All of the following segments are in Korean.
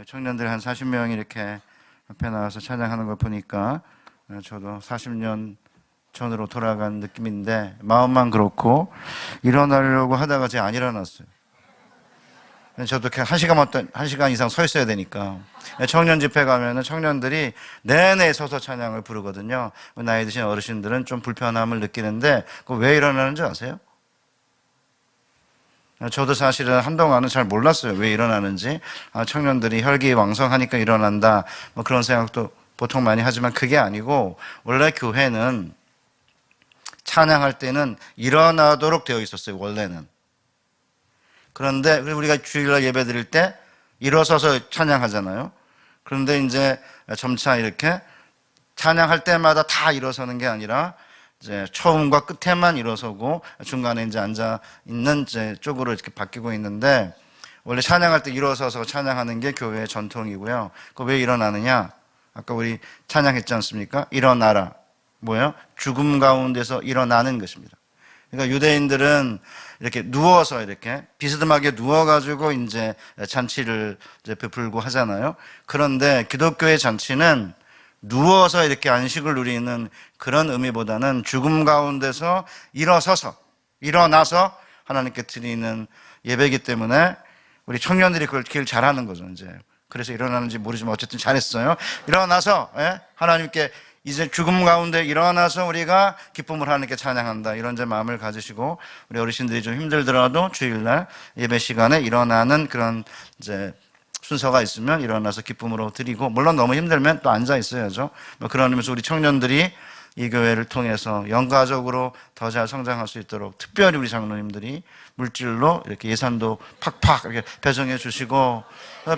청년들이 한 40명이 이렇게 앞에 나와서 찬양하는 걸 보니까 저도 40년 전으로 돌아간 느낌인데 마음만 그렇고 일어나려고 하다가 제가 안 일어났어요. 저도 그냥 한 시간 이상 서 있어야 되니까. 청년 집회 가면은 청년들이 내내 서서 찬양을 부르거든요. 나이 드신 어르신들은 좀 불편함을 느끼는데 그거 왜 일어나는지 아세요? 저도 사실은 한동안은 잘 몰랐어요. 왜 일어나는지. 청년들이 혈기왕성하니까 일어난다. 뭐 그런 생각도 보통 많이 하지만 그게 아니고 원래 교회는 찬양할 때는 일어나도록 되어 있었어요. 원래는. 그런데 우리가 주일날 예배 드릴 때 일어서서 찬양하잖아요. 그런데 이제 점차 이렇게 찬양할 때마다 다 일어서는 게 아니라 이제 처음과 끝에만 일어서고 중간에 이제 앉아 있는 이제 쪽으로 이렇게 바뀌고 있는데 원래 찬양할 때 일어서서 찬양하는 게 교회의 전통이고요. 그 왜 일어나느냐? 아까 우리 찬양했지 않습니까? 일어나라. 뭐예요? 죽음 가운데서 일어나는 것입니다. 그러니까 유대인들은 이렇게 누워서 이렇게 비스듬하게 누워가지고 이제 잔치를 이제 베풀고 하잖아요. 그런데 기독교의 잔치는 누워서 이렇게 안식을 누리는 그런 의미보다는 죽음 가운데서 일어나서 하나님께 드리는 예배이기 때문에 우리 청년들이 그걸 길 잘하는 거죠, 이제. 그래서 일어나는지 모르지만 어쨌든 잘했어요. 일어나서, 하나님께 이제 죽음 가운데 일어나서 우리가 기쁨을 하나님께 찬양한다. 이런 제 마음을 가지시고 우리 어르신들이 좀 힘들더라도 주일날 예배 시간에 일어나는 그런 이제 순서가 있으면 일어나서 기쁨으로 드리고, 물론 너무 힘들면 또 앉아 있어야죠. 뭐 그런 의미에서 우리 청년들이 이 교회를 통해서 영가적으로 더 잘 성장할 수 있도록 특별히 우리 장로님들이 물질로 이렇게 예산도 팍팍 이렇게 배정해 주시고,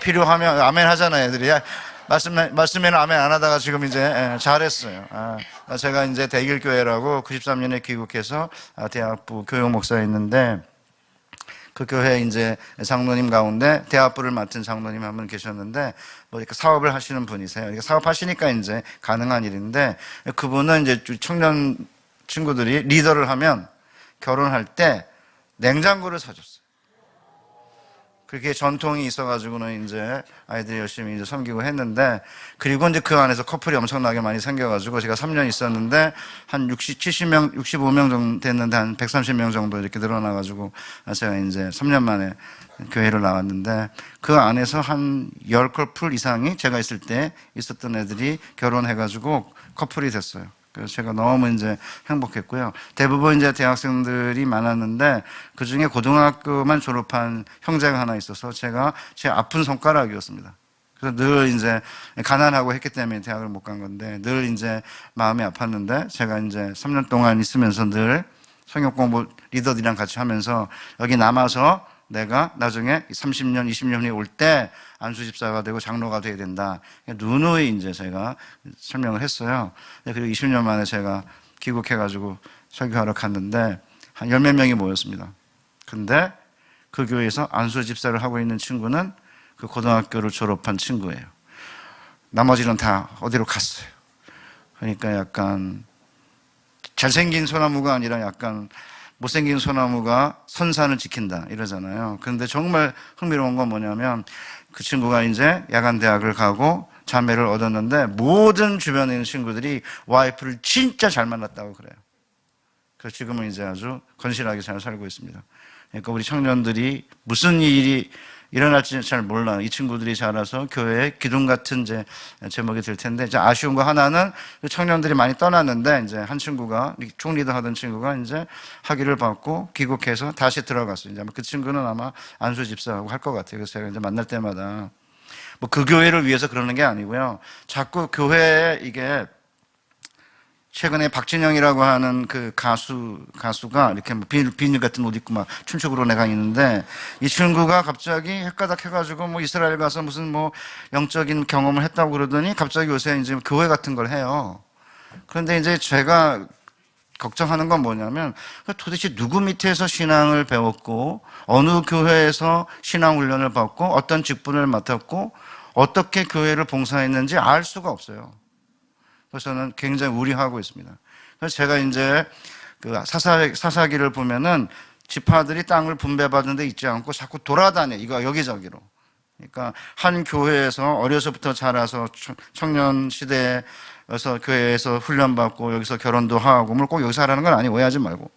필요하면 아멘 하잖아요, 애들이. 말씀에는 아멘 안 하다가 지금 이제 잘했어요. 제가 이제 대길교회라고 93년에 귀국해서 대학부 교육 목사였는데, 그 교회 이제 장로님 가운데 대학부를 맡은 장로님 한 분 계셨는데, 뭐 이렇게 사업을 하시는 분이세요. 이렇게 사업하시니까 이제 가능한 일인데, 그분은 이제 청년 친구들이 리더를 하면 결혼할 때 냉장고를 사줬어요. 그렇게 전통이 있어가지고는 이제 아이들이 열심히 이제 섬기고 했는데, 그리고 이제 그 안에서 커플이 엄청나게 많이 생겨가지고 제가 3년 있었는데 한 70명, 65명 정도 됐는데 한 130명 정도 이렇게 늘어나가지고 제가 이제 3년 만에 교회를 나왔는데, 그 안에서 한 10커플 이상이 제가 있을 때 있었던 애들이 결혼해가지고 커플이 됐어요. 그래서 제가 너무 이제 행복했고요. 대부분 이제 대학생들이 많았는데 그 중에 고등학교만 졸업한 형제가 하나 있어서 제가 제 아픈 손가락이었습니다. 그래서 늘 이제 가난하고 했기 때문에 대학을 못 간 건데 늘 이제 마음이 아팠는데, 제가 이제 3년 동안 있으면서 늘 성역 공부 리더들이랑 같이 하면서 여기 남아서 내가 나중에 30년, 20년이 올 때 안수 집사가 되고 장로가 돼야 된다. 누누이 이제 제가 설명을 했어요. 그리고 20년 만에 제가 귀국해가지고 설교하러 갔는데 한 10몇 명이 모였습니다. 근데 그 교회에서 안수 집사를 하고 있는 친구는 그 고등학교를 졸업한 친구예요. 나머지는 다 어디로 갔어요. 그러니까 약간 잘생긴 소나무가 아니라 약간 못생긴 소나무가 선산을 지킨다 이러잖아요. 그런데 정말 흥미로운 건 뭐냐면 그 친구가 이제 야간대학을 가고 자매를 얻었는데 모든 주변에 있는 친구들이 와이프를 진짜 잘 만났다고 그래요. 그래서 지금은 이제 아주 건실하게 잘 살고 있습니다. 그러니까 우리 청년들이 무슨 일이 일어날지 잘 몰라요. 이 친구들이 자라서 교회의 기둥 같은 이제 제목이 될 텐데, 이제 아쉬운 거 하나는 청년들이 많이 떠났는데, 이제 한 친구가, 총리더 하던 친구가 이제 학위를 받고 귀국해서 다시 들어갔어요. 이제 그 친구는 아마 안수 집사하고 할 것 같아요. 그래서 제가 이제 만날 때마다 뭐 그 교회를 위해서 그러는 게 아니고요. 자꾸 교회에 이게 최근에 박진영이라고 하는 그 가수가 이렇게 뭐 비닐 같은 옷 입고 막 춤추고 그런 애가 있는데, 이 친구가 갑자기 헷가닥 해가지고 뭐 이스라엘 가서 무슨 뭐 영적인 경험을 했다고 그러더니 갑자기 요새 이제 교회 같은 걸 해요. 그런데 이제 제가 걱정하는 건 뭐냐면 도대체 누구 밑에서 신앙을 배웠고 어느 교회에서 신앙 훈련을 받고 어떤 직분을 맡았고 어떻게 교회를 봉사했는지 알 수가 없어요. 그래서 저는 굉장히 우려하고 있습니다. 그래서 제가 이제 그 사사기를 보면은 지파들이 땅을 분배받은 데 있지 않고 자꾸 돌아다녀. 이거 여기저기로. 그러니까 한 교회에서 어려서부터 자라서 청년 시대에서 교회에서 훈련받고 여기서 결혼도 하고, 뭘 꼭 여기서 하라는 건 아니고, 오해하지 말고.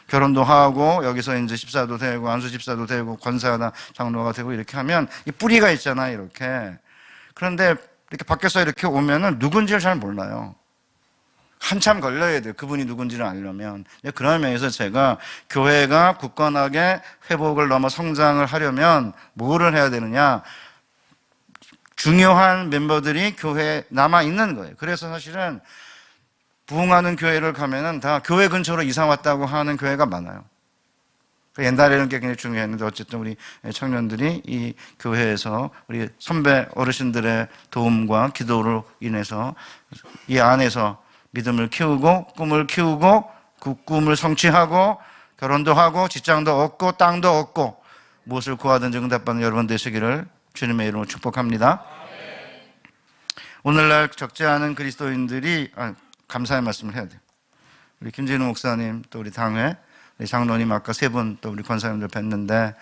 결혼도 하고 여기서 이제 집사도 되고 안수 집사도 되고 권사나 장로가 되고 이렇게 하면 이 뿌리가 있잖아요, 이렇게. 그런데 이렇게 밖에서 이렇게 오면은 누군지를 잘 몰라요. 한참 걸려야 돼요, 그분이 누군지를 알려면. 그런 면에서 제가 교회가 굳건하게 회복을 넘어 성장을 하려면 뭐를 해야 되느냐, 중요한 멤버들이 교회에 남아 있는 거예요. 그래서 사실은 부흥하는 교회를 가면은 다 교회 근처로 이사 왔다고 하는 교회가 많아요. 옛날에는 굉장히 중요했는데 어쨌든 우리 청년들이 이 교회에서 우리 선배 어르신들의 도움과 기도로 인해서 이 안에서 믿음을 키우고 꿈을 키우고 그 꿈을 성취하고 결혼도 하고 직장도 얻고 땅도 얻고 무엇을 구하든지 응답받는 여러분 되시기를 주님의 이름으로 축복합니다. 오늘날 적지 않은 그리스도인들이 감사의 말씀을 해야 돼요. 우리 김진우 목사님, 또 우리 당회, 우리 장로님 아까 세 분, 또 우리 권사님들 뵀는데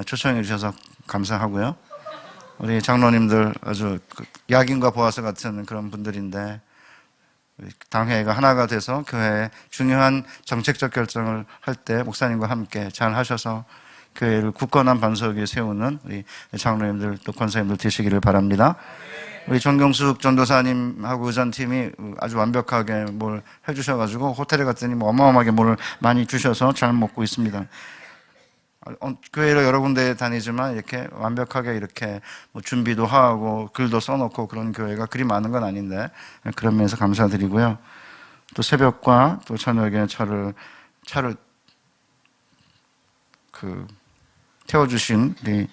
초청해 주셔서 감사하고요. 우리 장로님들 아주 약인과 보아서 같은 그런 분들인데 당회가 하나가 돼서 교회에 중요한 정책적 결정을 할 때 목사님과 함께 잘 하셔서 교회를 굳건한 반석 위에 세우는 우리 장로님들 또 권사님들 되시기를 바랍니다. 우리 정경숙 전도사님하고 의전팀이 아주 완벽하게 뭘 해주셔가지고 호텔에 갔더니 뭐 어마어마하게 뭘 많이 주셔서 잘 먹고 있습니다. 교회로 여러 군데 다니지만 이렇게 완벽하게 이렇게 뭐 준비도 하고 글도 써놓고 그런 교회가 그리 많은 건 아닌데 그런 면에서 감사드리고요. 또 새벽과 또 저녁에 차를 태워주신 우리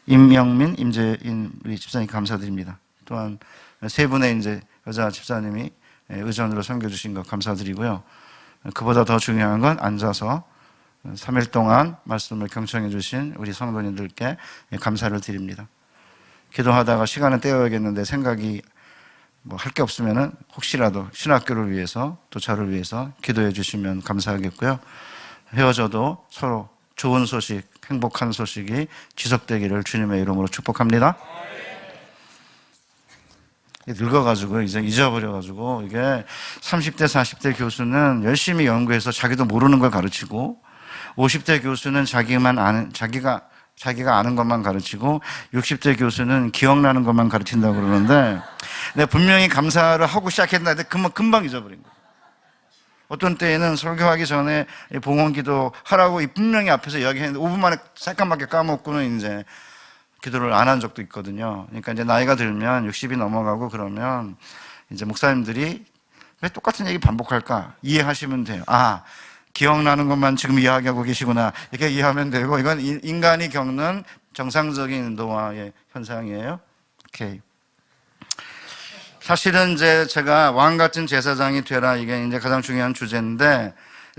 임영민, 임재인 우리 집사님 감사드립니다. 또한 세 분의 이제 여자 집사님이 의전으로 섬겨주신 것 감사드리고요. 그보다 더 중요한 건 앉아서 3일 동안 말씀을 경청해 주신 우리 성도님들께 감사를 드립니다. 기도하다가 시간을 때워야겠는데 생각이 뭐 할 게 없으면은 혹시라도 신학교를 위해서 또 저를 위해서 기도해 주시면 감사하겠고요. 헤어져도 서로 좋은 소식, 행복한 소식이 지속되기를 주님의 이름으로 축복합니다. 늙어가지고 이제 잊어버려가지고 이게 30대 40대 교수는 열심히 연구해서 자기도 모르는 걸 가르치고 50대 교수는 자기가 아는 것만 가르치고 60대 교수는 기억나는 것만 가르친다고 그러는데 내가 분명히 감사를 하고 시작했는데 금방 잊어버린 거예요. 어떤 때에는 설교하기 전에 봉헌기도 하라고 분명히 앞에서 이야기했는데 5분 만에 새까맣게 까먹고는 이제 기도를 안 한 적도 있거든요. 그러니까 이제 나이가 들면 60이 넘어가고 그러면 이제 목사님들이 왜 똑같은 얘기 반복할까 이해하시면 돼요. 아, 기억나는 것만 지금 이야기하고 계시구나. 이렇게 이해하면 되고 이건 인간이 겪는 정상적인 인도화의 현상이에요. 오케이. 사실은 이제 제가 왕 같은 제사장이 되라 이게 이제 가장 중요한 주제인데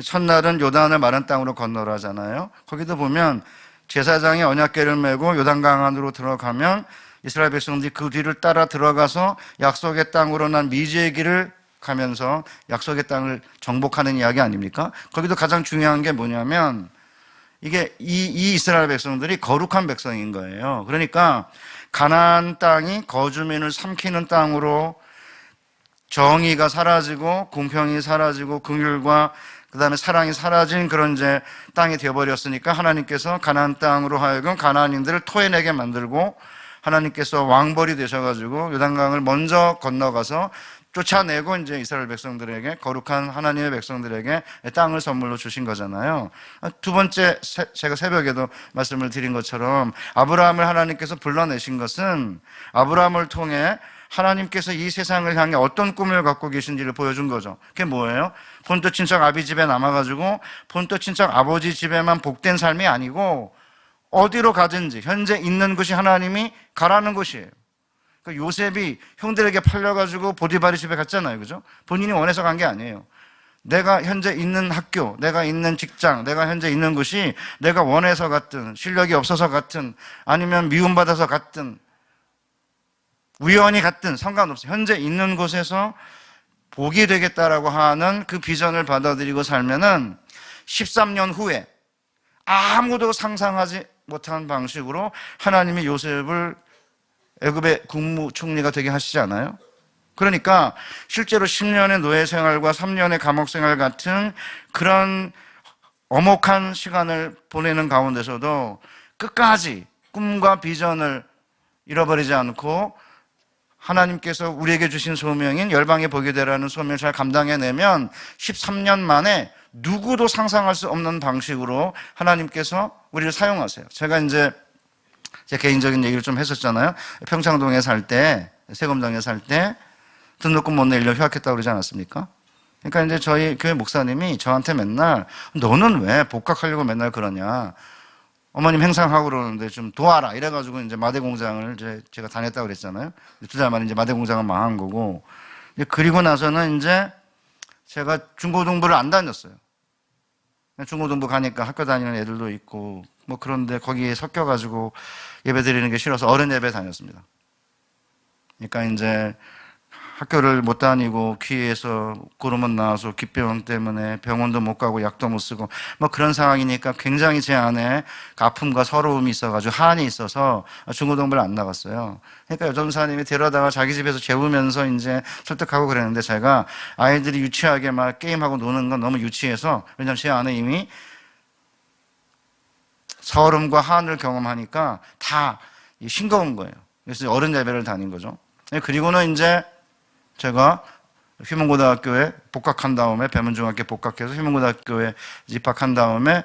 첫날은 요단을 마른 땅으로 건너라잖아요. 거기도 보면 제사장이 언약궤를 메고 요단강 안으로 들어가면 이스라엘 백성들이 그 뒤를 따라 들어가서 약속의 땅으로 난 미지의 길을 가면서 약속의 땅을 정복하는 이야기 아닙니까? 거기도 가장 중요한 게 뭐냐면 이게 이 이스라엘 백성들이 거룩한 백성인 거예요. 그러니까 가나안 땅이 거주민을 삼키는 땅으로 정의가 사라지고 공평이 사라지고 긍휼과 그다음에 사랑이 사라진 그런 이제 땅이 되어버렸으니까 하나님께서 가나안 땅으로 하여금 가나안인들을 토해내게 만들고 하나님께서 왕벌이 되셔가지고 요단강을 먼저 건너가서 쫓아내고 이제 이스라엘 백성들에게 거룩한 하나님의 백성들에게 땅을 선물로 주신 거잖아요. 두 번째 제가 새벽에도 말씀을 드린 것처럼 아브라함을 하나님께서 불러내신 것은 아브라함을 통해 하나님께서 이 세상을 향해 어떤 꿈을 갖고 계신지를 보여준 거죠. 그게 뭐예요? 본토 친척 아비 집에 남아가지고 본토 친척 아버지 집에만 복된 삶이 아니고 어디로 가든지 현재 있는 곳이 하나님이 가라는 곳이에요. 그러니까 요셉이 형들에게 팔려가지고 보디바리 집에 갔잖아요. 그죠? 본인이 원해서 간 게 아니에요. 내가 현재 있는 학교, 내가 있는 직장, 내가 현재 있는 곳이 내가 원해서 갔든 실력이 없어서 갔든 아니면 미움받아서 갔든 우연히 갔든 상관없어요. 현재 있는 곳에서 복이 되겠다라고 하는 그 비전을 받아들이고 살면은 13년 후에 아무도 상상하지 못한 방식으로 하나님이 요셉을 애굽의 국무총리가 되게 하시지 않아요? 그러니까 실제로 10년의 노예 생활과 3년의 감옥 생활 같은 그런 엄혹한 시간을 보내는 가운데서도 끝까지 꿈과 비전을 잃어버리지 않고 하나님께서 우리에게 주신 소명인 열방에 보게 되라는 소명을 잘 감당해내면 13년 만에 누구도 상상할 수 없는 방식으로 하나님께서 우리를 사용하세요. 제가 이제 제 개인적인 얘기를 좀 했었잖아요. 평창동에 살 때, 세검동에 살 때 등록금 못 내 1년 휴학했다고 그러지 않았습니까? 그러니까 이제 저희 교회 목사님이 저한테 맨날 너는 왜 복학하려고 맨날 그러냐. 어머님 행상하고 그러는데 좀 도와라. 이래가지고 이제 마대 공장을 제가 다녔다고 그랬잖아요. 2달 만에 이제 마대 공장은 망한 거고. 그리고 나서는 이제 제가 중고등부를 안 다녔어요. 중고등부 가니까 학교 다니는 애들도 있고 뭐 그런데 거기에 섞여가지고 예배 드리는 게 싫어서 어른 예배 다녔습니다. 그러니까 이제 학교를 못 다니고 귀에서 고름은 나와서 귀병 때문에 병원도 못 가고 약도 못 쓰고 뭐 그런 상황이니까 굉장히 제 안에 아픔과 서러움이 있어가지고 한이 있어서 중고등부를 안 나갔어요. 그러니까 여전사님이 데려다가 자기 집에서 재우면서 이제 설득하고 그랬는데 제가 아이들이 유치하게 막 게임하고 노는 건 너무 유치해서 왜냐면 제 안에 이미 서름과 한을 경험하니까 다 싱거운 거예요. 그래서 어른 예배를 다닌 거죠. 그리고는 이제 제가 휴문고등학교에 복학한 다음에 배문중학교에 복학해서 휴문고등학교에 입학한 다음에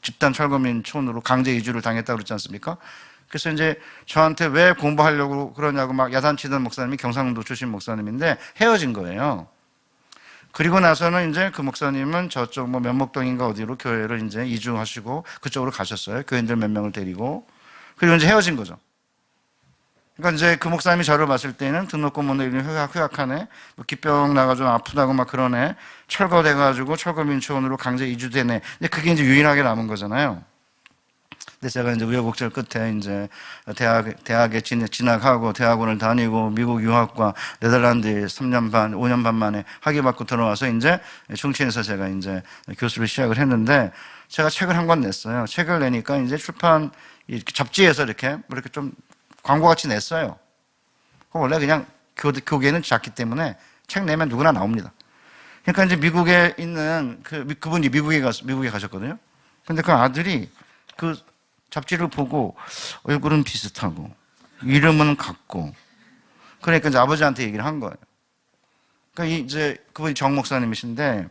집단 철거민촌으로 강제 이주를 당했다고 그랬지 않습니까? 그래서 이제 저한테 왜 공부하려고 그러냐고 막 야단치던 목사님이 경상도 출신 목사님인데 헤어진 거예요. 그리고 나서는 이제 그 목사님은 저쪽 뭐 면목동인가 어디로 교회를 이제 이주하시고 그쪽으로 가셨어요. 교인들 몇 명을 데리고. 그리고 이제 헤어진 거죠. 그러니까 이제 그 목사님이 저를 봤을 때는 등록금 못 내는 휴학하네, 뭐 기병 나가지고 아프다고 막 그러네, 철거돼가지고 철거민촌으로 강제 이주되네. 근데 그게 이제 유일하게 남은 거잖아요. 근데 제가 이제 우여곡절 끝에 이제 대학에 진학하고 대학원을 다니고 미국 유학과 네덜란드에 3년 반, 5년 반 만에 학위 받고 들어와서 이제 충칭에서 제가 이제 교수를 시작을 했는데 제가 책을 한 권 냈어요. 책을 내니까 이제 출판 잡지에서 이렇게 좀 광고같이 냈어요. 원래 그냥 교계는 작기 때문에 책 내면 누구나 나옵니다. 그러니까 이제 미국에 있는 그분이 미국에 가셨거든요. 근데 그 아들이 그 잡지를 보고 얼굴은 비슷하고 이름은 같고 그러니까 이제 아버지한테 얘기를 한 거예요. 그러니까 이제 그분이 정 목사님이신데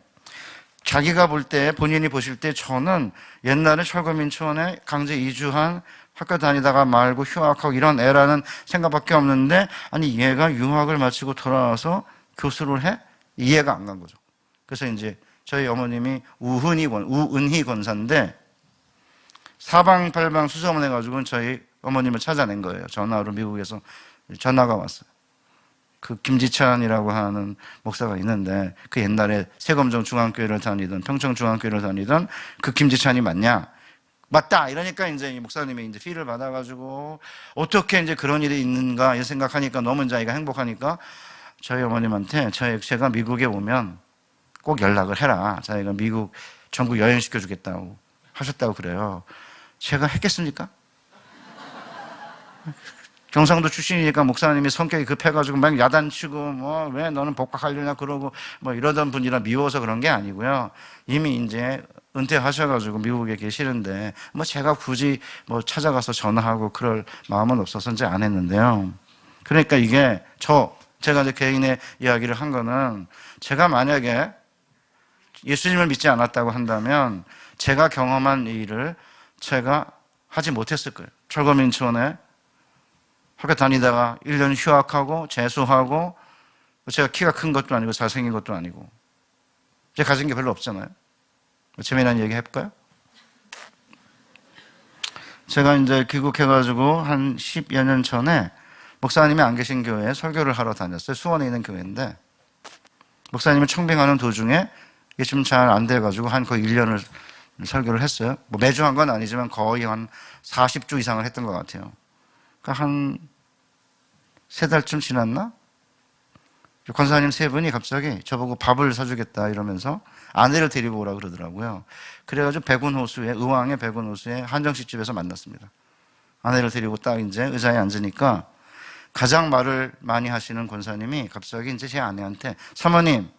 자기가 본인이 보실 때 저는 옛날에 철거민촌에 강제 이주한 학교 다니다가 말고 휴학하고 이런 애라는 생각밖에 없는데 아니 얘가 유학을 마치고 돌아와서 교수를 해? 이해가 안 간 거죠. 그래서 이제 저희 어머님이 우은희 권사인데 사방팔방 수소문해가지고 저희 어머님을 찾아낸 거예요. 전화로 미국에서 전화가 왔어요. 그 김지찬이라고 하는 목사가 있는데 그 옛날에 세검정 중앙교회를 다니던 평청 중앙교회를 다니던 그 김지찬이 맞냐? 맞다! 이러니까 이제 이 목사님이 이제 피를 받아가지고 어떻게 이제 그런 일이 있는가 이 생각하니까 너무 자기가 행복하니까 저희 어머님한테 제가 미국에 오면 꼭 연락을 해라. 자기가 미국 전국 여행시켜주겠다고 하셨다고 그래요. 제가 했겠습니까? 경상도 출신이니까 목사님이 성격이 급해가지고 막 야단치고 뭐 왜 너는 복학하려냐 그러고 뭐 이러던 분이라 미워서 그런 게 아니고요. 이미 이제 은퇴하셔가지고 미국에 계시는데 뭐 제가 굳이 뭐 찾아가서 전화하고 그럴 마음은 없어서 이제 안 했는데요. 그러니까 이게 제가 이제 개인의 이야기를 한 거는 제가 만약에 예수님을 믿지 않았다고 한다면 제가 경험한 일을 제가 하지 못했을 거예요. 철거민촌에 학교 다니다가 1년 휴학하고 재수하고 제가 키가 큰 것도 아니고 잘생긴 것도 아니고 제가 가진 게 별로 없잖아요. 재미난 얘기 해볼까요? 제가 이제 귀국해가지고 한 10여 년 전에 목사님이 안 계신 교회에 설교를 하러 다녔어요. 수원에 있는 교회인데 목사님을 청빙하는 도중에 이게 좀 잘 안 돼가지고 한 거의 1년을 설교를 했어요. 뭐 매주 한 건 아니지만 거의 한 40주 이상을 했던 것 같아요. 그러니까 한 3달쯤 지났나? 권사님 3분이 갑자기 저보고 밥을 사주겠다 이러면서 아내를 데리고 오라 그러더라고요. 그래가지고 백운호수에, 의왕의 백운호수에 한정식 집에서 만났습니다. 아내를 데리고 딱 이제 의자에 앉으니까 가장 말을 많이 하시는 권사님이 갑자기 이제 제 아내한테, 사모님,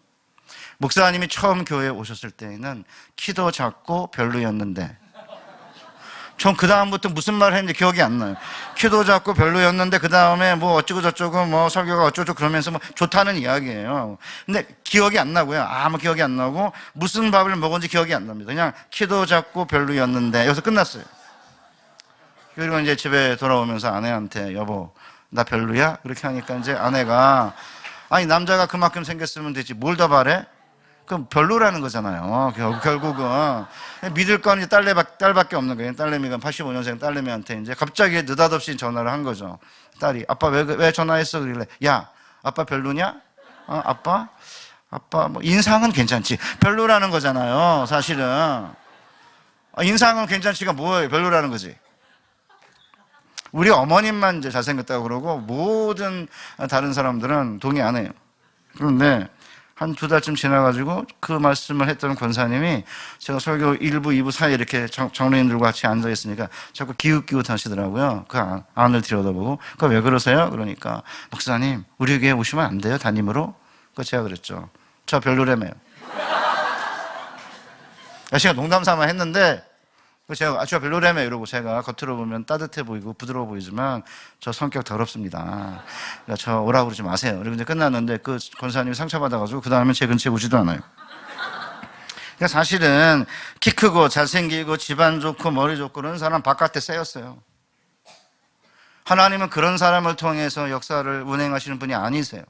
목사님이 처음 교회에 오셨을 때에는 키도 작고 별로였는데, 전 그 다음부터 무슨 말을 했는지 기억이 안 나요. 키도 작고 별로였는데 그 다음에 뭐 어쩌고 저쩌고 뭐 설교가 어쩌고 그러면서 뭐 좋다는 이야기예요. 근데 기억이 안 나고요. 아무 기억이 안 나고 무슨 밥을 먹은지 기억이 안 납니다. 그냥 키도 작고 별로였는데 여기서 끝났어요. 그리고 이제 집에 돌아오면서 아내한테, 여보, 나 별로야? 그렇게 하니까 이제 아내가, 아니 남자가 그만큼 생겼으면 되지 뭘 더 바래? 그럼 별로라는 거잖아요. 결국은 믿을 건 이제 딸밖에 없는 거예요. 딸내미가 85년생 딸내미한테 이제 갑자기 느닷없이 전화를 한 거죠. 딸이, 아빠 왜 전화했어? 그러길래, 야, 아빠 별로냐? 아빠 뭐 인상은 괜찮지. 별로라는 거잖아요. 사실은 인상은 괜찮지가 뭐예요? 별로라는 거지. 우리 어머님만 이제 잘생겼다고 그러고 모든 다른 사람들은 동의 안 해요. 그런데 한 2달쯤 지나가지고 그 말씀을 했던 권사님이, 제가 설교 1부, 2부 사이에 이렇게 장로님들과 같이 앉아있으니까 자꾸 기웃기웃 하시더라고요. 그 안을 들여다보고, 그거 왜 그러세요? 그러니까, 목사님, 우리 교회 오시면 안 돼요? 담임으로? 그 제가 그랬죠. 저 별로라며요. 제가 농담 삼아 했는데, 제가 저 별로라며 이러고, 제가 겉으로 보면 따뜻해 보이고 부드러워 보이지만 저 성격 더럽습니다. 그러니까 저 오라고 그러지 마세요. 그리고 이제 끝났는데 그 권사님이 상처받아가지고 그 다음에 제 근처에 오지도 않아요. 그러니까 사실은 키 크고 잘생기고 집안 좋고 머리 좋고 그런 사람 바깥에 쎄였어요. 하나님은 그런 사람을 통해서 역사를 운행하시는 분이 아니세요.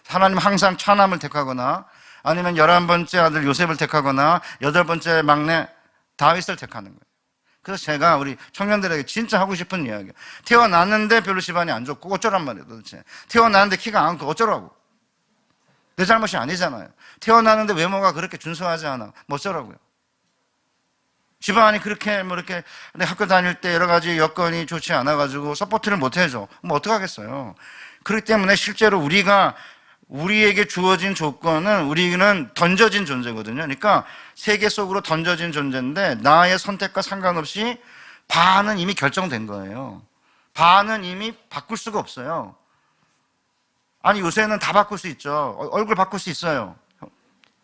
하나님은 항상 차남을 택하거나 아니면 11번째 아들 요셉을 택하거나 8번째 막내 다윗을 택하는 거예요. 그래서 제가 우리 청년들에게 진짜 하고 싶은 이야기예요. 태어났는데 별로 집안이 안 좋고 어쩌란 말이에요 도대체. 태어났는데 키가 안 크고 어쩌라고. 내 잘못이 아니잖아요. 태어났는데 외모가 그렇게 준수하지 않아. 뭐 어쩌라고요. 집안이 그렇게 뭐 이렇게 학교 다닐 때 여러 가지 여건이 좋지 않아가지고 서포트를 못 해줘. 뭐 어떡하겠어요. 그렇기 때문에 실제로 우리에게 주어진 조건은, 우리는 던져진 존재거든요. 그러니까 세계 속으로 던져진 존재인데 나의 선택과 상관없이 반은 이미 결정된 거예요. 반은 이미 바꿀 수가 없어요. 아니 요새는 다 바꿀 수 있죠. 얼굴 바꿀 수 있어요.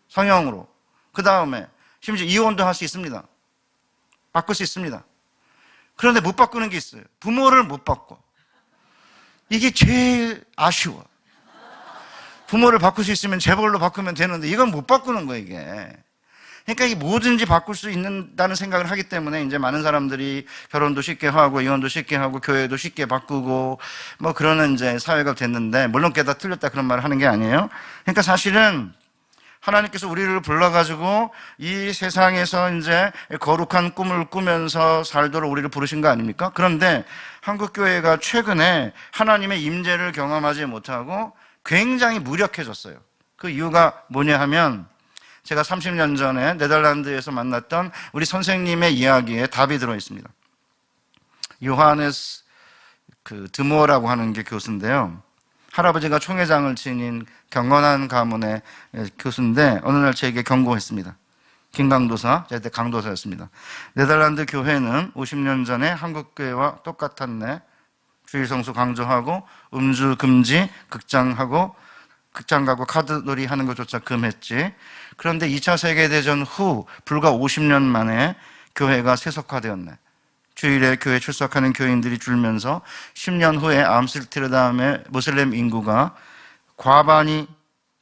성형으로. 그 다음에 심지어 이혼도 할 수 있습니다. 바꿀 수 있습니다. 그런데 못 바꾸는 게 있어요. 부모를 못 바꿔. 이게 제일 아쉬워. 부모를 바꿀 수 있으면 재벌로 바꾸면 되는데 이건 못 바꾸는 거예요, 이게. 그러니까 이게 뭐든지 바꿀 수 있다는 생각을 하기 때문에 이제 많은 사람들이 결혼도 쉽게 하고 이혼도 쉽게 하고 교회도 쉽게 바꾸고 뭐 그러는 이제 사회가 됐는데, 물론 깨다 틀렸다 그런 말을 하는 게 아니에요. 그러니까 사실은 하나님께서 우리를 불러가지고 이 세상에서 이제 거룩한 꿈을 꾸면서 살도록 우리를 부르신 거 아닙니까? 그런데 한국교회가 최근에 하나님의 임재를 경험하지 못하고 굉장히 무력해졌어요. 그 이유가 뭐냐 하면, 제가 30년 전에 네덜란드에서 만났던 우리 선생님의 이야기에 답이 들어 있습니다. 요하네스 드모어라고 하는 게 교수인데요. 할아버지가 총회장을 지닌 경건한 가문의 교수인데 어느 날 저에게 경고했습니다. 김강도사, 제가 그때 강도사였습니다. 네덜란드 교회는 50년 전에 한국 교회와 똑같았네. 주일 성수 강조하고 음주 금지, 극장 가고 카드놀이 하는 것조차 금했지. 그런데 2차 세계대전 후 불과 50년 만에 교회가 세속화되었네. 주일에 교회 출석하는 교인들이 줄면서 10년 후에 암스테르담의 무슬림 인구가 과반이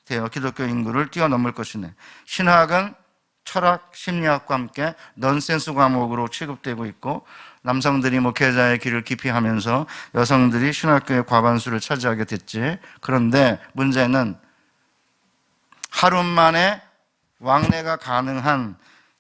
되어 기독교 인구를 뛰어넘을 것이네. 신학은 철학, 심리학과 함께 넌센스 과목으로 취급되고 있고, 남성들이 목회자의 길을 기피하면서 여성들이 신학교의 과반수를 차지하게 됐지. 그런데 문제는 하루 만에 왕래가 가능한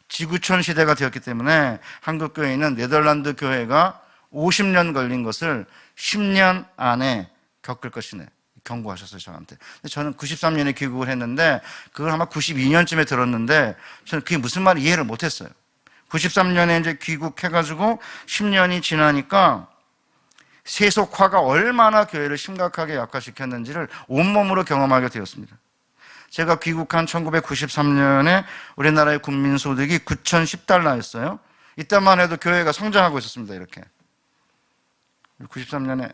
지구촌 시대가 되었기 때문에 한국 교회는 네덜란드 교회가 50년 걸린 것을 10년 안에 겪을 것이네. 경고하셨어요, 저한테. 근데 저는 93년에 귀국을 했는데 그걸 아마 92년쯤에 들었는데 저는 그게 무슨 말인지 이해를 못했어요. 93년에 이제 귀국해가지고 10년이 지나니까 세속화가 얼마나 교회를 심각하게 약화시켰는지를 온몸으로 경험하게 되었습니다. 제가 귀국한 1993년에 우리나라의 국민소득이 9,010달러였어요. 이때만 해도 교회가 성장하고 있었습니다. 이렇게 93년에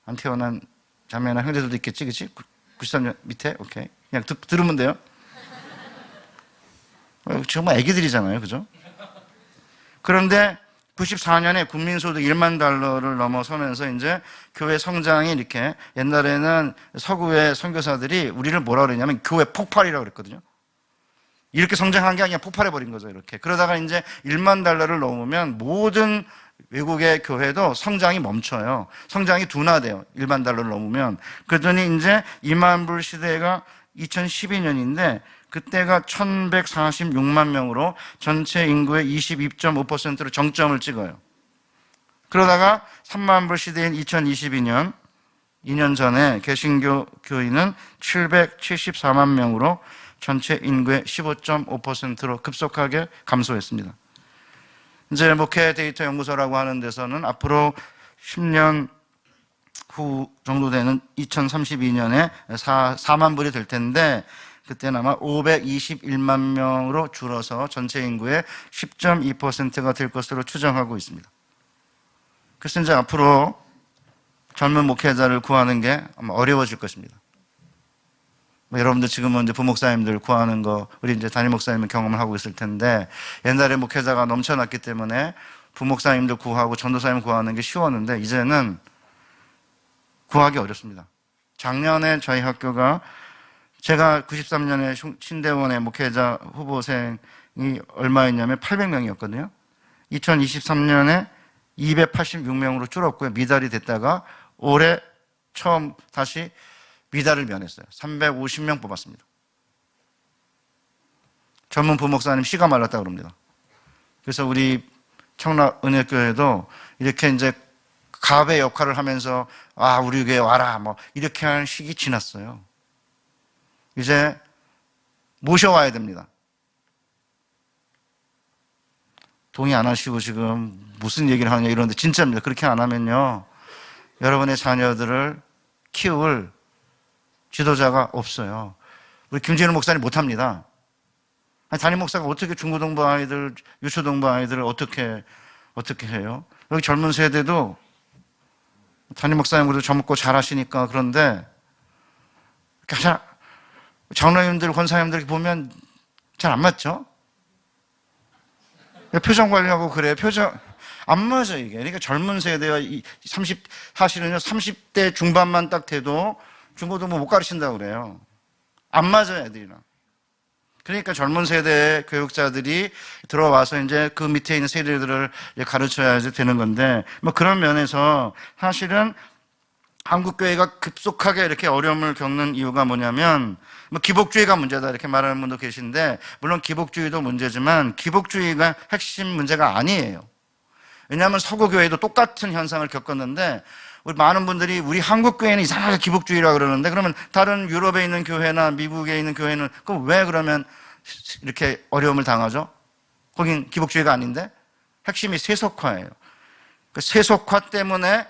안 태어난 자매나 형제들도 있겠지, 그치? 93년 밑에? 오케이. 그냥 들으면 돼요. 정말 애기들이잖아요, 그죠? 그런데 94년에 국민소득 1만 달러를 넘어서면서 이제 교회 성장이 이렇게, 옛날에는 서구의 선교사들이 우리를 뭐라 그랬냐면 교회 폭발이라고 그랬거든요. 이렇게 성장한 게 아니라 폭발해버린 거죠, 이렇게. 그러다가 이제 1만 달러를 넘으면 모든 외국의 교회도 성장이 멈춰요. 성장이 둔화돼요. 1만 달러를 넘으면. 그러더니 이제 2만 불 시대가 2012년인데 그때가 1146만 명으로 전체 인구의 22.5%로 정점을 찍어요. 그러다가 3만 불 시대인 2022년, 2년 전에 개신교 교인은 774만 명으로 전체 인구의 15.5%로 급속하게 감소했습니다. 이제 목회 데이터 연구소라고 하는 데서는 앞으로 10년 후 정도 되는 2032년에 4만 불이 될 텐데 그때는 아마 521만 명으로 줄어서 전체 인구의 10.2%가 될 것으로 추정하고 있습니다. 그래서 이제 앞으로 젊은 목회자를 구하는 게 아마 어려워질 것입니다. 여러분들 지금은 이제 부목사님들 구하는 거, 우리 이제 담임 목사님은 경험을 하고 있을 텐데, 옛날에 목회자가 넘쳐났기 때문에 부목사님들 구하고 전도사님 구하는 게 쉬웠는데, 이제는 구하기 어렵습니다. 작년에 저희 학교가, 제가 93년에 신대원의 목회자 후보생이 얼마였냐면 800명이었거든요. 2023년에 286명으로 줄었고요. 미달이 됐다가 올해 처음 다시 미달을 면했어요. 350명 뽑았습니다. 젊은 부목사님 씨가 말랐다고 그럽니다. 그래서 우리 청락은혜교회도 이렇게 이제 갑의 역할을 하면서 우리 교회 와라 뭐 이렇게 하는 시기 지났어요. 이제 모셔와야 됩니다. 동의 안 하시고 지금 무슨 얘기를 하느냐 이러는데 진짜입니다. 그렇게 안 하면요, 여러분의 자녀들을 키울 지도자가 없어요. 우리 김진우 목사님 못합니다. 담임 목사가 어떻게 중고등부 아이들, 유초등부 아이들을 어떻게 해요? 여기 젊은 세대도 담임 목사님도 젊고 잘하시니까 그런데 장로님들, 권사님들 보면 잘 안 맞죠? 표정 관리하고 그래. 표정 안 맞아 이게. 그러니까 젊은 세대가 사실은요 30대 중반만 딱 돼도 중고등부 못 가르친다고 그래요. 안 맞아요, 애들이랑. 그러니까 젊은 세대의 교육자들이 들어와서 이제 그 밑에 있는 세대들을 가르쳐야 되는 건데, 뭐 그런 면에서 사실은 한국교회가 급속하게 이렇게 어려움을 겪는 이유가 뭐냐면, 뭐 기복주의가 문제다 이렇게 말하는 분도 계신데, 물론 기복주의도 문제지만 기복주의가 핵심 문제가 아니에요. 왜냐하면 서구교회도 똑같은 현상을 겪었는데, 우리 많은 분들이 우리 한국교회는 이상하게 기복주의라 그러는데, 그러면 다른 유럽에 있는 교회나 미국에 있는 교회는 그럼 왜 그러면 이렇게 어려움을 당하죠? 거긴 기복주의가 아닌데? 핵심이 세속화예요. 그 세속화 때문에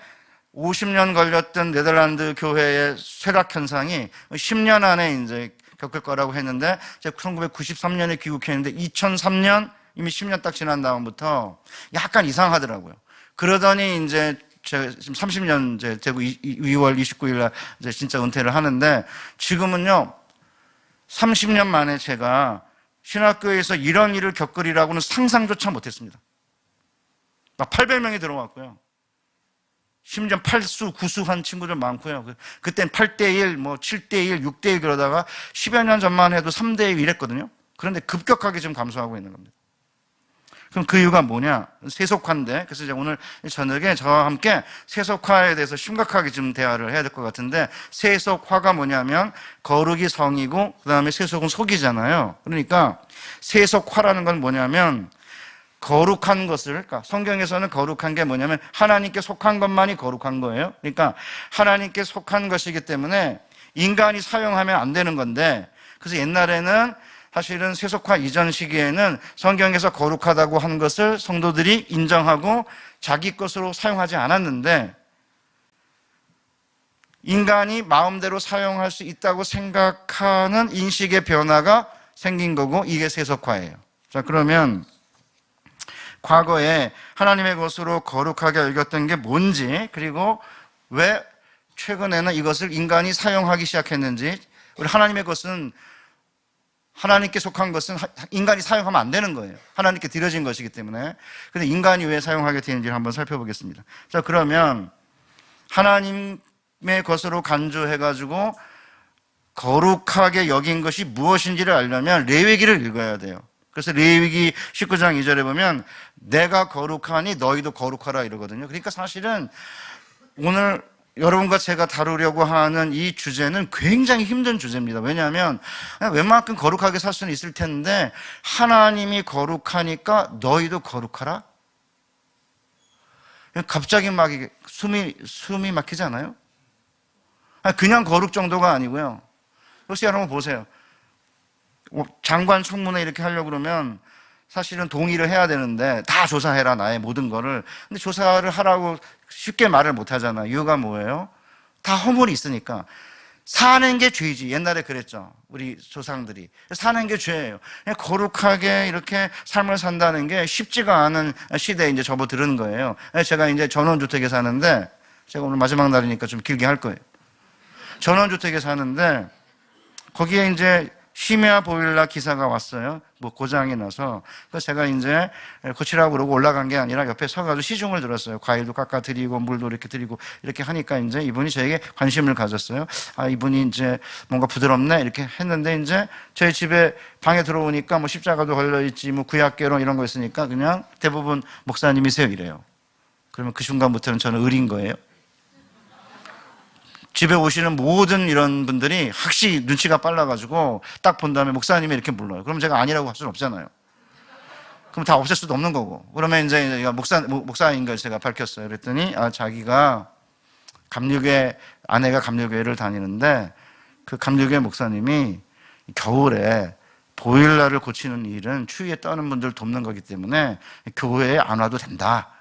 50년 걸렸던 네덜란드 교회의 쇠락 현상이 10년 안에 이제 겪을 거라고 했는데, 제가 1993년에 귀국했는데 2003년 이미 10년 딱 지난 다음부터 약간 이상하더라고요. 그러더니 이제 제가 지금 30년 이제 되고 2월 29일 날 이제 진짜 은퇴를 하는데, 지금은요 30년 만에 제가 신학교에서 이런 일을 겪으리라고는 상상조차 못했습니다. 막 800명이 들어왔고요. 심지어 8수, 9수 한 친구들 많고요. 그땐 8대1, 뭐 7대1, 6대1 그러다가 10여 년 전만 해도 3대1 이랬거든요. 그런데 급격하게 지금 감소하고 있는 겁니다. 그럼 그 이유가 뭐냐? 세속화인데, 그래서 이제 오늘 저녁에 저와 함께 세속화에 대해서 심각하게 좀 대화를 해야 될 것 같은데, 세속화가 뭐냐면 거룩이 성이고 그 다음에 세속은 속이잖아요. 그러니까 세속화라는 건 뭐냐면 거룩한 것을, 그러니까 성경에서는 거룩한 게 뭐냐면 하나님께 속한 것만이 거룩한 거예요. 그러니까 하나님께 속한 것이기 때문에 인간이 사용하면 안 되는 건데, 그래서 옛날에는 사실은 세속화 이전 시기에는 성경에서 거룩하다고 한 것을 성도들이 인정하고 자기 것으로 사용하지 않았는데, 인간이 마음대로 사용할 수 있다고 생각하는 인식의 변화가 생긴 거고, 이게 세속화예요. 자, 그러면 과거에 하나님의 것으로 거룩하게 여겼던 게 뭔지, 그리고 왜 최근에는 이것을 인간이 사용하기 시작했는지. 우리 하나님의 것은, 하나님께 속한 것은 인간이 사용하면 안 되는 거예요. 하나님께 드려진 것이기 때문에. 근데 인간이 왜 사용하게 되는지를 한번 살펴보겠습니다. 자, 그러면 하나님의 것으로 간주해가지고 거룩하게 여긴 것이 무엇인지를 알려면 레위기를 읽어야 돼요. 그래서 레위기 19장 2절에 보면 내가 거룩하니 너희도 거룩하라 이러거든요. 그러니까 사실은 오늘 여러분과 제가 다루려고 하는 이 주제는 굉장히 힘든 주제입니다. 왜냐하면 웬만큼 거룩하게 살 수는 있을 텐데 하나님이 거룩하니까 너희도 거룩하라? 갑자기 막 숨이 막히지 않아요? 그냥 거룩 정도가 아니고요. 혹시 여러분 보세요. 장관 청문회 이렇게 하려고 그러면 사실은 동의를 해야 되는데 다 조사해라 나의 모든 거를. 근데 조사를 하라고 쉽게 말을 못 하잖아. 이유가 뭐예요? 다 허물이 있으니까. 사는 게 죄이지. 옛날에 그랬죠. 우리 조상들이. 사는 게 죄예요. 거룩하게 이렇게 삶을 산다는 게 쉽지가 않은 시대에 이제 접어드는 거예요. 제가 이제 전원주택에 사는데, 제가 오늘 마지막 날이니까 좀 길게 할 거예요. 전원주택에 사는데, 거기에 이제 심야 보일러 기사가 왔어요. 뭐 고장이 나서. 그래서 제가 이제 고치라고 그러고 올라간 게 아니라 옆에 서가지고 시중을 들었어요. 과일도 깎아드리고 물도 이렇게 드리고 이렇게 하니까 이제 이분이 저에게 관심을 가졌어요. 아, 이분이 이제 뭔가 부드럽네 이렇게 했는데 이제 저희 집에 방에 들어오니까 뭐 십자가도 걸려있지 뭐 구약계론 이런 거 있으니까 그냥 대부분 목사님이세요 이래요. 그러면 그 순간부터는 저는 을인 거예요. 집에 오시는 모든 이런 분들이 확실히 눈치가 빨라가지고 딱 본 다음에 목사님이 이렇게 불러요. 그럼 제가 아니라고 할 수는 없잖아요. 그럼 다 없앨 수도 없는 거고. 그러면 이제 목사인 걸 제가 밝혔어요. 그랬더니 자기가 아내가 감리교회를 다니는데 그 감리교회 목사님이 겨울에 보일러를 고치는 일은 추위에 떠는 분들 돕는 거기 때문에 교회에 안 와도 된다.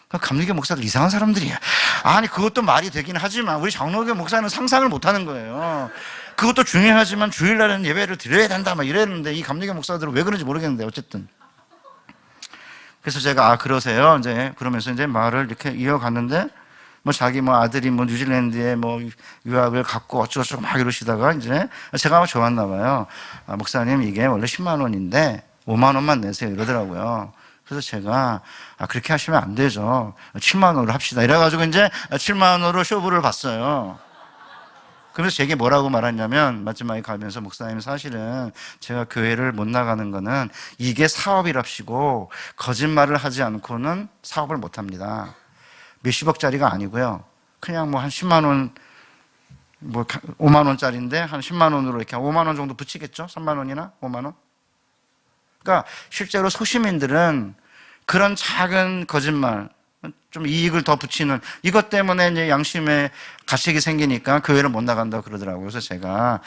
감리교 목사들 이상한 사람들이야. 아니 그것도 말이 되긴 하지만 우리 장로교 목사는 상상을 못하는 거예요. 그것도 중요하지만 주일날에는 예배를 드려야 된다 막 이랬는데 이 감리교 목사들은 왜 그런지 모르겠는데 어쨌든 그래서 제가 그러세요 이제 그러면서 이제 말을 이렇게 이어갔는데 뭐 자기 뭐 아들이 뭐 뉴질랜드에 뭐 유학을 갔고 어쩌고저쩌고 막 이러시다가 이제 제가 좋았나 봐요. 목사님 이게 원래 10만 원인데 5만 원만 내세요 이러더라고요. 그래서 제가 그렇게 하시면 안 되죠. 7만 원으로 합시다. 이래가지고 이제 7만 원으로 쇼부를 봤어요. 그래서 제게 뭐라고 말했냐면 마지막에 가면서 목사님 사실은 제가 교회를 못 나가는 거는 이게 사업이랍시고 거짓말을 하지 않고는 사업을 못 합니다. 몇십억짜리가 아니고요. 그냥 뭐 한 10만 원, 뭐 5만 원짜리인데 한 10만 원으로 이렇게 5만 원 정도 붙이겠죠? 3만 원이나 5만 원? 그러니까 실제로 소시민들은 그런 작은 거짓말, 좀 이익을 더 붙이는 이것 때문에 이제 양심에 가책이 생기니까 교회를 못 나간다고 그러더라고요. 그래서 제가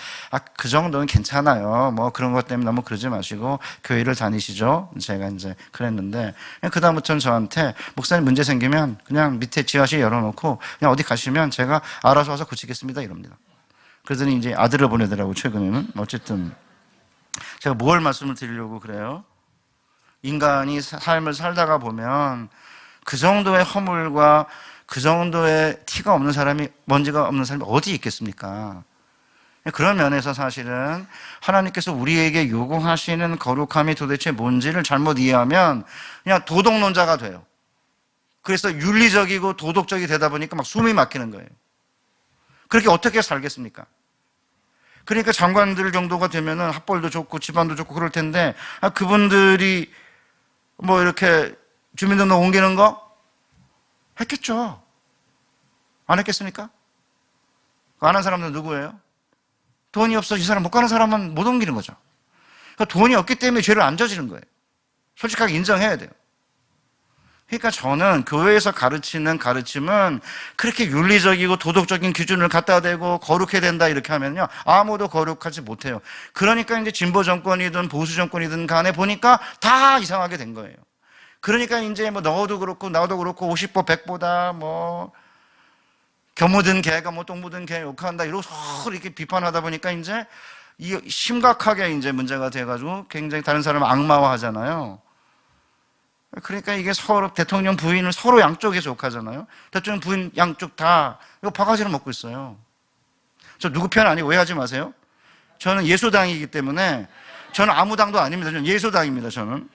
그 정도는 괜찮아요. 뭐 그런 것 때문에 너무 그러지 마시고 교회를 다니시죠. 제가 이제 그랬는데 그다음부터는 저한테 목사님 문제 생기면 그냥 밑에 지하실 열어놓고 그냥 어디 가시면 제가 알아서 와서 고치겠습니다 이럽니다. 그러더니 이제 아들을 보내더라고요. 최근에는. 어쨌든 제가 뭘 말씀을 드리려고 그래요? 인간이 삶을 살다가 보면 그 정도의 허물과 그 정도의 티가 없는 사람이, 먼지가 없는 사람이 어디 있겠습니까? 그런 면에서 사실은 하나님께서 우리에게 요구하시는 거룩함이 도대체 뭔지를 잘못 이해하면 그냥 도덕론자가 돼요. 그래서 윤리적이고 도덕적이 되다 보니까 막 숨이 막히는 거예요. 그렇게 어떻게 살겠습니까? 그러니까 장관들 정도가 되면은 학벌도 좋고 집안도 좋고 그럴 텐데 그분들이 뭐 이렇게 주민등록 옮기는 거 했겠죠. 안 했겠습니까? 안 한 사람들 누구예요? 돈이 없어 이 사람 못 가는 사람은 못 옮기는 거죠. 그러니까 돈이 없기 때문에 죄를 안 저지른 거예요. 솔직하게 인정해야 돼요. 그러니까 저는 교회에서 가르치는 가르침은 그렇게 윤리적이고 도덕적인 기준을 갖다 대고 거룩해야 된다 이렇게 하면요 아무도 거룩하지 못해요. 그러니까 이제 진보 정권이든 보수 정권이든 간에 보니까 다 이상하게 된 거예요. 그러니까 이제 뭐 너도 그렇고 나도 그렇고 50보 100보다 뭐 겨 묻은 개가 뭐 똥 묻은 개 욕한다 이러고 서로 이렇게 비판하다 보니까 이제 이 심각하게 이제 문제가 돼가지고 굉장히 다른 사람을 악마화하잖아요. 그러니까 이게 서로 대통령 부인을 서로 양쪽에서 욕하잖아요. 대통령 부인 양쪽 다 이거 바가지를 먹고 있어요. 저 누구 편 아니고 오해하지 마세요. 저는 예수당이기 때문에 저는 아무 당도 아닙니다. 저는 예수당입니다. 저는.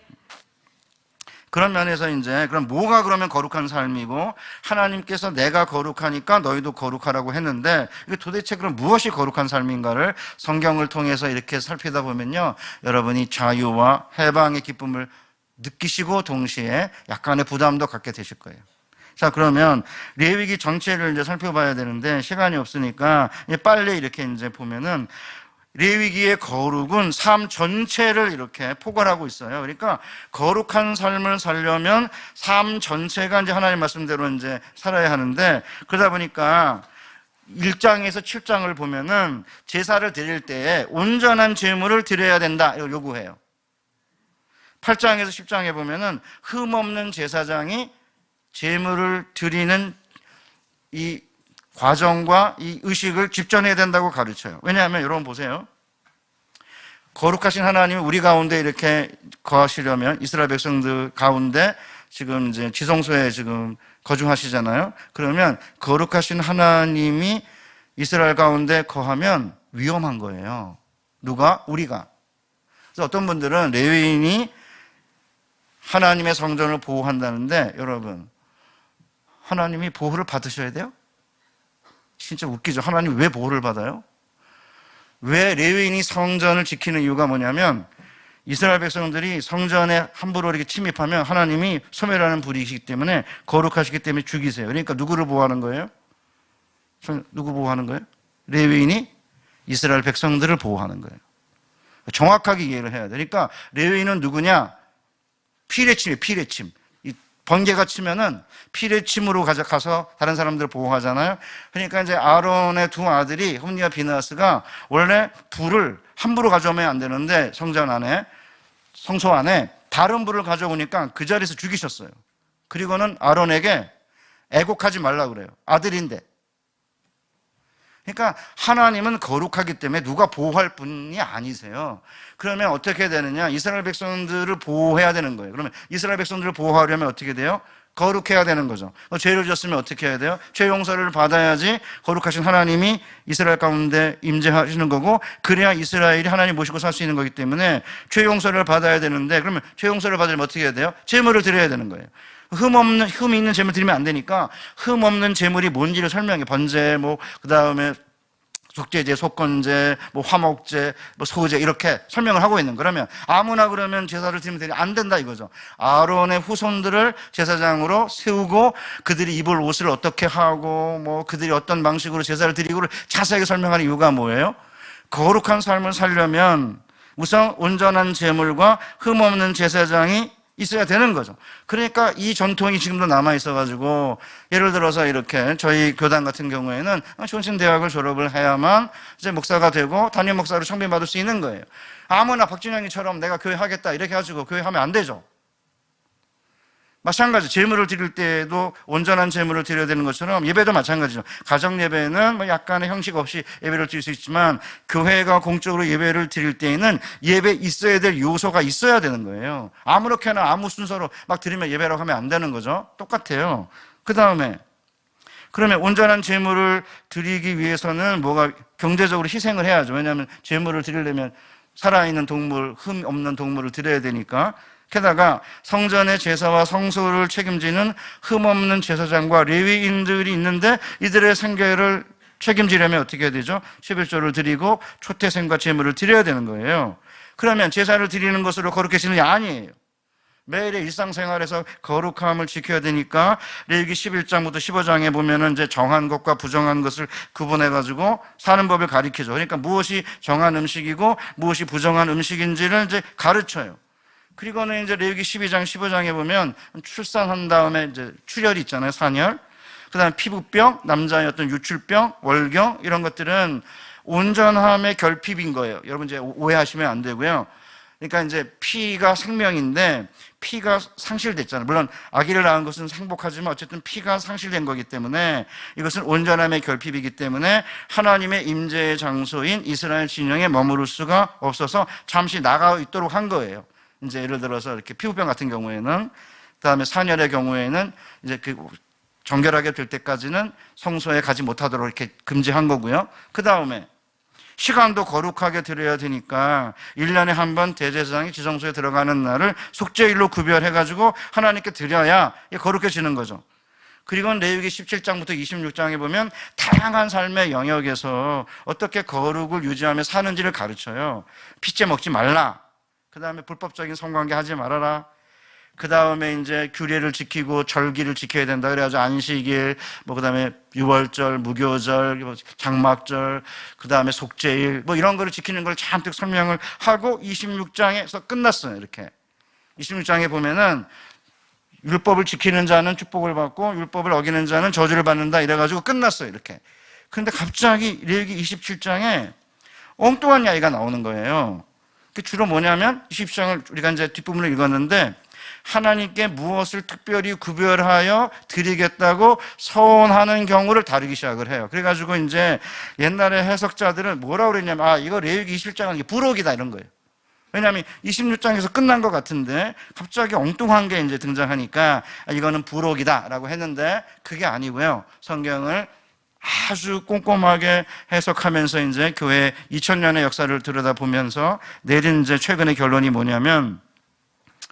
그런 면에서 이제 그럼 뭐가 그러면 거룩한 삶이고 하나님께서 내가 거룩하니까 너희도 거룩하라고 했는데 이게 도대체 그럼 무엇이 거룩한 삶인가를 성경을 통해서 이렇게 살피다 보면요, 여러분이 자유와 해방의 기쁨을 느끼시고 동시에 약간의 부담도 갖게 되실 거예요. 자, 그러면 레위기 전체를 이제 살펴봐야 되는데 시간이 없으니까 빨리 이렇게 이제 보면은 레위기의 거룩은 삶 전체를 이렇게 포괄하고 있어요. 그러니까 거룩한 삶을 살려면 삶 전체가 이제 하나님 말씀대로 이제 살아야 하는데, 그러다 보니까 1장에서 7장을 보면은 제사를 드릴 때에 온전한 제물을 드려야 된다 이걸 요구해요. 8장에서 10장에 보면은 흠 없는 제사장이 제물을 드리는 이 과정과 이 의식을 집전해야 된다고 가르쳐요. 왜냐하면 여러분 보세요. 거룩하신 하나님이 우리 가운데 이렇게 거하시려면 이스라엘 백성들 가운데 지금 이제 지성소에 지금 거주하시잖아요. 그러면 거룩하신 하나님이 이스라엘 가운데 거하면 위험한 거예요. 누가? 우리가. 그래서 어떤 분들은 레위인이 하나님의 성전을 보호한다는데, 여러분, 하나님이 보호를 받으셔야 돼요? 진짜 웃기죠. 하나님 왜 보호를 받아요? 왜 레위인이 성전을 지키는 이유가 뭐냐면, 이스라엘 백성들이 성전에 함부로 이렇게 침입하면 하나님이 소멸하는 불이시기 때문에, 거룩하시기 때문에 죽이세요. 그러니까 누구를 보호하는 거예요? 누구 보호하는 거예요? 레위인이 이스라엘 백성들을 보호하는 거예요. 정확하게 이해를 해야 돼요. 그러니까 레위인은 누구냐? 피뢰침이에요. 피뢰침. 번개가 치면은 피뢰침으로 가서 다른 사람들을 보호하잖아요. 그러니까 이제 아론의 두 아들이 홈니와 비느하스가 원래 불을 함부로 가져오면 안 되는데 성전 안에, 성소 안에 다른 불을 가져오니까 그 자리에서 죽이셨어요. 그리고는 아론에게 애곡하지 말라 그래요. 아들인데. 그러니까 하나님은 거룩하기 때문에 누가 보호할 분이 아니세요. 그러면 어떻게 되느냐? 이스라엘 백성들을 보호해야 되는 거예요. 그러면 이스라엘 백성들을 보호하려면 어떻게 돼요? 거룩해야 되는 거죠. 죄를 졌으면 어떻게 해야 돼요? 죄 용서를 받아야지 거룩하신 하나님이 이스라엘 가운데 임재하시는 거고, 그래야 이스라엘이 하나님 모시고 살 수 있는 거기 때문에 죄 용서를 받아야 되는데, 그러면 죄 용서를 받으려면 어떻게 해야 돼요? 제물을 드려야 되는 거예요. 흠이 있는 제물 드리면 안 되니까 흠 없는 제물이 뭔지를 설명해. 번제, 그 다음에 속죄제, 속건제, 화목제, 소제 이렇게 설명을 하고 있는. 그러면 아무나 그러면 제사를 드리면 되냐? 안 된다 이거죠. 아론의 후손들을 제사장으로 세우고 그들이 입을 옷을 어떻게 하고 그들이 어떤 방식으로 제사를 드리고를 자세하게 설명하는 이유가 뭐예요? 거룩한 삶을 살려면 우선 온전한 제물과 흠 없는 제사장이 있어야 되는 거죠. 그러니까 이 전통이 지금도 남아 있어가지고, 예를 들어서 이렇게 저희 교단 같은 경우에는 종신대학을 졸업을 해야만 이제 목사가 되고 담임 목사로 청빙받을 수 있는 거예요. 아무나 박진영이처럼 내가 교회 하겠다 이렇게 해가지고 교회 하면 안 되죠. 마찬가지, 제물을 드릴 때에도 온전한 제물을 드려야 되는 것처럼 예배도 마찬가지죠. 가정 예배는 약간의 형식 없이 예배를 드릴 수 있지만, 교회가 공적으로 예배를 드릴 때에는 예배 있어야 될 요소가 있어야 되는 거예요. 아무렇게나 아무 순서로 막 드리면 예배라고 하면 안 되는 거죠. 똑같아요. 그 다음에 그러면 온전한 제물을 드리기 위해서는 뭐가 경제적으로 희생을 해야죠. 왜냐하면 제물을 드리려면 살아있는 동물, 흠 없는 동물을 드려야 되니까. 게다가 성전의 제사와 성소를 책임지는 흠 없는 제사장과 레위인들이 있는데, 이들의 생계를 책임지려면 어떻게 해야 되죠? 11조를 드리고 초태생과 제물을 드려야 되는 거예요. 그러면 제사를 드리는 것으로 거룩해지는 게 아니에요. 매일의 일상생활에서 거룩함을 지켜야 되니까 레위기 11장부터 15장에 보면은 이제 정한 것과 부정한 것을 구분해가지고 사는 법을 가르치죠. 그러니까 무엇이 정한 음식이고 무엇이 부정한 음식인지를 이제 가르쳐요. 그리고는 이제 레위기 12장, 15장에 보면 출산한 다음에 이제 출혈이 있잖아요, 산혈. 그 다음에 피부병, 남자의 어떤 유출병, 월경, 이런 것들은 온전함의 결핍인 거예요. 여러분 이제 오해하시면 안 되고요. 그러니까 이제 피가 생명인데 피가 상실됐잖아요. 물론 아기를 낳은 것은 행복하지만 어쨌든 피가 상실된 거기 때문에 이것은 온전함의 결핍이기 때문에 하나님의 임재의 장소인 이스라엘 진영에 머무를 수가 없어서 잠시 나가 있도록 한 거예요. 이제 예를 들어서 이렇게 피부병 같은 경우에는, 그다음에 산열의 경우에는 이제 그 정결하게 될 때까지는 성소에 가지 못하도록 이렇게 금지한 거고요. 그다음에 시간도 거룩하게 드려야 되니까 1년에 한 번 대제사장이 지성소에 들어가는 날을 속죄일로 구별해가지고 하나님께 드려야 거룩해지는 거죠. 그리고 레위기 17장부터 26장에 보면 다양한 삶의 영역에서 어떻게 거룩을 유지하며 사는지를 가르쳐요. 피째 먹지 말라. 그 다음에 불법적인 성관계 하지 말아라. 그 다음에 이제 규례를 지키고 절기를 지켜야 된다. 그래가지고 안식일, 그 다음에 유월절, 무교절, 장막절, 그 다음에 속죄일, 이런 거를 지키는 걸 잔뜩 설명을 하고 26장에서 끝났어요. 이렇게. 26장에 보면은 율법을 지키는 자는 축복을 받고 율법을 어기는 자는 저주를 받는다. 이래가지고 끝났어요. 이렇게. 그런데 갑자기 레위기 27장에 엉뚱한 이야기가 나오는 거예요. 주로 뭐냐면 27장을 우리가 이제 뒷부분을 읽었는데 하나님께 무엇을 특별히 구별하여 드리겠다고 서원하는 경우를 다루기 시작을 해요. 그래가지고 이제 옛날에 해석자들은 뭐라고 그랬냐면 이거 레위기 27장은 이게 부록이다 이런 거예요. 왜냐하면 26장에서 끝난 것 같은데 갑자기 엉뚱한 게 이제 등장하니까 이거는 부록이다라고 했는데 그게 아니고요. 성경을 아주 꼼꼼하게 해석하면서 이제 교회 2000년의 역사를 들여다보면서 내린 이제 최근의 결론이 뭐냐면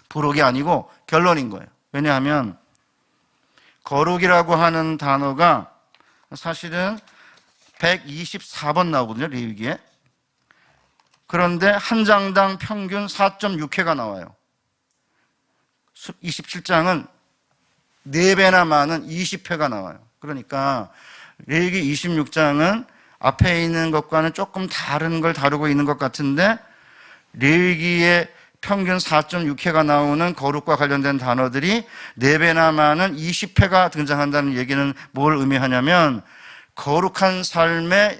부록이 아니고 결론인 거예요. 왜냐하면 거룩이라고 하는 단어가 사실은 124번 나오거든요. 레위기에. 그런데 한 장당 평균 4.6회가 나와요. 27장은 4배나 많은 20회가 나와요. 그러니까 레위기 26장은 앞에 있는 것과는 조금 다른 걸 다루고 있는 것 같은데 레위기의 평균 4.6회가 나오는 거룩과 관련된 단어들이 4배나 많은 20회가 등장한다는 얘기는 뭘 의미하냐면 거룩한 삶의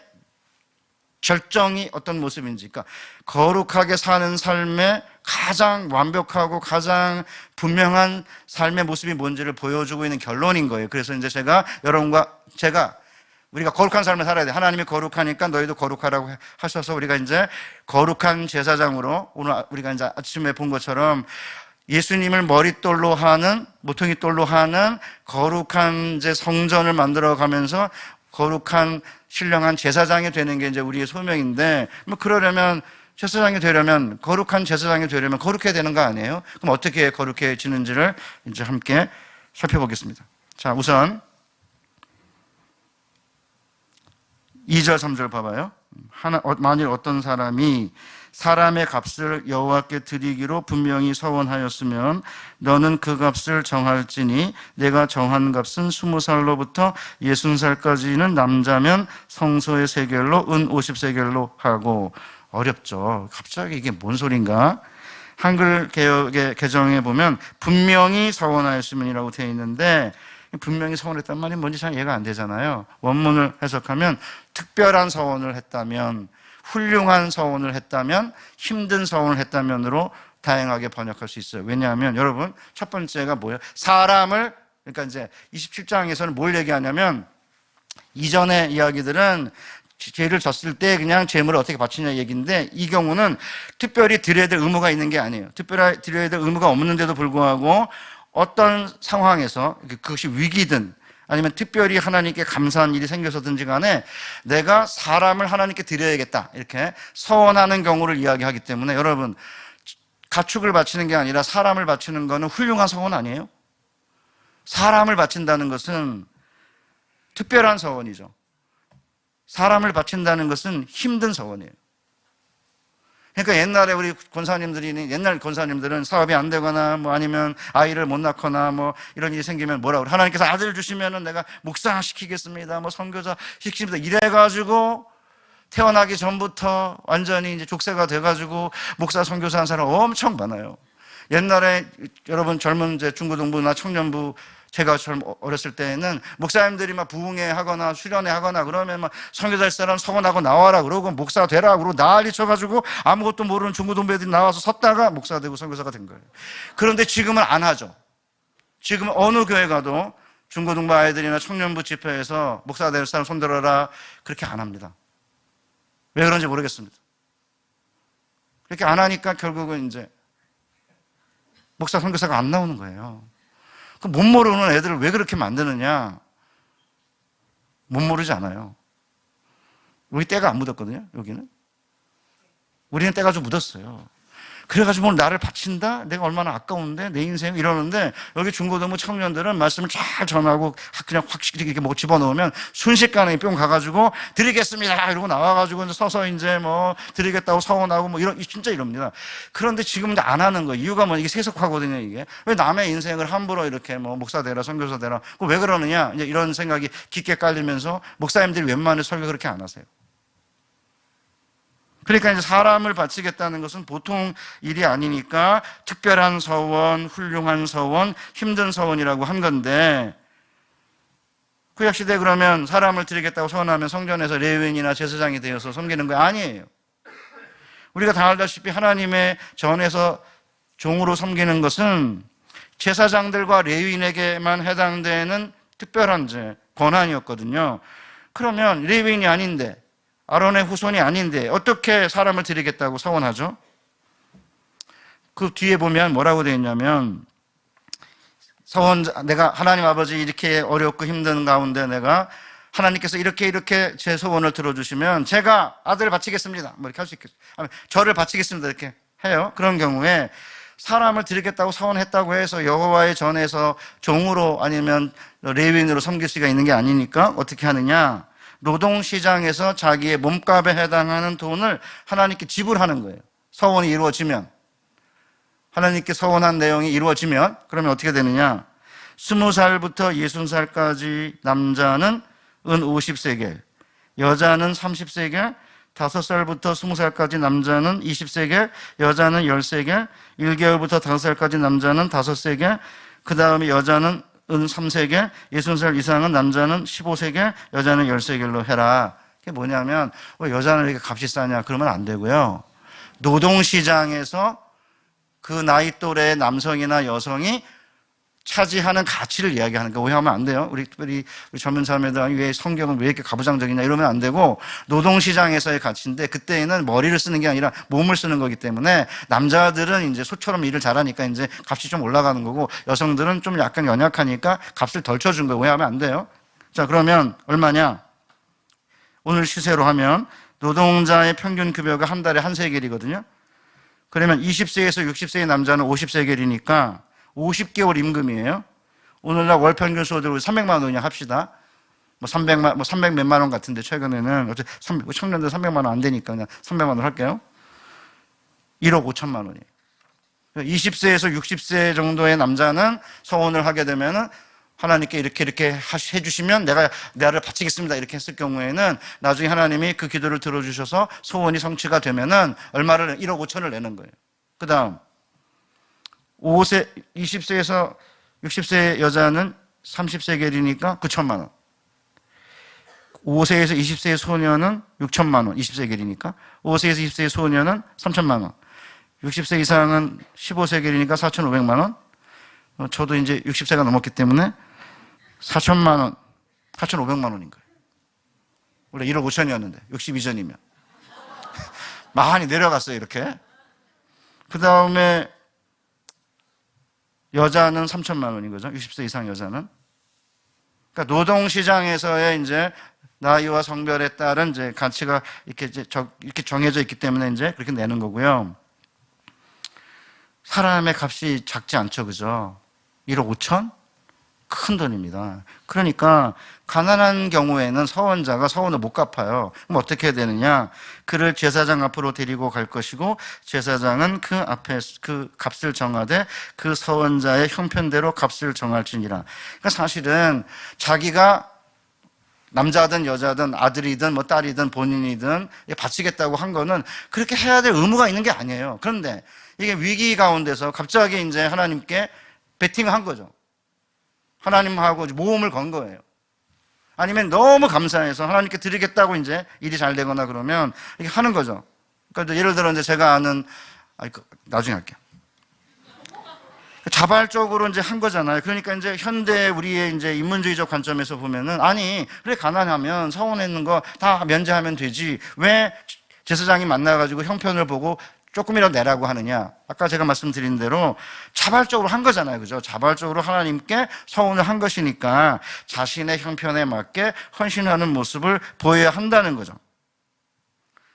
절정이 어떤 모습인지, 그러니까 거룩하게 사는 삶의 가장 완벽하고 가장 분명한 삶의 모습이 뭔지를 보여주고 있는 결론인 거예요. 그래서 이제 우리가 거룩한 삶을 살아야 돼. 하나님이 거룩하니까 너희도 거룩하라고 하셔서 우리가 이제 거룩한 제사장으로 오늘 우리가 이제 아침에 본 것처럼 예수님을 머릿돌로 하는, 모퉁이돌로 하는 거룩한 이제 성전을 만들어 가면서 거룩한 신령한 제사장이 되는 게 이제 우리의 소명인데, 그러려면 제사장이 되려면, 거룩한 제사장이 되려면 거룩해야 되는 거 아니에요? 그럼 어떻게 거룩해지는지를 이제 함께 살펴보겠습니다. 자, 우선 2절, 3절 봐봐요. 만일 어떤 사람이 사람의 값을 여호와께 드리기로 분명히 서원하였으면 너는 그 값을 정할지니 내가 정한 값은 20살로부터 60살까지는 남자면 성소의 세겔로 은 50세겔로 하고. 어렵죠. 갑자기 이게 뭔 소린가? 한글 개역의 개정에 보면 분명히 서원하였으면이라고 되어 있는데 분명히 서원했단 말이 뭔지 잘 이해가 안 되잖아요. 원문을 해석하면 특별한 서원을 했다면, 훌륭한 서원을 했다면, 힘든 서원을 했다면으로 다양하게 번역할 수 있어요. 왜냐하면 여러분 첫 번째가 뭐예요? 사람을, 그러니까 이제 27장에서는 뭘 얘기하냐면 이전의 이야기들은 죄를 졌을 때 그냥 제물을 어떻게 바치냐 얘기인데 이 경우는 특별히 드려야 될 의무가 있는 게 아니에요. 특별히 드려야 될 의무가 없는데도 불구하고 어떤 상황에서 그것이 위기든 아니면 특별히 하나님께 감사한 일이 생겨서든지 간에 내가 사람을 하나님께 드려야겠다 이렇게 서원하는 경우를 이야기하기 때문에 여러분 가축을 바치는 게 아니라 사람을 바치는 거는 훌륭한 서원 아니에요? 사람을 바친다는 것은 특별한 서원이죠. 사람을 바친다는 것은 힘든 서원이에요. 그러니까 옛날에 우리 옛날 권사님들은 사업이 안 되거나 아니면 아이를 못 낳거나 이런 일이 생기면 뭐라고 그래? 하나님께서 아들 주시면은 내가 목사 시키겠습니다. 선교사 시키겠습니다. 이래가지고 태어나기 전부터 완전히 이제 족쇄가 돼가지고 목사 선교사 한 사람 엄청 많아요. 옛날에 여러분 젊은 이제 중고등부나 청년부 제가 좀 어렸을 때에는 목사님들이 막 부흥회 하거나 수련회 하거나 그러면 막 선교사일 사람 서원하고 나와라 그러고 목사 되라 그러고 난리 쳐가지고 아무것도 모르는 중고등부애들이 나와서 섰다가 목사 되고 선교사가 된 거예요. 그런데 지금은 안 하죠. 지금 어느 교회 가도 중고등부 아이들이나 청년부 집회에서 목사 될 사람 손들어라 그렇게 안 합니다. 왜 그런지 모르겠습니다. 그렇게 안 하니까 결국은 이제 목사 선교사가 안 나오는 거예요. 그 못 모르는 애들을 왜 그렇게 만드느냐? 못 모르지 않아요. 우리 때가 안 묻었거든요, 여기는. 우리는 때가 좀 묻었어요. 그래가지고 오늘 나를 바친다? 내가 얼마나 아까운데? 내 인생? 이러는데, 여기 중고등부 청년들은 말씀을 잘 전하고, 그냥 확실히 이렇게 뭐 집어넣으면 순식간에 뿅 가가지고, 드리겠습니다! 이러고 나와가지고, 이제 서서 이제 뭐, 드리겠다고 서원하고 뭐, 진짜 이럽니다. 그런데 지금 이제 안 하는 거예요. 이유가 뭐, 이게 세속화거든요, 이게. 왜 남의 인생을 함부로 이렇게 뭐, 목사 되라, 선교사 되라. 왜 그러느냐? 이제 이런 생각이 깊게 깔리면서, 목사님들이 웬만한 설교 그렇게 안 하세요. 그러니까 이제 사람을 바치겠다는 것은 보통 일이 아니니까 특별한 서원, 훌륭한 서원, 힘든 서원이라고 한 건데, 구약시대 그러면 사람을 드리겠다고 서원하면 성전에서 레위인이나 제사장이 되어서 섬기는 거 아니에요. 우리가 다 알다시피 하나님의 전에서 종으로 섬기는 것은 제사장들과 레위인에게만 해당되는 특별한 권한이었거든요. 그러면 레위인이 아닌데, 아론의 후손이 아닌데 어떻게 사람을 드리겠다고 서원하죠? 그 뒤에 보면 뭐라고 되어 있냐면, 내가 하나님 아버지 이렇게 어렵고 힘든 가운데 내가 하나님께서 이렇게 제 소원을 들어주시면 제가 아들을 바치겠습니다. 뭐 이렇게 할 수 있겠죠. 저를 바치겠습니다. 이렇게 해요. 그런 경우에 사람을 드리겠다고 서원했다고 해서 여호와의 전에서 종으로 아니면 레위인으로 섬길 수가 있는 게 아니니까 어떻게 하느냐? 노동시장에서 자기의 몸값에 해당하는 돈을 하나님께 지불하는 거예요. 서원이 이루어지면, 하나님께 서원한 내용이 이루어지면, 그러면 어떻게 되느냐? 20살부터 60살까지 남자는 은 50세겔, 여자는 30세겔, 5살부터 20살까지 남자는 20세겔, 여자는 10세겔, 1개월부터 5살까지 남자는 5세겔, 그 다음에 여자는 은 3세겔, 60살 이상은 남자는 15세겔, 여자는 10세겔로 해라. 그게 뭐냐면, 왜 여자는 이렇게 값이 싸냐? 그러면 안 되고요. 노동시장에서 그 나이 또래의 남성이나 여성이 차지하는 가치를 이야기하는 거 오해하면 안 돼요. 우리 젊은 사람들 왜 성경은 왜 이렇게 가부장적이냐 이러면 안 되고, 노동시장에서의 가치인데 그때는 머리를 쓰는 게 아니라 몸을 쓰는 거기 때문에 남자들은 이제 소처럼 일을 잘하니까 이제 값이 좀 올라가는 거고, 여성들은 좀 약간 연약하니까 값을 덜 쳐준 거예요. 오해하면 안 돼요. 자, 그러면 얼마냐? 오늘 시세로 하면 노동자의 평균 급여가 한 달에 한 세겔이거든요. 그러면 20세에서 60세의 남자는 50세겔이니까 50개월 임금이에요. 오늘날 월 평균 소득을 300만 원이냐 합시다. 뭐 300 몇만 원 같은데, 최근에는 청년들 300만 원 안 되니까 그냥 300만 원 할게요. 1억 5천만 원이에요. 20세에서 60세 정도의 남자는 서원을 하게 되면은 하나님께 이렇게 해주시면 내가 나를 바치겠습니다. 이렇게 했을 경우에는 나중에 하나님이 그 기도를 들어주셔서 소원이 성취가 되면은 얼마를 1억 5천을 내는 거예요. 그 다음 20세에서 60세 여자는 30세겔이니까 9천만 원. 5세에서 20세의 소녀는 6천만 원, 20세겔이니까. 5세에서 20세의 소녀는 3천만 원. 60세 이상은 15세겔이니까 4,500만 원. 저도 이제 60세가 넘었기 때문에 4천만 원, 4,500만 원인 거예요. 원래 1억 5천이었는데 62전이면 많이 내려갔어요. 이렇게. 그 다음에 여자는 3천만 원인 거죠. 60세 이상 여자는. 그러니까 노동시장에서의 이제 나이와 성별에 따른 이제 가치가 이렇게 정해져 있기 때문에 이제 그렇게 내는 거고요. 사람의 값이 작지 않죠. 그죠? 1억 5천? 큰 돈입니다. 그러니까 가난한 경우에는 서원자가 서원을 못 갚아요. 그럼 어떻게 해야 되느냐? 그를 제사장 앞으로 데리고 갈 것이고, 제사장은 그 앞에 그 값을 정하되 그 서원자의 형편대로 값을 정할지니라. 그러니까 사실은 자기가 남자든 여자든 아들이든 뭐 딸이든 본인이든 바치겠다고 한 거는 그렇게 해야 될 의무가 있는 게 아니에요. 그런데 이게 위기 가운데서 갑자기 이제 하나님께 베팅을 한 거죠. 하나님하고 모험을 건 거예요. 아니면 너무 감사해서 하나님께 드리겠다고 이제 일이 잘 되거나 그러면 이렇게 하는 거죠. 그러니까 예를 들어 이제 제가 아는, 나중에 할게요. 자발적으로 이제 한 거잖아요. 그러니까 이제 현대 우리의 이제 인문주의적 관점에서 보면은, 아니, 그래, 가난하면 서원했는 거 다 면제하면 되지. 왜 제사장이 만나가지고 형편을 보고 조금이라도 내라고 하느냐. 아까 제가 말씀드린 대로 자발적으로 한 거잖아요. 그죠? 자발적으로 하나님께 서원을 한 것이니까 자신의 형편에 맞게 헌신하는 모습을 보여야 한다는 거죠.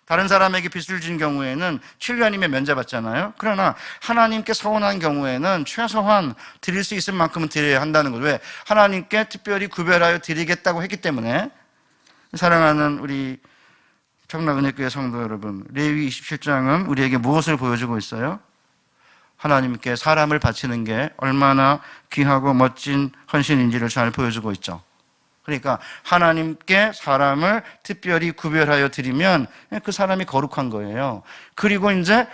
다른 사람에게 빚을 진 경우에는 7년이면 면제받잖아요. 그러나 하나님께 서원한 경우에는 최소한 드릴 수 있을 만큼은 드려야 한다는 거죠. 왜? 하나님께 특별히 구별하여 드리겠다고 했기 때문에. 사랑하는 우리 평락은혜교회 성도 여러분, 레위기 27장은 우리에게 무엇을 보여주고 있어요? 하나님께 사람을 바치는 게 얼마나 귀하고 멋진 헌신인지를 잘 보여주고 있죠. 그러니까 하나님께 사람을 특별히 구별하여 드리면 그 사람이 거룩한 거예요. 그리고 이제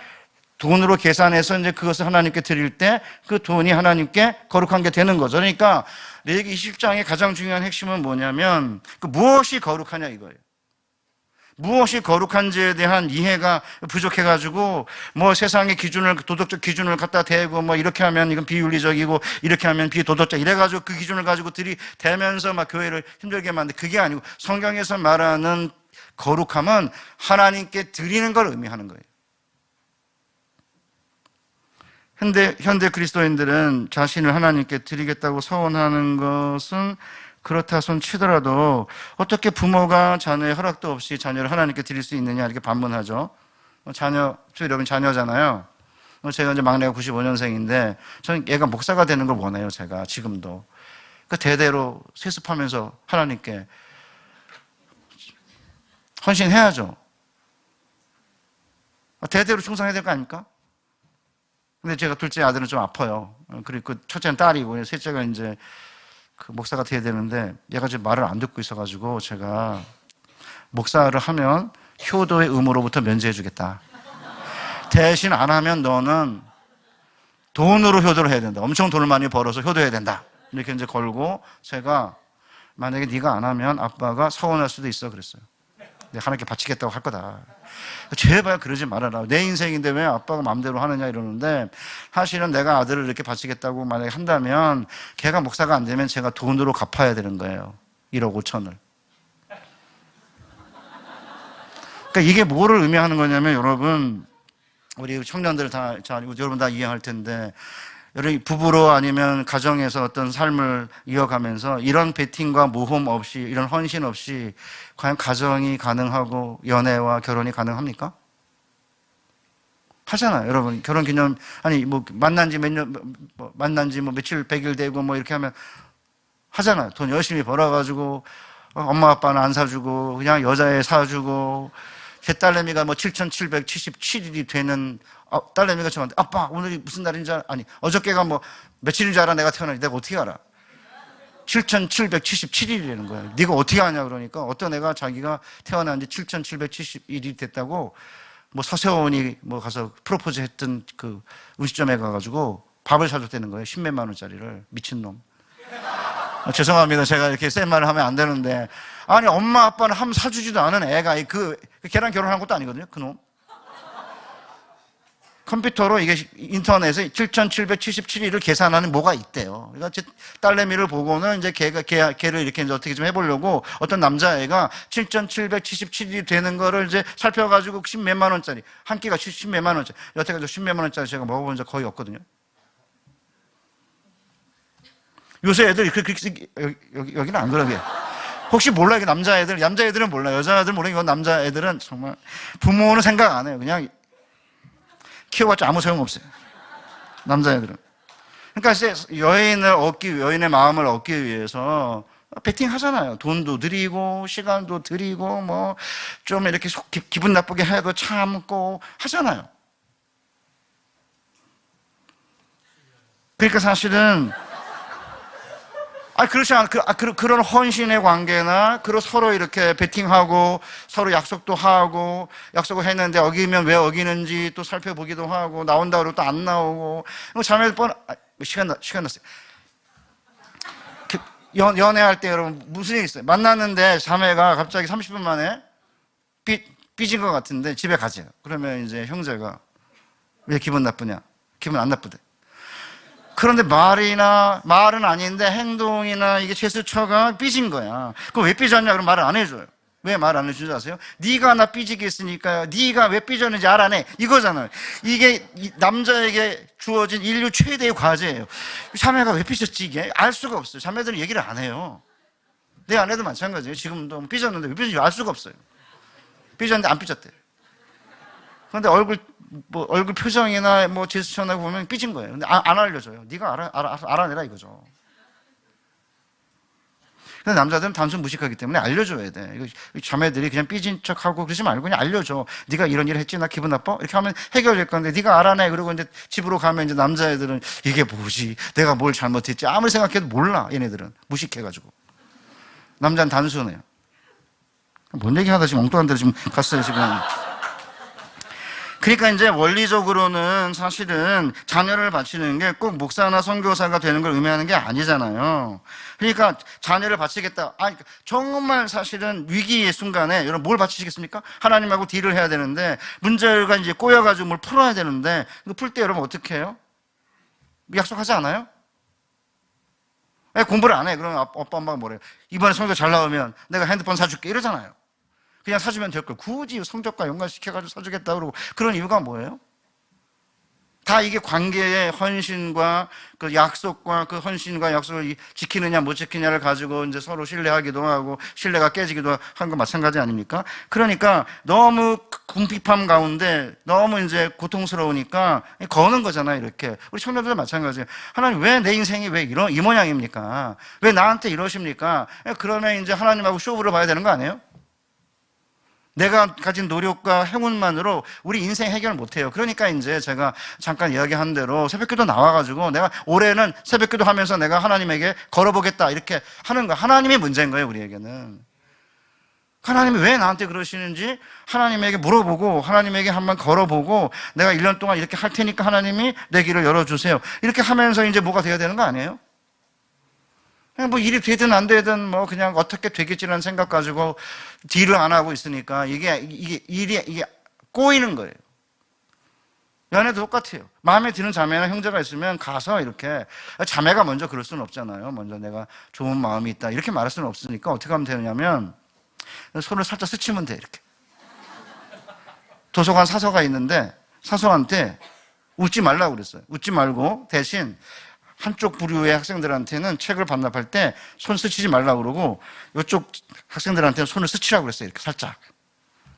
돈으로 계산해서 이제 그것을 하나님께 드릴 때 그 돈이 하나님께 거룩한 게 되는 거죠. 그러니까 레위기 20장의 가장 중요한 핵심은 뭐냐면 그 무엇이 거룩하냐 이거예요. 무엇이 거룩한지에 대한 이해가 부족해가지고 뭐 세상의 기준을, 도덕적 기준을 갖다 대고 뭐 이렇게 하면 이건 비윤리적이고 이렇게 하면 비도덕적 이래가지고 그 기준을 가지고 들이대면서 막 교회를 힘들게 만드는, 그게 아니고 성경에서 말하는 거룩함은 하나님께 드리는 걸 의미하는 거예요. 현대 그리스도인들은 자신을 하나님께 드리겠다고 서원하는 것은 그렇다 손 치더라도 어떻게 부모가 자녀의 허락도 없이 자녀를 하나님께 드릴 수 있느냐 이렇게 반문하죠. 여러분 자녀잖아요. 제가 이제 막내가 95년생인데 저는 얘가 목사가 되는 걸 원해요. 제가 지금도. 그 대대로 세습하면서 하나님께 헌신해야죠. 대대로 충성해야 될 거 아닙니까? 근데 제가 둘째 아들은 좀 아파요. 그리고 그 첫째는 딸이고 셋째가 이제 그 목사가 돼야 되는데 얘가 지금 말을 안 듣고 있어가지고 제가 목사를 하면 효도의 의무로부터 면제해 주겠다. 대신 안 하면 너는 돈으로 효도를 해야 된다. 엄청 돈을 많이 벌어서 효도해야 된다. 이렇게 이제 걸고 제가 만약에 네가 안 하면 아빠가 서운할 수도 있어 그랬어요. 내가 하나님께 바치겠다고 할 거다. 제발 그러지 말아라. 내 인생인데 왜 아빠가 마음대로 하느냐 이러는데 사실은 내가 아들을 이렇게 바치겠다고 만약에 한다면 걔가 목사가 안 되면 제가 돈으로 갚아야 되는 거예요. 1억 5천을. 그러니까 이게 뭐를 의미하는 거냐면 여러분, 우리 청년들 여러분 다 이해할 텐데 여러분 부부로 아니면 가정에서 어떤 삶을 이어가면서 이런 베팅과 모험 없이 이런 헌신 없이 과연 가정이 가능하고 연애와 결혼이 가능합니까? 하잖아요. 여러분 결혼 기념 만난 지 며칠 100일 되고 뭐 이렇게 하면 하잖아요. 돈 열심히 벌어가지고 엄마 아빠는 안 사주고 그냥 여자애 사주고 제 딸내미가 7,777일이 되는 딸내미가 저한테 아빠 오늘이 무슨 날인지 알아? 아니 어저께가 며칠인 줄 알아? 내가 태어나지 내가 어떻게 알아? 7,777일이라는 거예요. 네가 어떻게 아냐 그러니까 어떤 애가 자기가 태어난 지 7,771일이 됐다고 서세원이 가서 프로포즈 했던 그 음식점에 가가지고 밥을 사줬다는 거예요. 10몇만 원짜리를. 미친놈. 죄송합니다. 제가 이렇게 센 말을 하면 안 되는데 아니 엄마 아빠는 함 사주지도 않은 애가 걔랑 결혼한 것도 아니거든요. 그놈. 컴퓨터로 이게 인터넷에 7,777일을 계산하는 뭐가 있대요. 그러니까 제 딸내미를 보고는 이제 걔를 이렇게 이제 어떻게 좀 해보려고 어떤 남자애가 7,777일이 되는 거를 이제 살펴가지고 10몇만 원짜리, 한 끼가 10몇만 원짜리, 여태까지 10몇만 원짜리 제가 먹어본 적 거의 없거든요. 요새 애들 여기는 안 그러게. 혹시 몰라 이게 남자애들은 몰라. 여자애들 모르는 건 남자애들은 정말 부모는 생각 안 해요. 그냥 키워봤자 아무 소용없어요. 남자애들은. 그러니까 이제 여인의 마음을 얻기 위해서 베팅 하잖아요. 돈도 드리고 시간도 드리고 좀 이렇게 기분 나쁘게 해도 참고 하잖아요. 그러니까 사실은 그렇지 않아. 그런 헌신의 관계나, 서로 이렇게 베팅하고, 서로 약속도 하고, 약속을 했는데 어기면 왜 어기는지 또 살펴보기도 하고, 나온다 그러고 또 안 나오고, 자매들 시간 났어요. 연애할 때 여러분 무슨 일 있어요? 만났는데 자매가 갑자기 30분 만에 삐진 것 같은데 집에 가세요. 그러면 이제 형제가 왜 기분 나쁘냐? 기분 안 나쁘대. 그런데 말은 아닌데 행동이나 이게 제스처가 삐진 거야. 그럼 왜 삐졌냐? 그럼 말을 안 해줘요. 왜 말 안 해주는지 아세요? 네가 나 삐지게 했으니까요. 네가 왜 삐졌는지 알아내. 이거잖아요. 이게 남자에게 주어진 인류 최대의 과제예요. 자매가 왜 삐졌지 이게? 알 수가 없어요. 자매들은 얘기를 안 해요. 내 아내도 마찬가지예요. 지금도 삐졌는데 왜 삐졌는지 알 수가 없어요. 삐졌는데 안 삐졌대요. 그런데 얼굴 표정이나 뭐 제스처나 보면 삐진 거예요. 근데 안 알려줘요. 네가 알아내라 이거죠. 근데 남자들은 단순 무식하기 때문에 알려줘야 돼. 이거 자매들이 그냥 삐진 척하고 그러지 말고 그냥 알려줘. 네가 이런 일 했지? 나 기분 나빠? 이렇게 하면 해결될 건데 네가 알아내. 그리고 이제 집으로 가면 이제 남자애들은 이게 뭐지? 내가 뭘 잘못했지? 아무리 생각해도 몰라. 얘네들은 무식해가지고. 남자는 단순해요. 뭔 얘기하다 지금 엉뚱한 데로 지금 갔어요 지금. 그러니까 이제 원리적으로는 사실은 자녀를 바치는 게 꼭 목사나 선교사가 되는 걸 의미하는 게 아니잖아요. 그러니까 자녀를 바치겠다. 그러니까 정말 사실은 위기의 순간에 여러분 뭘 바치시겠습니까? 하나님하고 딜을 해야 되는데 문제가 이제 꼬여가지고 뭘 풀어야 되는데 이거 풀 때 여러분 어떻게 해요? 약속하지 않아요? 공부를 안 해. 그러면 아빠 엄마가 뭐래요? 이번에 성적 잘 나오면 내가 핸드폰 사줄게 이러잖아요. 그냥 사주면 될 걸 굳이 성적과 연관시켜가지고 사주겠다 그러고 그런 이유가 뭐예요? 다 이게 관계의 헌신과 그 약속과 그 헌신과 약속을 지키느냐 못 지키느냐를 가지고 이제 서로 신뢰하기도 하고 신뢰가 깨지기도 하는 거 마찬가지 아닙니까? 그러니까 너무 궁핍함 가운데 너무 이제 고통스러우니까 거는 거잖아요. 이렇게 우리 청년들 마찬가지예요. 하나님 왜 내 인생이 왜 이 모양입니까? 왜 나한테 이러십니까? 그러면 이제 하나님하고 쇼부를 봐야 되는 거 아니에요? 내가 가진 노력과 행운만으로 우리 인생 해결을 못해요. 그러니까 이제 제가 잠깐 이야기한 대로 새벽기도 나와가지고 내가 올해는 새벽기도 하면서 내가 하나님에게 걸어보겠다 이렇게 하는 거. 하나님이 문제인 거예요, 우리에게는. 하나님이 왜 나한테 그러시는지 하나님에게 물어보고 하나님에게 한번 걸어보고 내가 1년 동안 이렇게 할 테니까 하나님이 내 길을 열어주세요. 이렇게 하면서 이제 뭐가 돼야 되는 거 아니에요? 뭐 일이 되든 안 되든 뭐 그냥 어떻게 되겠지라는 생각 가지고 딜을 안 하고 있으니까 이게 꼬이는 거예요. 연애도 똑같아요. 마음에 드는 자매나 형제가 있으면 가서 이렇게 자매가 먼저 그럴 수는 없잖아요. 먼저 내가 좋은 마음이 있다 이렇게 말할 수는 없으니까 어떻게 하면 되냐면 손을 살짝 스치면 돼 이렇게. 도서관 사서가 있는데 사서한테 웃지 말라고 그랬어요. 웃지 말고 대신 한쪽 부류의 학생들한테는 책을 반납할 때 손 스치지 말라고 그러고 이쪽 학생들한테는 손을 스치라고 그랬어요. 이렇게 살짝.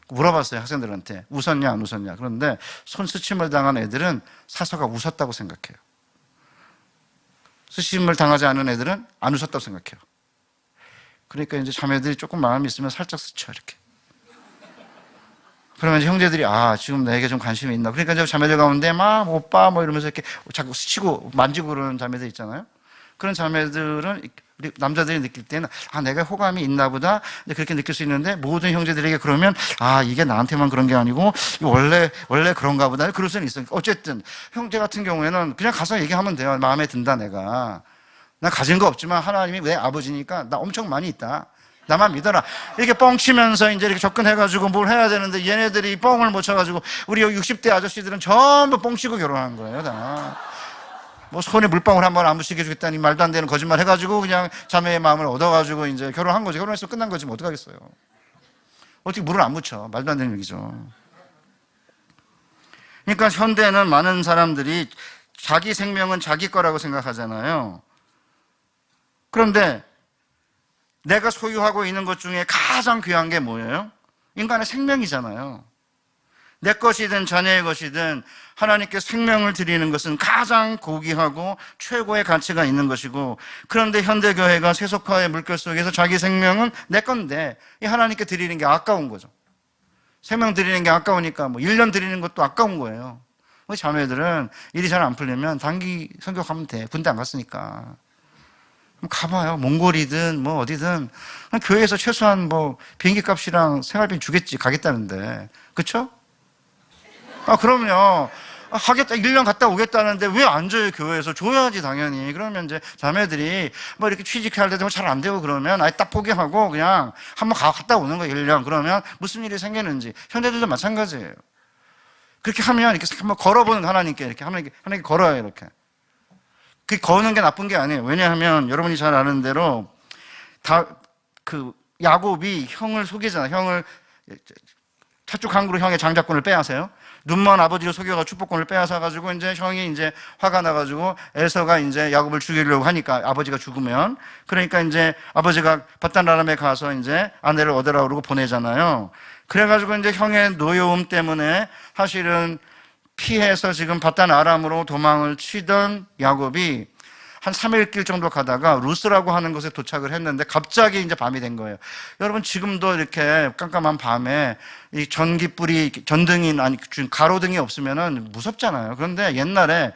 물어봤어요. 학생들한테. 웃었냐 안 웃었냐. 그런데 손 스침을 당한 애들은 사서가 웃었다고 생각해요. 스침을 당하지 않은 애들은 안 웃었다고 생각해요. 그러니까 이제 자매들이 조금 마음이 있으면 살짝 스쳐 이렇게. 그러면 이제 형제들이 지금 내게 좀 관심이 있나. 그러니까 이제 자매들 가운데 막 오빠 뭐 이러면서 이렇게 자꾸 스치고 만지고 그러는 자매들 있잖아요. 그런 자매들은 우리 남자들이 느낄 때는 내가 호감이 있나 보다 그렇게 느낄 수 있는데 모든 형제들에게 그러면 이게 나한테만 그런 게 아니고 원래 그런가 보다 그럴 수는 있어요. 어쨌든 형제 같은 경우에는 그냥 가서 얘기하면 돼요. 마음에 든다 내가. 나 가진 거 없지만 하나님이 내 아버지니까 나 엄청 많이 있다. 나만 믿어라. 이렇게 뻥치면서 이제 이렇게 접근해가지고 뭘 해야 되는데 얘네들이 뻥을 못 쳐가지고 우리 60대 아저씨들은 전부 뻥치고 결혼한 거예요, 다. 뭐 손에 물방울 한번 안 묻히게 해주겠다니 말도 안 되는 거짓말 해가지고 그냥 자매의 마음을 얻어가지고 이제 결혼한 거지. 결혼해서 끝난 거지 뭐 어떡하겠어요. 어떻게 물을 안 묻혀. 말도 안 되는 얘기죠. 그러니까 현대는 많은 사람들이 자기 생명은 자기 거라고 생각하잖아요. 그런데 내가 소유하고 있는 것 중에 가장 귀한 게 뭐예요? 인간의 생명이잖아요. 내 것이든 자녀의 것이든 하나님께 생명을 드리는 것은 가장 고귀하고 최고의 가치가 있는 것이고, 그런데 현대교회가 세속화의 물결 속에서 자기 생명은 내 건데 이 하나님께 드리는 게 아까운 거죠. 생명 드리는 게 아까우니까 뭐 1년 드리는 것도 아까운 거예요. 우리 자매들은 일이 잘 안 풀리면 단기 선교하면 돼. 군대 안 갔으니까. 가봐요. 몽골이든 뭐 어디든 교회에서 최소한 뭐 비행기 값이랑 생활비 주겠지. 가겠다는데. 그쵸? 그럼요. 하겠다, 1년 갔다 오겠다는데 왜 안 줘요, 교회에서? 줘야지, 당연히. 그러면 이제 자매들이 뭐 이렇게 취직할 때도 잘 안 되고 그러면 아예 딱 포기하고 그냥 한번 갔다 오는 거예요, 1년. 그러면 무슨 일이 생기는지. 현대들도 마찬가지예요. 그렇게 하면 이렇게 한번 걸어보는 하나님께 이렇게 하나님께 걸어요, 이렇게. 그 거는 게 나쁜 게 아니에요. 왜냐하면 여러분이 잘 아는 대로 야곱이 형을 속이잖아요. 형을 찻죽 한 그릇 형의 장자권을 빼앗아요. 눈먼 아버지를 속여가 축복권을 빼앗아가지고 이제 형이 이제 화가 나가지고 에서가 이제 야곱을 죽이려고 하니까 아버지가 죽으면 그러니까 이제 아버지가 바단 아람에 가서 이제 아내를 얻으라 그러고 보내잖아요. 그래가지고 이제 형의 노여움 때문에 사실은 피해서 지금 바단 아람으로 도망을 치던 야곱이 한 3일 길 정도 가다가 루스라고 하는 곳에 도착을 했는데 갑자기 이제 밤이 된 거예요. 여러분 지금도 이렇게 깜깜한 밤에 이 전기불이 전등이 아니 가로등이 없으면은 무섭잖아요. 그런데 옛날에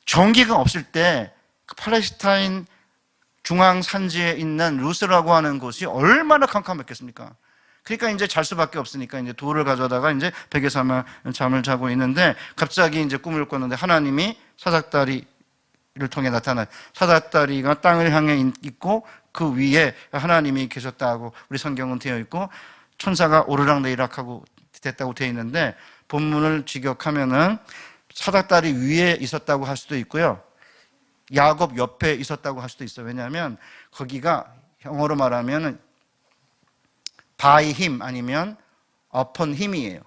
전기가 없을 때 팔레스타인 중앙 산지에 있는 루스라고 하는 곳이 얼마나 캄캄했겠습니까? 그러니까 이제 잘 수밖에 없으니까 이제 돌을 가져다가 이제 베개에서 잠을 자고 있는데 갑자기 이제 꿈을 꿨는데 하나님이 사닥다리를 통해 나타나 사닥다리가 땅을 향해 있고 그 위에 하나님이 계셨다고 우리 성경은 되어 있고 천사가 오르락내리락하고 됐다고 되어 있는데 본문을 직역하면은 사닥다리 위에 있었다고 할 수도 있고요. 야곱 옆에 있었다고 할 수도 있어요. 왜냐하면 거기가 영어로 말하면 바이 힘 아니면 upon 힘이에요.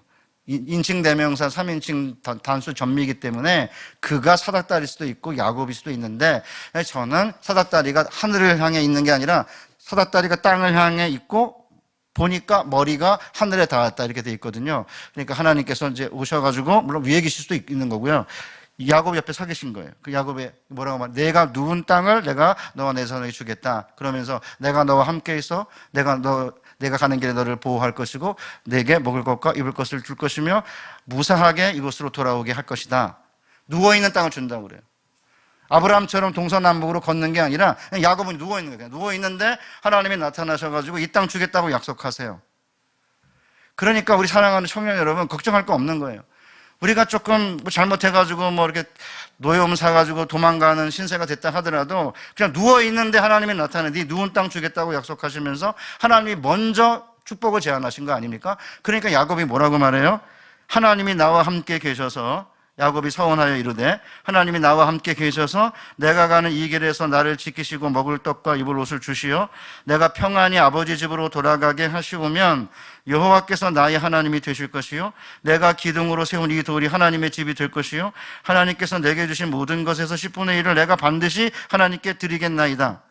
인칭 대명사 3인칭 단수 전미이기 때문에 그가 사닥다리일 수도 있고 야곱일 수도 있는데 저는 사닥다리가 하늘을 향해 있는 게 아니라 사닥다리가 땅을 향해 있고 보니까 머리가 하늘에 닿았다 이렇게 돼 있거든요. 그러니까 하나님께서 이제 오셔가지고 물론 위에 계실 수도 있는 거고요. 야곱 옆에 서 계신 거예요. 그 야곱이 뭐라고 말? 내가 누운 땅을 내가 너와 내 손에게 주겠다. 그러면서 내가 너와 함께 있어 내가 가는 길에 너를 보호할 것이고 내게 먹을 것과 입을 것을 줄 것이며 무사하게 이곳으로 돌아오게 할 것이다. 누워있는 땅을 준다고 그래요. 아브라함처럼 동서남북으로 걷는 게 아니라 야곱은 누워있는 거예요. 누워있는데 하나님이 나타나셔가지고 이 땅 주겠다고 약속하세요. 그러니까 우리 사랑하는 청년 여러분 걱정할 거 없는 거예요. 우리가 조금 잘못해가지고 이렇게 노여움 사가지고 도망가는 신세가 됐다 하더라도 그냥 누워있는데 하나님이 나타나니 네 누운 땅 주겠다고 약속하시면서 하나님이 먼저 축복을 제안하신 거 아닙니까? 그러니까 야곱이 뭐라고 말해요? 하나님이 나와 함께 계셔서 야곱이 서원하여 이르되 하나님이 나와 함께 계셔서 내가 가는 이 길에서 나를 지키시고 먹을 떡과 입을 옷을 주시어 내가 평안히 아버지 집으로 돌아가게 하시오면 여호와께서 나의 하나님이 되실 것이요 내가 기둥으로 세운 이 돌이 하나님의 집이 될 것이요 하나님께서 내게 주신 모든 것에서 10분의 1을 내가 반드시 하나님께 드리겠나이다.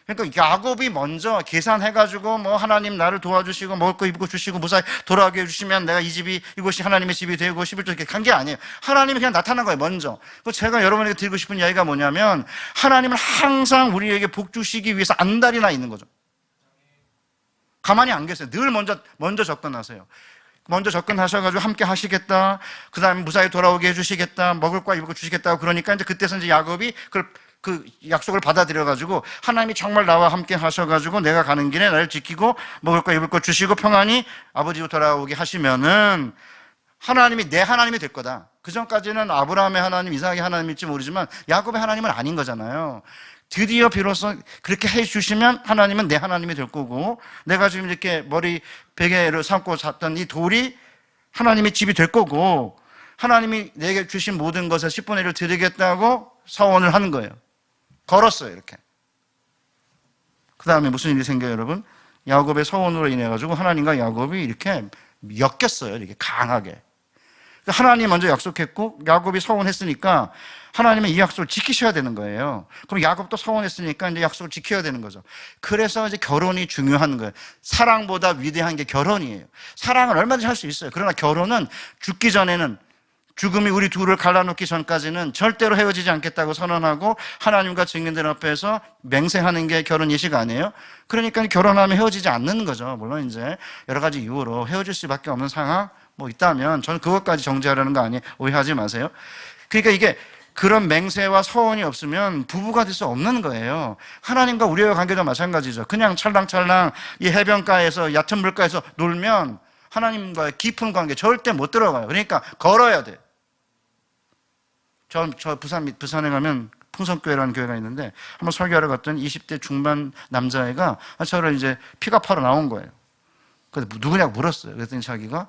그러니까 야곱이 먼저 계산해가지고 하나님 나를 도와주시고 먹을 거 입고 주시고 무사히 돌아오게 해주시면 내가 이곳이 하나님의 집이 되고 11조 이렇게 간 게 아니에요. 하나님이 그냥 나타난 거예요, 먼저. 제가 여러분에게 드리고 싶은 이야기가 뭐냐면 하나님은 항상 우리에게 복 주시기 위해서 안달이 나 있는 거죠. 가만히 안 계세요. 늘 먼저 접근하세요. 먼저 접근하셔가지고 함께 하시겠다. 그 다음에 무사히 돌아오게 해주시겠다. 먹을 거 입을 거 주시겠다고 그러니까 그때서 이제 야곱이 그 약속을 받아들여가지고 하나님이 정말 나와 함께 하셔가지고 내가 가는 길에 나를 지키고 먹을 거 입을 거 주시고 평안히 아버지로 돌아오게 하시면은 하나님이 내 하나님이 될 거다. 그 전까지는 아브라함의 하나님, 이삭의 하나님일지 모르지만 야곱의 하나님은 아닌 거잖아요. 드디어 비로소 그렇게 해주시면 하나님은 내 하나님이 될 거고 내가 지금 이렇게 머리 베개를 삼고 잤던 이 돌이 하나님의 집이 될 거고 하나님이 내게 주신 모든 것에 10분의 1을 드리겠다고 서원을 하는 거예요. 걸었어요, 이렇게. 그 다음에 무슨 일이 생겨요, 여러분? 야곱의 서원으로 인해가지고 하나님과 야곱이 이렇게 엮였어요, 이렇게 강하게. 하나님이 먼저 약속했고, 야곱이 서원했으니까 하나님은 이 약속을 지키셔야 되는 거예요. 그럼 야곱도 서원했으니까 이제 약속을 지켜야 되는 거죠. 그래서 이제 결혼이 중요한 거예요. 사랑보다 위대한 게 결혼이에요. 사랑은 얼마든지 할 수 있어요. 그러나 결혼은 죽기 전에는 죽음이 우리 둘을 갈라놓기 전까지는 절대로 헤어지지 않겠다고 선언하고 하나님과 증인들 앞에서 맹세하는 게 결혼 예식 아니에요? 그러니까 결혼하면 헤어지지 않는 거죠. 물론 이제 여러 가지 이유로 헤어질 수밖에 없는 상황 있다면 저는 그것까지 정죄하려는 거 아니에요. 오해하지 마세요. 그러니까 이게 그런 맹세와 서원이 없으면 부부가 될 수 없는 거예요. 하나님과 우리의 관계도 마찬가지죠. 그냥 찰랑찰랑 이 해변가에서 얕은 물가에서 놀면 하나님과의 깊은 관계 절대 못 들어가요. 그러니까 걸어야 돼. 저 부산에 가면 풍성교회라는 교회가 있는데 한번 설교하러 갔더니 20대 중반 남자애가 저를 이제 픽업하러 나온 거예요. 그래서 누구냐고 물었어요. 그랬더니 자기가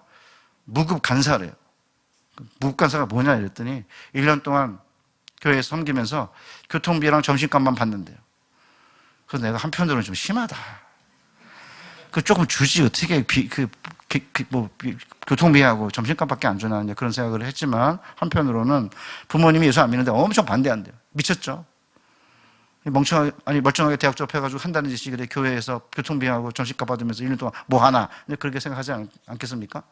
무급 간사래요. 무급 간사가 뭐냐 이랬더니 1년 동안 교회에서 섬기면서 교통비랑 점심값만 받는데요. 그래서 내가 한편으로는 좀 심하다. 그 조금 주지 어떻게 교통비하고 점심값밖에 안 주나 그런 생각을 했지만 한편으로는 부모님이 예수 안 믿는데 엄청 반대한대요. 미쳤죠. 멀쩡하게 대학 졸업해가지고 한다는 짓이 그래 교회에서 교통비하고 점심값 받으면서 1년 동안 뭐 하나 그렇게 생각하지 않겠습니까?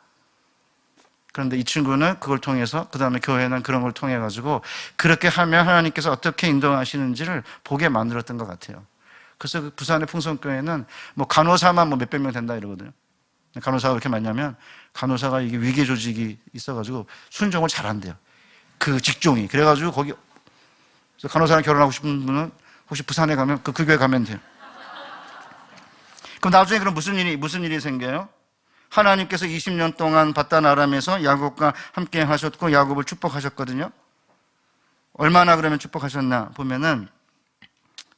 그런데 이 친구는 그걸 통해서 그 다음에 교회는 그런 걸 통해 가지고 그렇게 하면 하나님께서 어떻게 인도하시는지를 보게 만들었던 것 같아요. 그래서 그 부산의 풍성교회는 뭐 간호사만 뭐 몇백 명 된다 이러거든요. 간호사가 그렇게 많냐면 간호사가 이게 위계 조직이 있어가지고 순종을 잘한대요. 그 직종이. 그래가지고 거기 간호사랑 결혼하고 싶은 분은 혹시 부산에 가면 그 교회 가면 돼요. 그럼 나중에 그럼 무슨 일이 생겨요? 하나님께서 20년 동안 바단 아람에서 야곱과 함께 하셨고 야곱을 축복하셨거든요. 얼마나 그러면 축복하셨나 보면은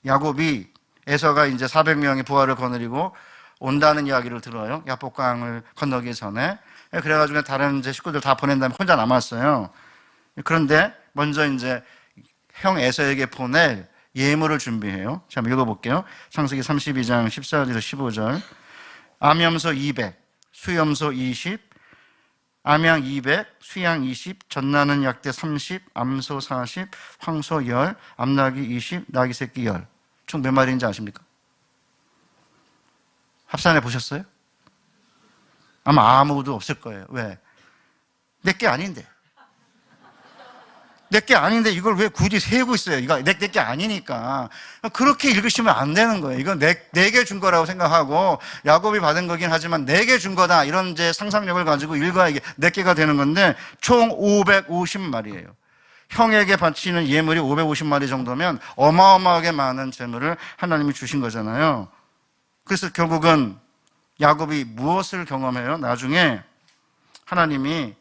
야곱이 에서가 이제 400명의 부하를 거느리고 온다는 이야기를 들어요. 야복강을 건너기 전에. 그래가지고 다른 이제 식구들 다 보낸 다음에 혼자 남았어요. 그런데 먼저 이제 형 에서에게 보낼 예물을 준비해요. 자, 한번 읽어볼게요. 창세기 32장 14절에서 15절. 암염소 200, 수염소 20, 암양 200, 수양 20, 전나는 약대 30, 암소 40, 황소 10, 암나귀 20, 나귀 새끼 10. 총 몇 마리인지 아십니까? 합산해 보셨어요? 아마 아무도 없을 거예요. 왜? 내게 아닌데. 내게 아닌데 이걸 왜 굳이 세고 있어요? 이거 내게 아니니까. 그렇게 읽으시면 안 되는 거예요. 이건 내게 준 거라고 생각하고 야곱이 받은 거긴 하지만 내게 준 거다. 이런 이제 상상력을 가지고 읽어야 이게 내게가 되는 건데 총 550마리예요. 형에게 바치는 예물이 550마리 정도면 어마어마하게 많은 재물을 하나님이 주신 거잖아요. 그래서 결국은 야곱이 무엇을 경험해요? 나중에 하나님이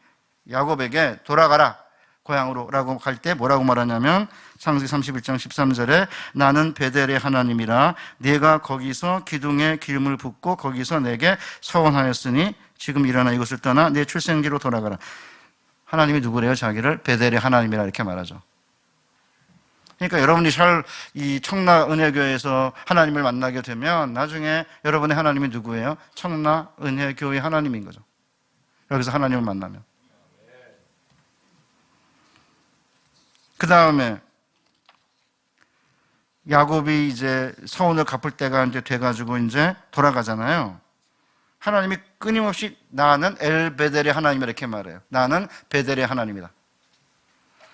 야곱에게 돌아가라 고향으로 라고 할 때 뭐라고 말하냐면 창세기 31장 13절에 나는 베델의 하나님이라 네가 거기서 기둥에 기름을 붓고 거기서 내게 서원하였으니 지금 일어나 이곳을 떠나 내 출생지로 돌아가라. 하나님이 누구래요? 자기를 베델의 하나님이라 이렇게 말하죠. 그러니까 여러분이 이 청라 은혜교회에서 하나님을 만나게 되면 나중에 여러분의 하나님이 누구예요? 청라 은혜교회 하나님인 거죠. 여기서 하나님을 만나면. 그 다음에 야곱이 이제 서원을 갚을 때가 이제 돼가지고 이제 돌아가잖아요. 하나님이 끊임없이 나는 엘베델의 하나님이라 이렇게 말해요. 나는 베델의 하나님이다.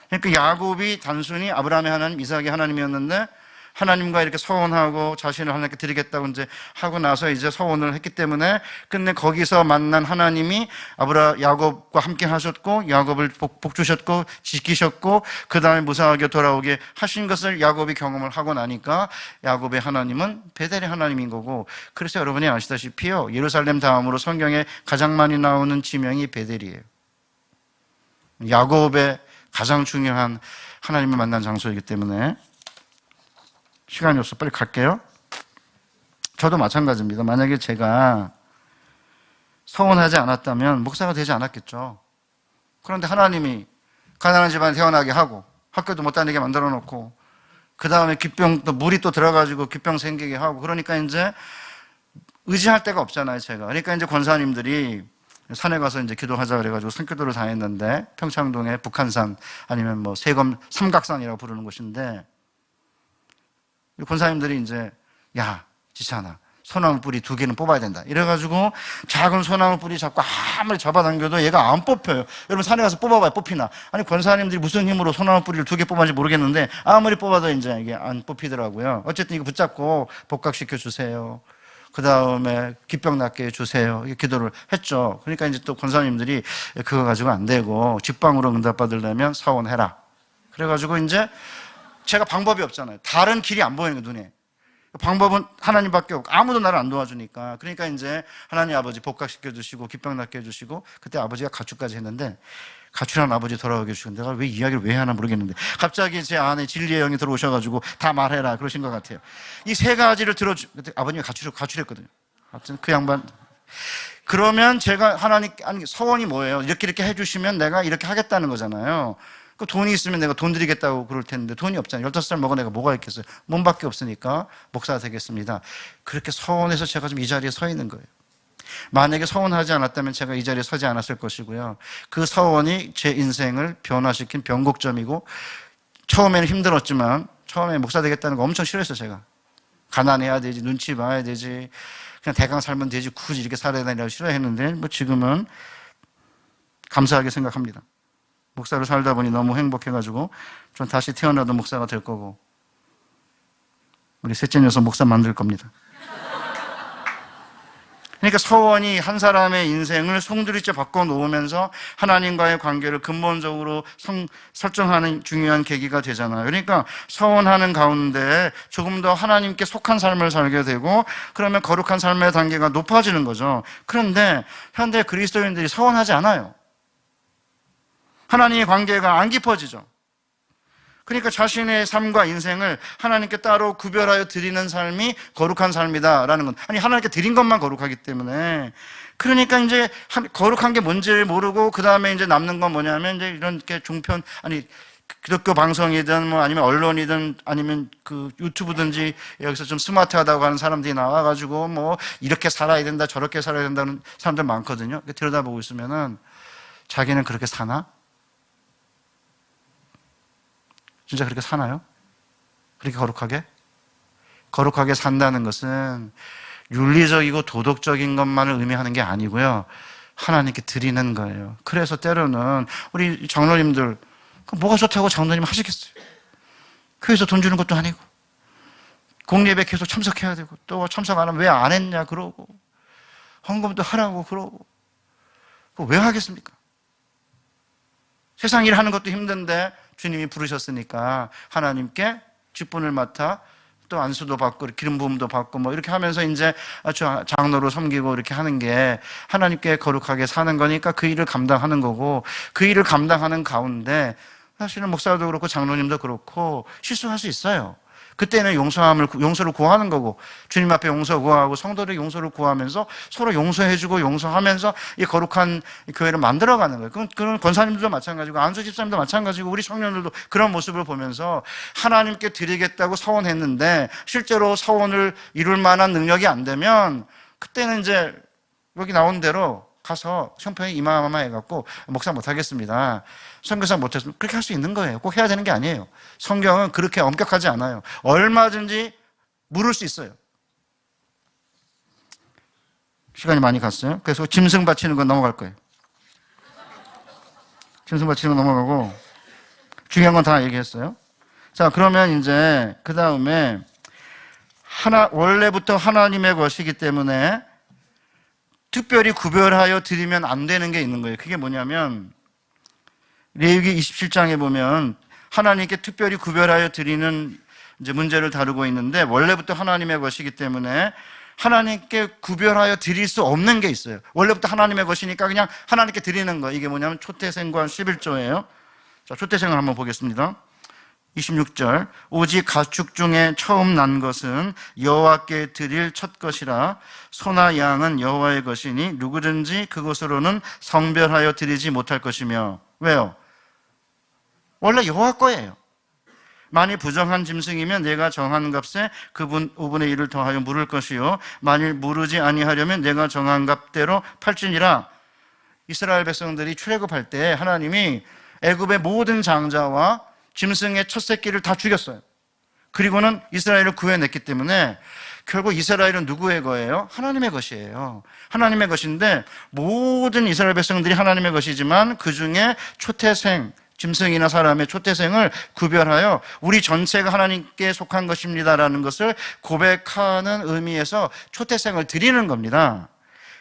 그러니까 야곱이 단순히 아브라함의 하나님, 이삭의 하나님이었는데 하나님과 이렇게 서원하고 자신을 하나님께 드리겠다고 이제 하고 나서 이제 서원을 했기 때문에 끝내 거기서 만난 하나님이 야곱과 함께 하셨고 야곱을 복 주셨고 지키셨고 그 다음에 무사하게 돌아오게 하신 것을 야곱이 경험을 하고 나니까 야곱의 하나님은 베델의 하나님인 거고 그래서 여러분이 아시다시피요 예루살렘 다음으로 성경에 가장 많이 나오는 지명이 베델이에요. 야곱의 가장 중요한 하나님을 만난 장소이기 때문에 시간이 없어 빨리 갈게요. 저도 마찬가지입니다. 만약에 제가 서원하지 않았다면 목사가 되지 않았겠죠. 그런데 하나님이 가난한 집안에 태어나게 하고 학교도 못 다니게 만들어 놓고 그 다음에 또 물이 또 들어가지고 기병 생기게 하고 그러니까 이제 의지할 데가 없잖아요, 제가. 그러니까 이제 권사님들이 산에 가서 이제 기도하자 그래가지고 산기도를 다녔는데 평창동의 북한산 아니면 뭐 세검 삼각산이라고 부르는 곳인데 권사님들이 이제 야 지찬아 소나무 뿌리 2개는 뽑아야 된다 이래가지고 작은 소나무 뿌리 잡고 아무리 잡아당겨도 얘가 안 뽑혀요. 여러분 산에 가서 뽑아봐요. 뽑히나? 아니 권사님들이 무슨 힘으로 소나무 뿌리를 2개 뽑았는지 모르겠는데 아무리 뽑아도 이제 이게 안 뽑히더라고요. 어쨌든 이거 붙잡고 복각시켜 주세요. 그 다음에 기병 낫게 해주세요. 이렇게 기도를 했죠. 그러니까 이제 또 권사님들이 그거 가지고 안 되고 직방으로 응답받으려면 서원해라. 그래가지고 이제 제가 방법이 없잖아요. 다른 길이 안 보이는 거예요, 눈에. 방법은 하나님밖에 없고 아무도 나를 안 도와주니까. 그러니까 이제 하나님 아버지 복각시켜 주시고 기병 낫게 해주시고, 그때 아버지가 가출까지 했는데, 가출한 아버지 돌아오게 해주시고, 내가 왜 이야기를 왜 하나 모르겠는데 갑자기 제 안에 진리의 영이 들어오셔가지고 다 말해라 그러신 것 같아요. 이 세 가지를 그때 아버님이 가출했거든요. 하여튼 그 양반. 그러면 제가 하나님, 아니 서원이 뭐예요? 이렇게 해주시면 내가 이렇게 하겠다는 거잖아요. 그 돈이 있으면 내가 돈 드리겠다고 그럴 텐데 돈이 없잖아요. 15살 먹은 애가 뭐가 있겠어요? 몸밖에 없으니까 목사가 되겠습니다. 그렇게 서원해서 제가 좀 이 자리에 서 있는 거예요. 만약에 서원하지 않았다면 제가 이 자리에 서지 않았을 것이고요. 그 서원이 제 인생을 변화시킨 변곡점이고, 처음에는 힘들었지만 처음에 목사 되겠다는 거 엄청 싫어했어요. 제가 가난해야 되지, 눈치 봐야 되지, 그냥 대강 살면 되지, 굳이 이렇게 살아야 되냐고 싫어했는데, 뭐 지금은 감사하게 생각합니다. 목사로 살다 보니 너무 행복해가지고 전 다시 태어나도 목사가 될 거고, 우리 셋째 녀석 목사 만들 겁니다. 그러니까 서원이 한 사람의 인생을 송두리째 바꿔놓으면서 하나님과의 관계를 근본적으로 설정하는 중요한 계기가 되잖아요. 그러니까 서원하는 가운데 조금 더 하나님께 속한 삶을 살게 되고, 그러면 거룩한 삶의 단계가 높아지는 거죠. 그런데 현대 그리스도인들이 서원하지 않아요. 하나님의 관계가 안 깊어지죠. 그러니까 자신의 삶과 인생을 하나님께 따로 구별하여 드리는 삶이 거룩한 삶이다라는 건, 아니 하나님께 드린 것만 거룩하기 때문에, 그러니까 이제 거룩한 게 뭔지를 모르고 그 다음에 이제 남는 건 뭐냐면 이제 이렇게 종편, 아니 기독교 방송이든 뭐 아니면 언론이든 아니면 그 유튜브든지 여기서 좀 스마트하다고 하는 사람들이 나와가지고 뭐 이렇게 살아야 된다 저렇게 살아야 된다는 사람들 많거든요. 들여다보고 있으면은 자기는 그렇게 사나? 진짜 그렇게 사나요? 그렇게 거룩하게? 거룩하게 산다는 것은 윤리적이고 도덕적인 것만을 의미하는 게 아니고요, 하나님께 드리는 거예요. 그래서 때로는 우리 장로님들 뭐가 좋다고 장로님 하시겠어요? 교회에서 돈 주는 것도 아니고 공예배 계속 참석해야 되고, 또 참석 안 하면 왜 안 했냐 그러고, 헌금도 하라고 그러고, 그거 왜 하겠습니까? 세상 일 하는 것도 힘든데 주님이 부르셨으니까 하나님께 직분을 맡아 또 안수도 받고 기름 부음도 받고 뭐 이렇게 하면서 이제 장로로 섬기고 이렇게 하는 게 하나님께 거룩하게 사는 거니까 그 일을 감당하는 거고, 그 일을 감당하는 가운데 사실은 목사도 그렇고 장로님도 그렇고 실수할 수 있어요. 그때는 용서를 구하는 거고, 주님 앞에 용서 구하고 성도들 용서를 구하면서 서로 용서해주고 용서하면서 이 거룩한 교회를 만들어가는 거예요. 그런 권사님들도 마찬가지고 안수 집사님도 마찬가지고 우리 청년들도 그런 모습을 보면서 하나님께 드리겠다고 서원했는데 실제로 서원을 이룰 만한 능력이 안 되면, 그때는 이제 여기 나온 대로 가서 형편이 이마마해갖고 목사 못하겠습니다, 선교사 못했습니다, 그렇게 할 수 있는 거예요. 꼭 해야 되는 게 아니에요. 성경은 그렇게 엄격하지 않아요. 얼마든지 물을 수 있어요. 시간이 많이 갔어요. 그래서 짐승 바치는 건 넘어갈 거예요. 짐승 바치는 건 넘어가고 중요한 건 다 얘기했어요. 자, 그러면 이제 그 다음에 원래부터 하나님의 것이기 때문에 특별히 구별하여 드리면 안 되는 게 있는 거예요. 그게 뭐냐면 레위기 27장에 보면 하나님께 특별히 구별하여 드리는 이제 문제를 다루고 있는데, 원래부터 하나님의 것이기 때문에 하나님께 구별하여 드릴 수 없는 게 있어요. 원래부터 하나님의 것이니까 그냥 하나님께 드리는 거. 이게 뭐냐면 초태생과 11조예요. 자, 초태생을 한번 보겠습니다. 26절, 오직 가축 중에 처음 난 것은 여호와께 드릴 첫 것이라, 소나 양은 여호와의 것이니 누구든지 그것으로는 성별하여 드리지 못할 것이며. 왜요? 원래 여호와 거예요. 만일 부정한 짐승이면 내가 정한 값에 그분 5분의 1을 더하여 물을 것이요, 만일 무르지 아니하려면 내가 정한 값대로 팔지니라. 이스라엘 백성들이 출애굽할 때 하나님이 애굽의 모든 장자와 짐승의 첫 새끼를 다 죽였어요. 그리고는 이스라엘을 구해냈기 때문에 결국 이스라엘은 누구의 거예요? 하나님의 것이에요. 하나님의 것인데 모든 이스라엘 백성들이 하나님의 것이지만 그 중에 초태생, 짐승이나 사람의 초태생을 구별하여 우리 전체가 하나님께 속한 것입니다라는 것을 고백하는 의미에서 초태생을 드리는 겁니다.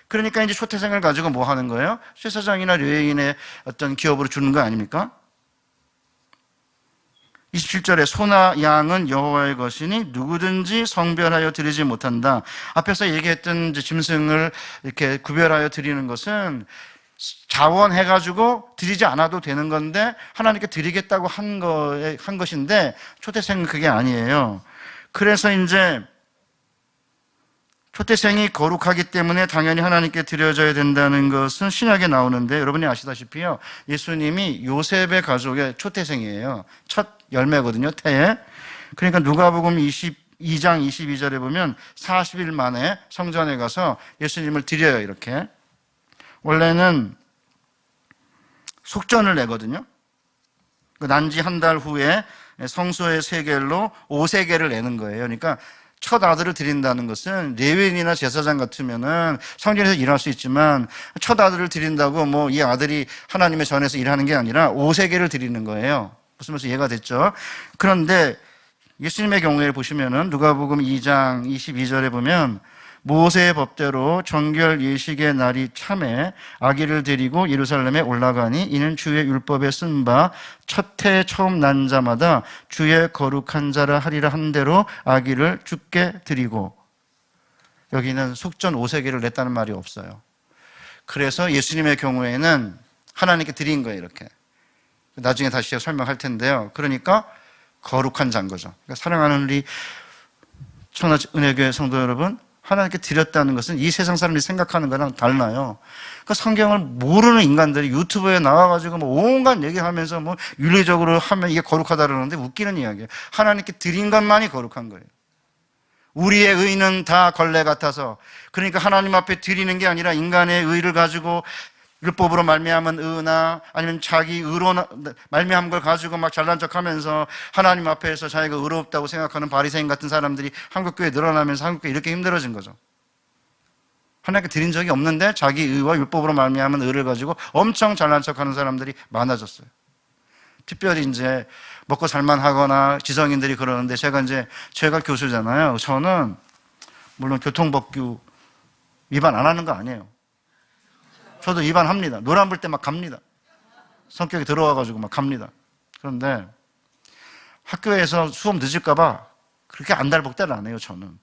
그러니까 이제 초태생을 가지고 뭐 하는 거예요? 제사장이나 레위인의 어떤 기업으로 주는 거 아닙니까? 27절에 소나 양은 여호와의 것이니 누구든지 성별하여 드리지 못한다. 앞에서 얘기했던 이제 짐승을 이렇게 구별하여 드리는 것은 자원해가지고 드리지 않아도 되는 건데 하나님께 드리겠다고 한 것인데 초태생은 그게 아니에요. 그래서 이제 초태생이 거룩하기 때문에 당연히 하나님께 드려져야 된다는 것은 신약에 나오는데 여러분이 아시다시피요, 예수님이 요셉의 가족의 초태생이에요. 첫 열매거든요, 태에. 그러니까 누가복음 22장 22절에 보면 40일 만에 성전에 가서 예수님을 드려요. 이렇게 원래는 속전을 내거든요. 난지 한 달 후에 성소의 세겔로 5세겔을 내는 거예요. 그러니까 첫 아들을 드린다는 것은 레위인이나 제사장 같으면은 성전에서 일할 수 있지만 첫 아들을 드린다고 뭐 이 아들이 하나님의 전에서 일하는 게 아니라 5세겔을 드리는 거예요. 무슨 말씀 이해가 됐죠? 그런데 예수님의 경우에 보시면은 누가복음 2장 22절에 보면 모세의 법대로 정결 예식의 날이 참에 아기를 데리고 예루살렘에 올라가니 이는 주의 율법에 쓴 바 첫 해 처음 난 자마다 주의 거룩한 자라 하리라 한 대로 아기를 주께 드리고, 여기는 속전 5세겔을 냈다는 말이 없어요. 그래서 예수님의 경우에는 하나님께 드린 거예요. 이렇게 나중에 다시 제가 설명할 텐데요. 그러니까 거룩한 자인 거죠. 그러니까 사랑하는 우리 천하은혜교회 성도 여러분, 하나님께 드렸다는 것은 이 세상 사람들이 생각하는 거랑 달라요. 그러니까 성경을 모르는 인간들이 유튜브에 나와가지고 뭐 온갖 얘기하면서 뭐 윤리적으로 하면 이게 거룩하다 그러는데 웃기는 이야기예요. 하나님께 드린 것만이 거룩한 거예요. 우리의 의는 다 걸레 같아서, 그러니까 하나님 앞에 드리는 게 아니라 인간의 의를 가지고 율법으로 말미암은 의나 아니면 자기 의로 말미암은 걸 가지고 막 잘난 척하면서 하나님 앞에서 자기가 의롭다고 생각하는 바리새인 같은 사람들이 한국교회에 늘어나면서 한국교회 이렇게 힘들어진 거죠. 하나님께 드린 적이 없는데 자기 의와 율법으로 말미암은 의를 가지고 엄청 잘난 척하는 사람들이 많아졌어요. 특별히 이제 먹고 살만하거나 지성인들이 그러는데 제가 교수잖아요. 저는 물론 교통법규 위반 안 하는 거 아니에요. 저도 위반합니다. 노란 불 때 막 갑니다. 성격이 들어와가지고 막 갑니다. 그런데 학교에서 수업 늦을까봐 그렇게 안달복달 안 해요, 저는.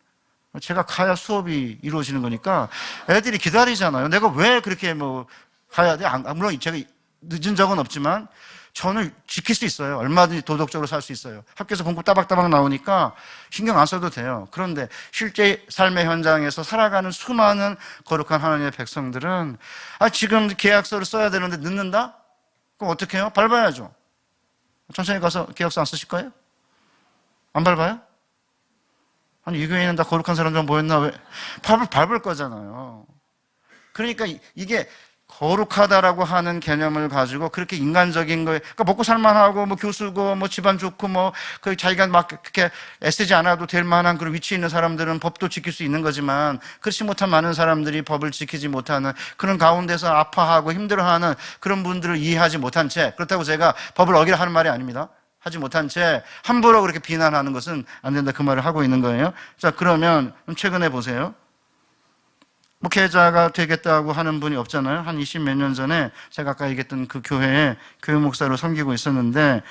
제가 가야 수업이 이루어지는 거니까 애들이 기다리잖아요. 내가 왜 그렇게 뭐 가야 돼? 물론 제가 늦은 적은 없지만 저는 지킬 수 있어요. 얼마든지 도덕적으로 살 수 있어요. 학교에서 공부 따박따박 나오니까 신경 안 써도 돼요. 그런데 실제 삶의 현장에서 살아가는 수많은 거룩한 하나님의 백성들은 지금 계약서를 써야 되는데 늦는다? 그럼 어떻게 해요? 밟아야죠. 천천히 가서 계약서 안 쓰실 거예요? 안 밟아요? 아니, 이 교회는 다 거룩한 사람 좀 보였나? 왜? 밟을 거잖아요. 그러니까 이게 거룩하다라고 하는 개념을 가지고 그렇게 인간적인 거에, 그러니까 먹고 살만하고 뭐 교수고 뭐 집안 좋고 뭐 그 자기가 막 그렇게 애쓰지 않아도 될 만한 그런 위치에 있는 사람들은 법도 지킬 수 있는 거지만 그렇지 못한 많은 사람들이 법을 지키지 못하는 그런 가운데서 아파하고 힘들어하는 그런 분들을 이해하지 못한 채, 그렇다고 제가 법을 어기라 하는 말이 아닙니다. 하지 못한 채 함부로 그렇게 비난하는 것은 안 된다, 그 말을 하고 있는 거예요. 자, 그러면 최근에 보세요. 목회자가 되겠다고 하는 분이 없잖아요. 한 20 몇 년 전에 제가 아까 얘기했던 그 교회에 교회 목사로 섬기고 있었는데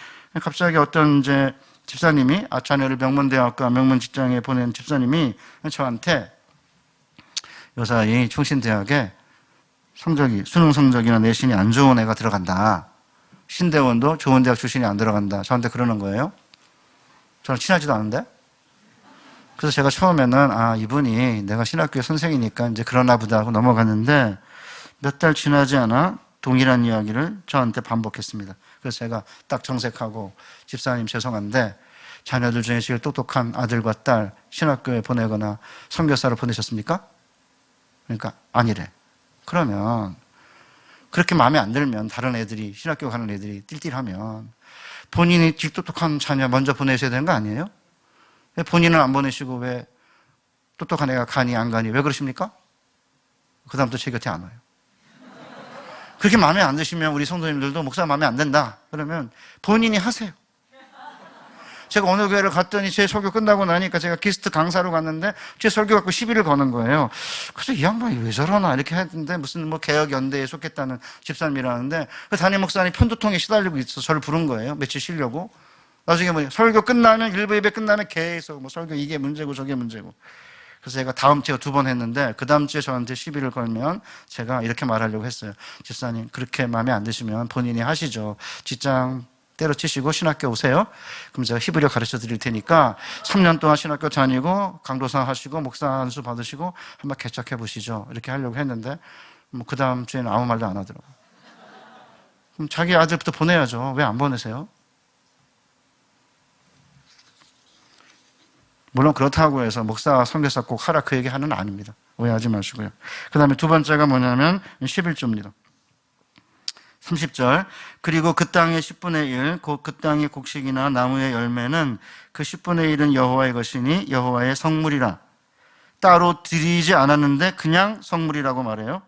갑자기 어떤 이제 집사님이 자녀를 명문대학과 명문직장에 보낸 집사님이 저한테 요사이 충신대학에 수능 성적이나 내신이 안 좋은 애가 들어간다. 신대원도 좋은 대학 출신이 안 들어간다. 저한테 그러는 거예요. 저는 친하지도 않은데. 그래서 제가 처음에는 이분이 내가 신학교의 선생이니까 이제 그러나 보다 하고 넘어갔는데 몇 달 지나지 않아 동일한 이야기를 저한테 반복했습니다. 그래서 제가 딱 정색하고 집사님 죄송한데 자녀들 중에 제일 똑똑한 아들과 딸 신학교에 보내거나 선교사로 보내셨습니까? 그러니까 아니래. 그러면 그렇게 마음에 안 들면 다른 애들이 신학교 가는 애들이 띨띨하면 본인이 제일 똑똑한 자녀 먼저 보내셔야 되는 거 아니에요? 본인은 안 보내시고 왜 똑똑한 애가 가니 안 가니 왜 그러십니까? 그 다음부터 제 곁에 안 와요. 그렇게 마음에 안 드시면 우리 성도님들도 목사 마음에 안 든다 그러면 본인이 하세요. 제가 어느 교회를 갔더니 제 설교 끝나고 나니까 제가 게스트 강사로 갔는데 제 설교 갖고 시비를 거는 거예요. 그래서 이 양반이 왜 저러나 이렇게 했는데 무슨 뭐 개혁연대에 속했다는 집사님이라는데 그 담임 목사님 편두통에 시달리고 있어서 저를 부른 거예요. 며칠 쉬려고. 나중에 뭐 설교 끝나면 1부 예배 끝나면 계속 뭐 설교 이게 문제고 저게 문제고. 그래서 제가 다음 주에 2번 했는데 그 다음 주에 저한테 시비를 걸면 제가 이렇게 말하려고 했어요. 집사님 그렇게 마음에 안 드시면 본인이 하시죠. 직장 때려치시고 신학교 오세요. 그럼 제가 히브리어 가르쳐 드릴 테니까 3년 동안 신학교 다니고 강도사 하시고 목사 안수 받으시고 한번 개척해 보시죠. 이렇게 하려고 했는데 뭐 그 다음 주에는 아무 말도 안 하더라고요. 그럼 자기 아들부터 보내야죠. 왜 안 보내세요? 물론 그렇다고 해서 목사, 선교사 꼭 하라 그 얘기하는 아닙니다. 오해하지 마시고요. 그 다음에 두 번째가 뭐냐면 11조입니다. 30절. 그리고 그 땅의 10분의 1, 그 땅의 곡식이나 나무의 열매는 그 10분의 1은 여호와의 것이니 여호와의 성물이라. 따로 드리지 않았는데 그냥 성물이라고 말해요.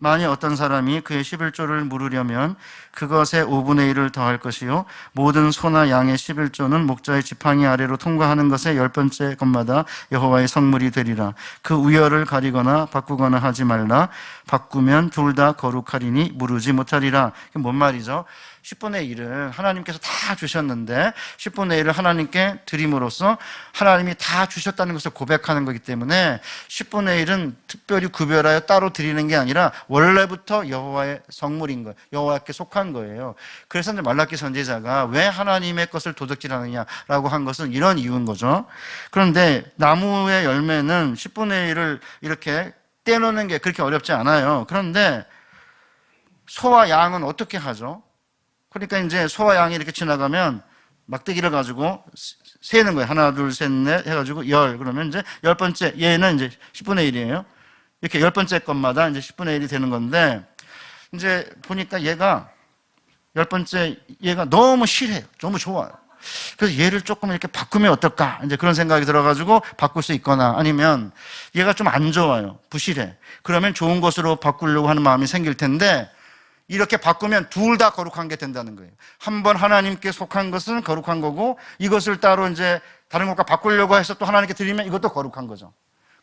만일 어떤 사람이 그의 11조를 물으려면 그것의 5분의 1을 더할 것이요 모든 소나 양의 11조는 목자의 지팡이 아래로 통과하는 것의 10번째 것마다 여호와의 성물이 되리라. 그 우열을 가리거나 바꾸거나 하지 말라. 바꾸면 둘 다 거룩하리니 무르지 못하리라. 이게 뭔 말이죠? 10분의 1을 하나님께서 다 주셨는데 10분의 1을 하나님께 드림으로써 하나님이 다 주셨다는 것을 고백하는 거기 때문에 10분의 1은 특별히 구별하여 따로 드리는 게 아니라 원래부터 여호와의 성물인 거예요. 여호와께 속한 거예요. 그래서 이제 말라기 선지자가 왜 하나님의 것을 도둑질하느냐라고 한 것은 이런 이유인 거죠. 그런데 나무의 열매는 10분의 1을 이렇게 떼놓는 게 그렇게 어렵지 않아요. 그런데 소와 양은 어떻게 하죠? 그러니까 이제 소와 양이 이렇게 지나가면 막대기를 가지고 세는 거예요. 하나, 둘, 셋, 넷 해가지고 10. 그러면 이제 10번째, 얘는 이제 10분의 1이에요. 이렇게 10번째 것마다 이제 10분의 1이 되는 건데, 이제 보니까 얘가 10번째, 얘가 너무 실해요. 너무 좋아요. 그래서 얘를 조금 이렇게 바꾸면 어떨까? 이제 그런 생각이 들어가지고 바꿀 수 있거나 아니면 얘가 좀 안 좋아요. 부실해. 그러면 좋은 것으로 바꾸려고 하는 마음이 생길 텐데, 이렇게 바꾸면 둘 다 거룩한 게 된다는 거예요. 한번 하나님께 속한 것은 거룩한 거고 이것을 따로 이제 다른 것과 바꾸려고 해서 또 하나님께 드리면 이것도 거룩한 거죠.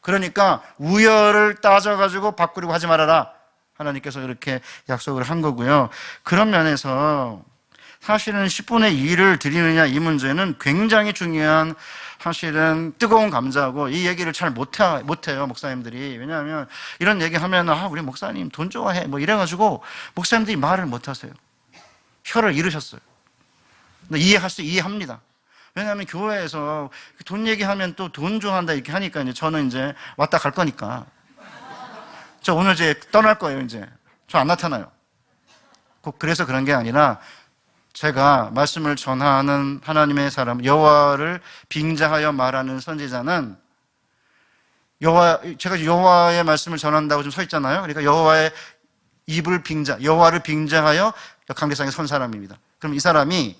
그러니까 우열을 따져가지고 바꾸려고 하지 말아라. 하나님께서 이렇게 약속을 한 거고요. 그런 면에서 사실은 10분의 1을 드리느냐 이 문제는 굉장히 중요한 사실은 뜨거운 감자고 이 얘기를 잘 못해요 목사님들이. 왜냐하면 이런 얘기하면 우리 목사님 돈 좋아해 뭐 이래가지고 목사님들이 말을 못하세요. 혀를 잃으셨어요. 근데 이해합니다. 왜냐하면 교회에서 돈 얘기하면 또 돈 좋아한다 이렇게 하니까 이제 저는 이제 왔다 갈 거니까 저 오늘 이제 떠날 거예요. 이제 저 안 나타나요. 꼭 그래서 그런 게 아니라 제가 말씀을 전하는 하나님의 사람, 여호와를 빙자하여 말하는 선지자는 제가 여호와의 말씀을 전한다고 좀 서 있잖아요. 그러니까 여호와의 입을 여호와를 빙자하여 역강대상에 선 사람입니다. 그럼 이 사람이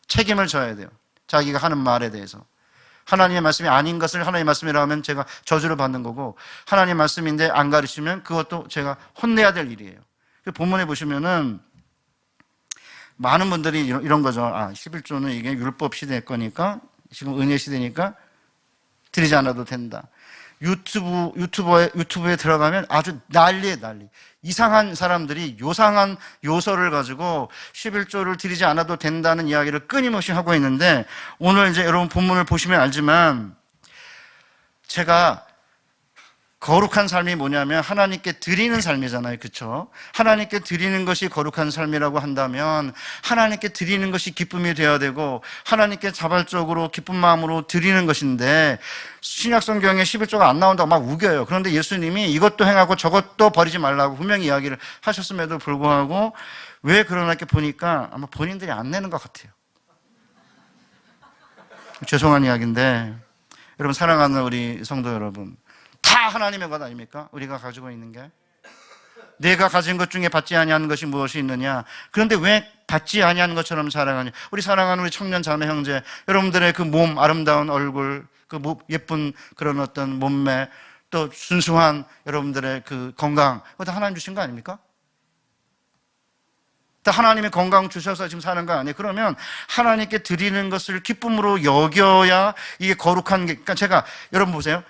책임을 져야 돼요. 자기가 하는 말에 대해서. 하나님의 말씀이 아닌 것을 하나님의 말씀이라고 하면 제가 저주를 받는 거고, 하나님의 말씀인데 안 가르치면 그것도 제가 혼내야 될 일이에요. 본문에 보시면은 많은 분들이 이런 거죠. 11조는 이게 율법 시대의 거니까, 지금 은혜 시대니까 드리지 않아도 된다. 유튜브에 들어가면 아주 난리예요, 난리. 이상한 사람들이 요상한 요소를 가지고 11조를 드리지 않아도 된다는 이야기를 끊임없이 하고 있는데, 오늘 이제 여러분 본문을 보시면 알지만, 제가 거룩한 삶이 뭐냐면 하나님께 드리는 삶이잖아요. 그렇죠? 하나님께 드리는 것이 거룩한 삶이라고 한다면 하나님께 드리는 것이 기쁨이 되어야 되고 하나님께 자발적으로 기쁜 마음으로 드리는 것인데, 신약 성경에 11조가 안 나온다고 막 우겨요. 그런데 예수님이 이것도 행하고 저것도 버리지 말라고 분명히 이야기를 하셨음에도 불구하고 왜 그러나 이렇게 보니까 아마 본인들이 안 내는 것 같아요. 죄송한 이야기인데, 여러분 사랑하는 우리 성도 여러분, 다 하나님의 것 아닙니까? 우리가 가지고 있는 게. 내가 가진 것 중에 받지 아니하는 것이 무엇이 있느냐? 그런데 왜 받지 아니하는 것처럼 자랑하냐? 우리 사랑하는 우리 청년 자매 형제, 여러분들의 그 몸, 아름다운 얼굴, 그 예쁜 그런 어떤 몸매, 또 순수한 여러분들의 그 건강, 그거 다 하나님 주신 거 아닙니까? 다 하나님이 건강 주셔서 지금 사는 거 아니에요? 그러면 하나님께 드리는 것을 기쁨으로 여겨야 이게 거룩한 게, 그러니까 제가, 여러분 보세요.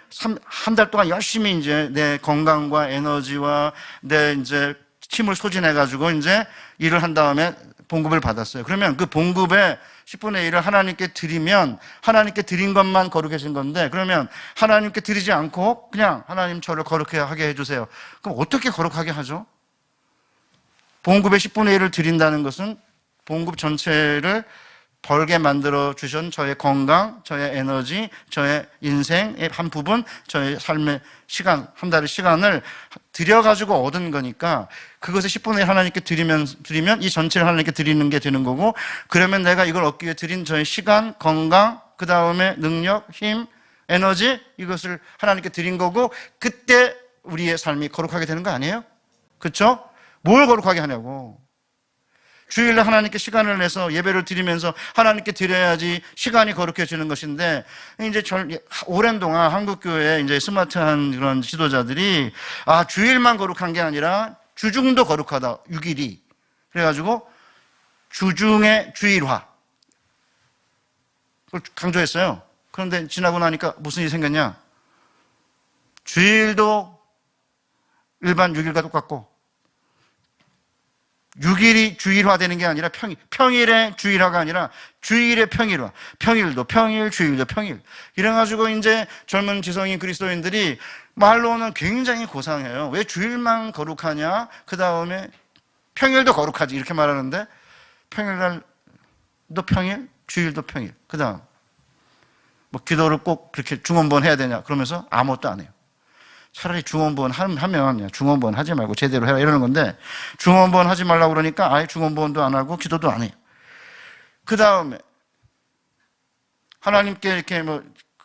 한 달 동안 열심히 이제 내 건강과 에너지와 내 이제 힘을 소진해가지고 이제 일을 한 다음에 봉급을 받았어요. 그러면 그 봉급의 10분의 1을 하나님께 드리면 하나님께 드린 것만 거룩해진 건데, 그러면 하나님께 드리지 않고 그냥 하나님 저를 거룩하게 해주세요. 그럼 어떻게 거룩하게 하죠? 봉급의 10분의 1을 드린다는 것은 봉급 전체를 벌게 만들어 주신 저의 건강, 저의 에너지, 저의 인생의 한 부분, 저의 삶의 시간, 한 달의 시간을 드려가지고 얻은 거니까 그것의 10분의 1 하나님께 드리면 이 전체를 하나님께 드리는 게 되는 거고, 그러면 내가 이걸 얻기 위해 드린 저의 시간, 건강, 그 다음에 능력, 힘, 에너지, 이것을 하나님께 드린 거고, 그때 우리의 삶이 거룩하게 되는 거 아니에요? 그렇죠? 뭘 거룩하게 하냐고. 주일날 하나님께 시간을 내서 예배를 드리면서 하나님께 드려야지 시간이 거룩해지는 것인데, 이제 오랜 동안 한국교회에 이제 스마트한 그런 지도자들이 주일만 거룩한 게 아니라 주중도 거룩하다, 6일이. 그래가지고 주중의 주일화. 그걸 강조했어요. 그런데 지나고 나니까 무슨 일이 생겼냐? 주일도 일반 6일과 똑같고, 6일이 주일화 되는 게 아니라 평일의 주일화가 아니라 주일의 평일화. 평일도 평일, 주일도 평일. 이래가지고 이제 젊은 지성인 그리스도인들이 말로는 굉장히 고상해요. 왜 주일만 거룩하냐? 그 다음에 평일도 거룩하지. 이렇게 말하는데, 평일날도 평일, 주일도 평일. 그 다음, 뭐 기도를 꼭 그렇게 중원번 해야 되냐? 그러면서 아무것도 안 해요. 차라리 중원본 하면 중원본 하지 말고 제대로 해라 이러는 건데, 중원본 하지 말라고 그러니까 아예 중원본도 안 하고 기도도 안 해요. 그 다음에 하나님께 이렇게 뭐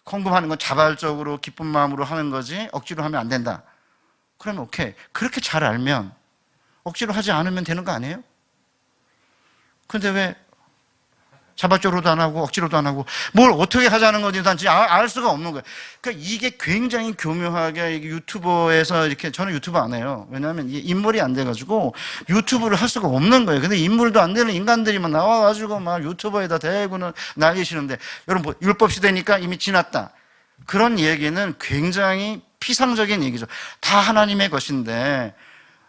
헌금하는 건 자발적으로 기쁜 마음으로 하는 거지 억지로 하면 안 된다. 그러면 오케이. 그렇게 잘 알면 억지로 하지 않으면 되는 거 아니에요? 근데 왜 자발적으로도 안 하고 억지로도 안 하고 뭘 어떻게 하자는 건지 단지 알 수가 없는 거예요. 그러니까 이게 굉장히 교묘하게 유튜버에서 이렇게, 저는 유튜브 안 해요. 왜냐하면 인물이 안 돼가지고 유튜브를 할 수가 없는 거예요. 근데 인물도 안 되는 인간들이 막 나와가지고 막 유튜버에다 대고는 난리시는데, 여러분 율법 시대니까 이미 지났다. 그런 얘기는 굉장히 피상적인 얘기죠. 다 하나님의 것인데,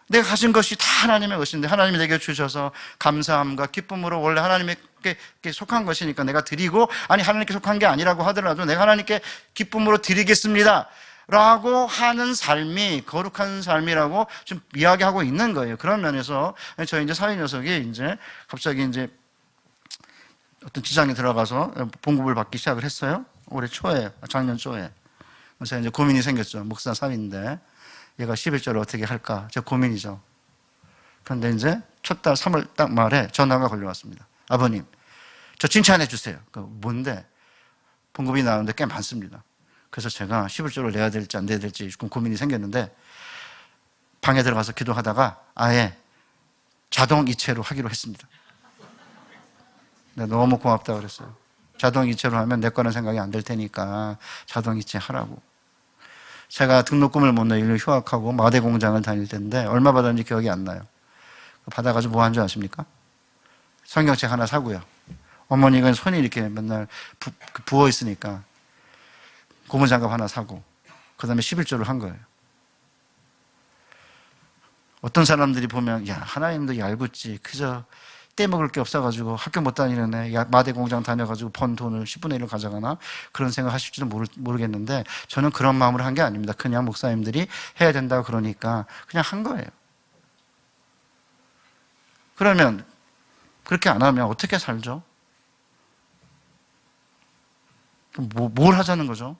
내가 가진 것이 다 하나님의 것인데 하나님이 내게 주셔서 감사함과 기쁨으로 원래 하나님께 속한 것이니까 내가 드리고, 아니 하나님께 속한 게 아니라고 하더라도 내가 하나님께 기쁨으로 드리겠습니다 라고 하는 삶이 거룩한 삶이라고 지금 이야기하고 있는 거예요. 그런 면에서 저희 이제 사회 녀석이 이제 갑자기 이제 어떤 지장에 들어가서 봉급을 받기 시작을 했어요. 올해 초에, 작년 초에. 그래서 이제 고민이 생겼죠. 목사 사위인데 얘가 11조를 어떻게 할까? 제 고민이죠. 그런데 이제 첫 달 3월 딱 말에 전화가 걸려왔습니다. 아버님, 저 칭찬해 주세요. 뭔데? 봉급이 나오는데 꽤 많습니다. 그래서 제가 11조를 내야 될지 안 내야 될지 조금 고민이 생겼는데, 방에 들어가서 기도하다가 아예 자동 이체로 하기로 했습니다. 너무 고맙다고 그랬어요. 자동 이체로 하면 내 거는 생각이 안 될 테니까 자동 이체 하라고. 제가 등록금을 못 내고 휴학하고 마대 공장을 다닐 때인데 얼마 받았는지 기억이 안 나요. 받아가지고 뭐 한 줄 아십니까? 성경책 하나 사고요. 어머니가 손이 이렇게 맨날 부어 있으니까 고무장갑 하나 사고, 그 다음에 11조를 한 거예요. 어떤 사람들이 보면, 야, 하나님도 얄궂지. 그저 떼먹을 게 없어가지고 학교 못 다니는 애, 마대 공장 다녀가지고 번 돈을 10분의 1을 가져가나? 그런 생각 하실지도 모르겠는데, 저는 그런 마음으로 한 게 아닙니다. 그냥 목사님들이 해야 된다고 그러니까 그냥 한 거예요. 그러면 그렇게 안 하면 어떻게 살죠? 뭘 하자는 거죠?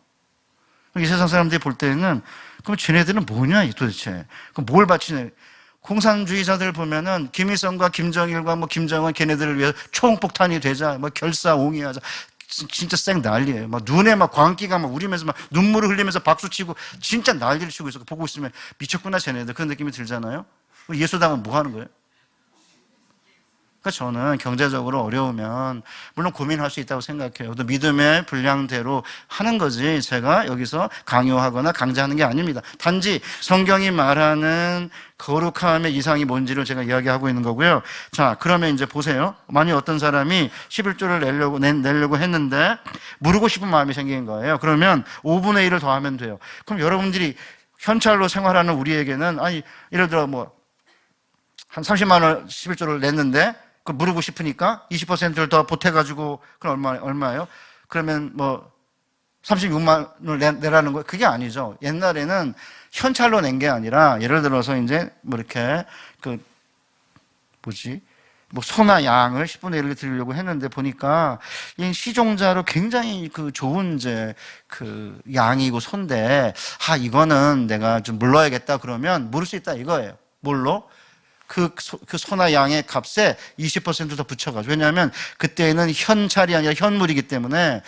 이 세상 사람들이 볼 때는, 그럼 쟤네들은 뭐냐 도대체? 그럼 뭘 바치냐? 공산주의자들 보면은 김일성과 김정일과 뭐 김정은 걔네들을 위해서 총폭탄이 되자, 뭐 결사옹위하자, 진짜 쌩 난리예요. 막 눈에 막 광기가 막 우리면서 막 눈물을 흘리면서 박수치고 진짜 난리를 치고 있어. 보고 있으면 미쳤구나 쟤네들, 그런 느낌이 들잖아요. 예수당은 뭐 하는 거예요? 그러니까 저는 경제적으로 어려우면 물론 고민할 수 있다고 생각해요. 또 믿음의 분량대로 하는 거지, 제가 여기서 강요하거나 강제하는 게 아닙니다. 단지 성경이 말하는 거룩함의 이상이 뭔지를 제가 이야기하고 있는 거고요. 자, 그러면 이제 보세요. 만약 어떤 사람이 11조를 내려고 했는데 무르고 싶은 마음이 생긴 거예요. 그러면 5분의 1을 더하면 돼요. 그럼 여러분들이 현찰로 생활하는 우리에게는, 아니 예를 들어 뭐 한 30만 원 11조를 냈는데 그 무르고 싶으니까 20%를 더 보태가지고 그럼 얼마예요? 그러면 뭐 36만 원을 내라는 거예요? 그게 아니죠. 옛날에는 현찰로 낸 게 아니라 예를 들어서 이제 뭐 이렇게 뭐 소나 양을 10분의 1을 드리려고 했는데 보니까 이 시종자로 굉장히 좋은 이제 양이고 소인데 이거는 내가 좀 물러야겠다 그러면 물을 수 있다 이거예요. 뭘로? 그 소나 양의 값에 20% 더 붙여가지고. 왜냐하면 그때는 현찰이 아니라 현물이기 때문에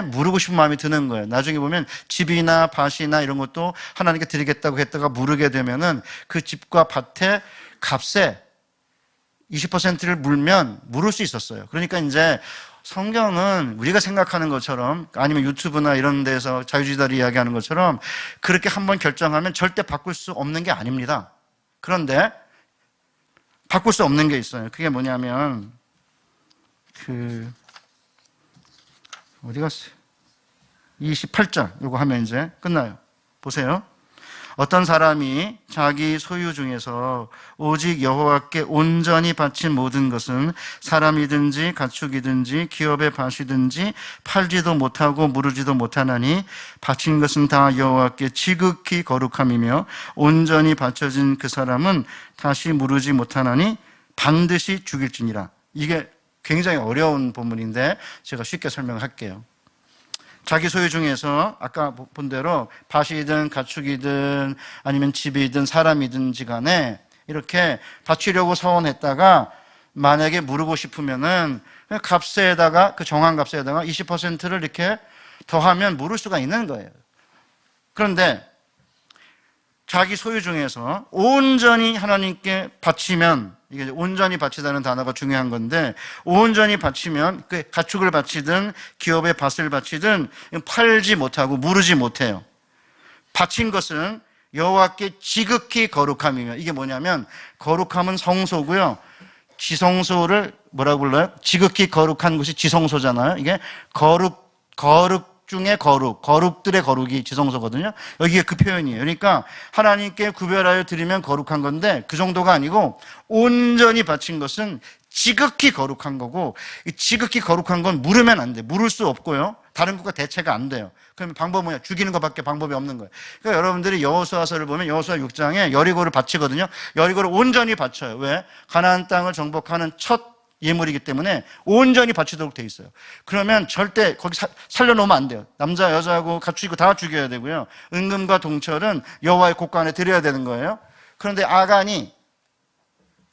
무르고 싶은 마음이 드는 거예요. 나중에 보면 집이나 밭이나 이런 것도 하나님께 드리겠다고 했다가 무르게 되면은 그 집과 밭의 값에 20%를 물면 물을 수 있었어요. 그러니까 이제 성경은 우리가 생각하는 것처럼 아니면 유튜브나 이런 데서 자유주의자들이 이야기하는 것처럼 그렇게 한번 결정하면 절대 바꿀 수 없는 게 아닙니다. 그런데 바꿀 수 없는 게 있어요. 그게 뭐냐면 어디 갔어요? 28절 요거 하면 이제 끝나요. 보세요. 어떤 사람이 자기 소유 중에서 오직 여호와께 온전히 바친 모든 것은 사람이든지 가축이든지 기업의 밭이든지 팔지도 못하고 무르지도 못하나니 바친 것은 다 여호와께 지극히 거룩함이며 온전히 바쳐진 그 사람은 다시 무르지 못하나니 반드시 죽일지니라. 이게 굉장히 어려운 본문인데 제가 쉽게 설명할게요. 자기 소유 중에서 아까 본 대로 밭이든 가축이든 아니면 집이든 사람이든지 간에 이렇게 바치려고 서원했다가 만약에 무르고 싶으면은 값에다가 그 정한 값에다가 20%를 이렇게 더하면 무를 수가 있는 거예요. 그런데 자기 소유 중에서 온전히 하나님께 바치면, 이게 온전히 바치다는 단어가 중요한 건데, 온전히 바치면 그 가축을 바치든 기업의 밭을 바치든 팔지 못하고 무르지 못해요. 바친 것은 여호와께 지극히 거룩함이며, 이게 뭐냐면 거룩함은 성소고요, 지성소를 뭐라고 불러요? 지극히 거룩한 곳이 지성소잖아요. 이게 거룩 중에 거룩들의 거룩이 지성소거든요. 여기에 그 표현이에요. 그러니까 하나님께 구별하여 드리면 거룩한 건데 그 정도가 아니고 온전히 바친 것은 지극히 거룩한 거고, 이 지극히 거룩한 건 물으면 안 돼. 물을 수 없고요. 다른 것과 대체가 안 돼요. 그러면 방법은 뭐냐? 죽이는 것밖에 방법이 없는 거예요. 그러니까 여러분들이 여호수아서를 보면 여호수아 6장에 여리고를 바치거든요. 여리고를 온전히 바쳐요. 왜? 가나안 땅을 정복하는 첫 예물이기 때문에 온전히 바치도록 돼 있어요. 그러면 절대 거기 살려놓으면 안 돼요. 남자, 여자하고 가축이고 다 죽여야 되고요. 은금과 동철은 여호와의 곳간에 드려야 되는 거예요. 그런데 아간이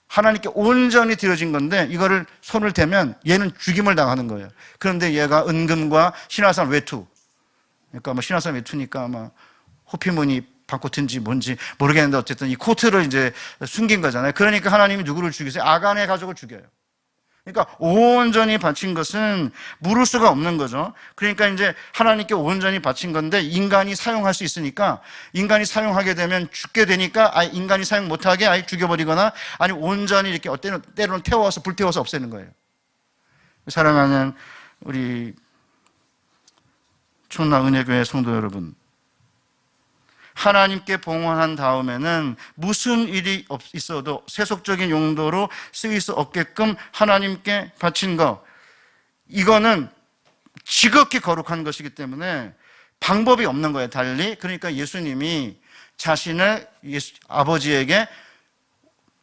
하나님께 온전히 드려진 건데 이거를 손을 대면 얘는 죽임을 당하는 거예요. 그런데 얘가 은금과 신화산 외투, 그러니까 뭐 신화산 외투니까 아마 호피무늬 바코트인지 뭔지 모르겠는데 어쨌든 이 코트를 이제 숨긴 거잖아요. 그러니까 하나님이 누구를 죽이세요? 아간의 가족을 죽여요. 그러니까 온전히 바친 것은 물을 수가 없는 거죠. 그러니까 이제 하나님께 온전히 바친 건데 인간이 사용할 수 있으니까, 인간이 사용하게 되면 죽게 되니까 아예 인간이 사용 못하게 아예 죽여버리거나 아니면 온전히 이렇게 때로는 태워서 불태워서 없애는 거예요. 사랑하는 우리 충남 은혜교회 성도 여러분, 하나님께 봉헌한 다음에는 무슨 일이 있어도 세속적인 용도로 쓰일 수 없게끔 하나님께 바친 것, 이거는 지극히 거룩한 것이기 때문에 방법이 없는 거예요. 달리. 그러니까 예수님이 자신을 아버지에게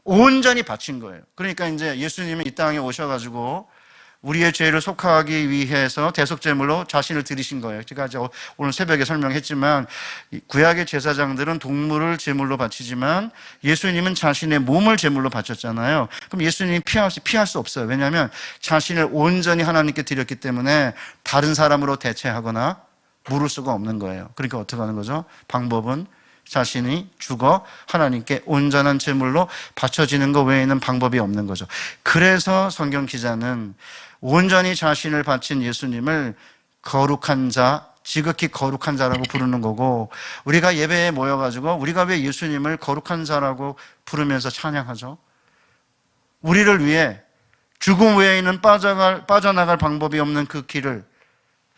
온전히 바친 거예요. 그러니까 이제 예수님이 이 땅에 오셔가지고 우리의 죄를 속하기 위해서 대속제물로 자신을 드리신 거예요. 제가 오늘 새벽에 설명했지만 구약의 제사장들은 동물을 제물로 바치지만 예수님은 자신의 몸을 제물로 바쳤잖아요. 그럼 예수님이 피할 수 없어요. 왜냐하면 자신을 온전히 하나님께 드렸기 때문에 다른 사람으로 대체하거나 물을 수가 없는 거예요. 그러니까 어떻게 하는 거죠? 방법은 자신이 죽어 하나님께 온전한 제물로 바쳐지는 것 외에는 방법이 없는 거죠. 그래서 성경 기자는 온전히 자신을 바친 예수님을 거룩한 자, 지극히 거룩한 자라고 부르는 거고, 우리가 예배에 모여가지고 우리가 왜 예수님을 거룩한 자라고 부르면서 찬양하죠? 우리를 위해 죽음 외에는 빠져나갈 방법이 없는 그 길을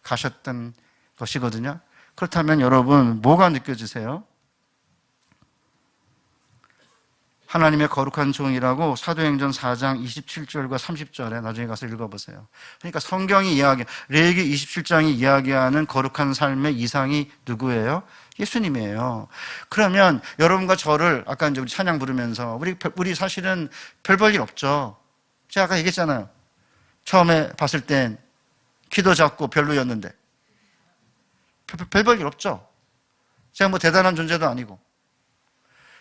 가셨던 것이거든요. 그렇다면 여러분, 뭐가 느껴지세요? 하나님의 거룩한 종이라고 사도행전 4장 27절과 30절에 나중에 가서 읽어보세요. 그러니까 성경이 레위기 27장이 이야기하는 거룩한 삶의 이상이 누구예요? 예수님이에요. 그러면 여러분과 저를 아까 이제 우리 찬양 부르면서 우리 사실은 별 볼 일 없죠. 제가 아까 얘기했잖아요. 처음에 봤을 땐 키도 작고 별로였는데 별 볼 일 없죠. 제가 뭐 대단한 존재도 아니고.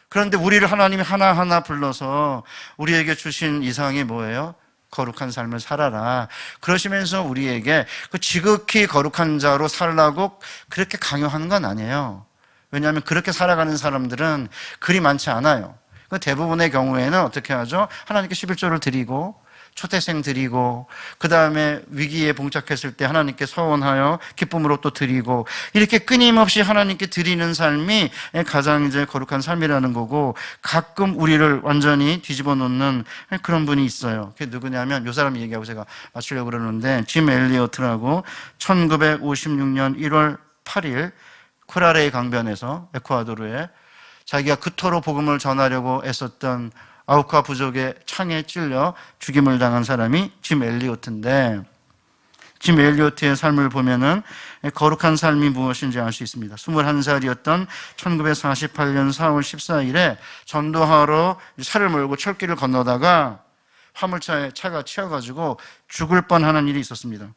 그런데 우리를 하나님이 하나하나 불러서 우리에게 주신 이상이 뭐예요? 거룩한 삶을 살아라. 그러시면서 우리에게 그 지극히 거룩한 자로 살라고 그렇게 강요하는 건 아니에요. 왜냐하면 그렇게 살아가는 사람들은 그리 많지 않아요. 대부분의 경우에는 어떻게 하죠? 하나님께 11조를 드리고 초대생 드리고 그 다음에 위기에 봉착했을 때 하나님께 서원하여 기쁨으로 또 드리고 이렇게 끊임없이 하나님께 드리는 삶이 가장 이제 거룩한 삶이라는 거고, 가끔 우리를 완전히 뒤집어 놓는 그런 분이 있어요. 그게 누구냐면 이 사람 얘기하고 제가 마치려고 그러는데, 짐 엘리어트라고 1956년 1월 8일 쿠라레이 강변에서 에콰도르에 자기가 그토록 복음을 전하려고 애썼던 아우카 부족의 창에 찔려 죽임을 당한 사람이 짐 엘리어트인데, 짐 엘리어트의 삶을 보면은 거룩한 삶이 무엇인지 알 수 있습니다. 21살이었던 1948년 4월 14일에 전도하러 차를 몰고 철길을 건너다가 화물차에 차가 치여가지고 죽을 뻔하는 일이 있었습니다.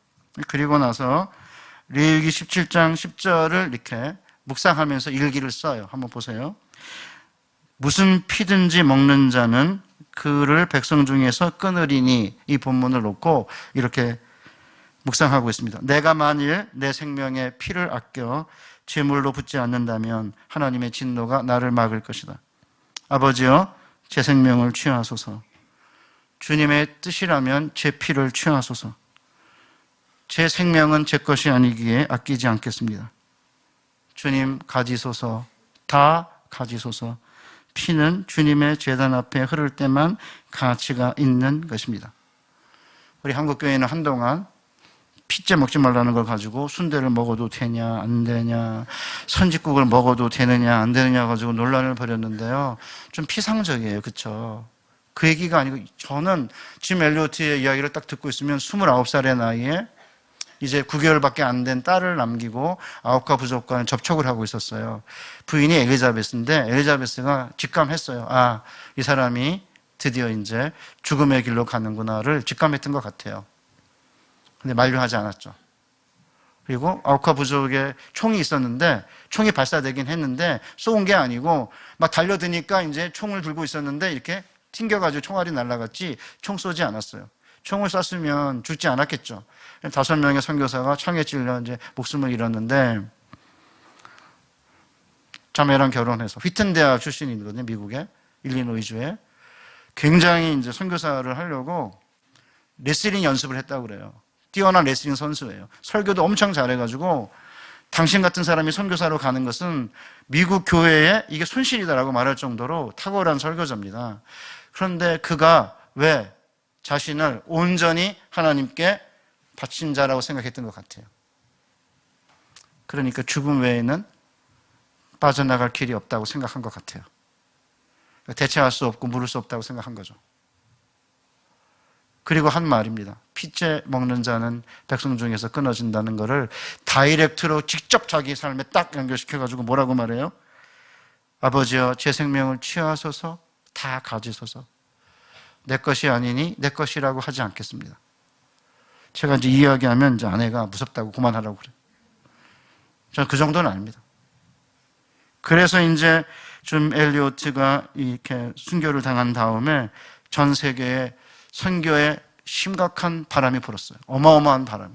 그리고 나서 레위기 17장 10절을 이렇게 묵상하면서 일기를 써요. 한번 보세요. 무슨 피든지 먹는 자는 그를 백성 중에서 끊으리니, 이 본문을 놓고 이렇게 묵상하고 있습니다. 내가 만일 내 생명의 피를 아껴 제물로 붓지 않는다면 하나님의 진노가 나를 막을 것이다. 아버지여, 제 생명을 취하소서. 주님의 뜻이라면 제 피를 취하소서. 제 생명은 제 것이 아니기에 아끼지 않겠습니다. 주님 가지소서, 다 가지소서. 피는 주님의 제단 앞에 흐를 때만 가치가 있는 것입니다. 우리 한국교회는 한동안 피째 먹지 말라는 걸 가지고 순대를 먹어도 되냐 안 되냐, 선짓국을 먹어도 되느냐 안 되느냐 가지고 논란을 벌였는데요. 좀 피상적이에요. 그렇죠? 그 얘기가 아니고, 저는 짐 엘리어트의 이야기를 딱 듣고 있으면 29살의 나이에 이제 9개월밖에 안 된 딸을 남기고 아우카 부족과는 접촉을 하고 있었어요. 부인이 엘리자베스인데 엘리자베스가 직감했어요. 아, 이 사람이 드디어 이제 죽음의 길로 가는구나를 직감했던 것 같아요. 근데 만류하지 않았죠. 그리고 아우카 부족에 총이 있었는데 총이 발사되긴 했는데 쏘은 게 아니고 막 달려드니까 이제 총을 들고 있었는데 이렇게 튕겨가지고 총알이 날아갔지 총 쏘지 않았어요. 총을 쐈으면 죽지 않았겠죠. 5명의 선교사가 창에 찔려 이제 목숨을 잃었는데, 자매랑 결혼해서 휘튼 대학 출신이거든요. 미국의 일리노이주에. 굉장히 이제 선교사를 하려고 레슬링 연습을 했다고 그래요. 뛰어난 레슬링 선수예요. 설교도 엄청 잘해가지고 당신 같은 사람이 선교사로 가는 것은 미국 교회에 이게 손실이다라고 말할 정도로 탁월한 설교자입니다. 그런데 그가 왜 자신을 온전히 하나님께 바친 자라고 생각했던 것 같아요. 그러니까 죽음 외에는 빠져나갈 길이 없다고 생각한 것 같아요. 대체할 수 없고 물을 수 없다고 생각한 거죠. 그리고 한 말입니다. 피째 먹는 자는 백성 중에서 끊어진다는 것을 다이렉트로 직접 자기 삶에 딱 연결시켜가지고 뭐라고 말해요? 아버지여, 제 생명을 취하소서, 다 가지소서. 내 것이 아니니 내 것이라고 하지 않겠습니다. 제가 이제 이야기하면 이제 아내가 무섭다고 그만하라고 그래요. 저는 그 정도는 아닙니다. 그래서 이제 좀 엘리어트가 이렇게 순교를 당한 다음에 전 세계에 선교에 심각한 바람이 불었어요. 어마어마한 바람이.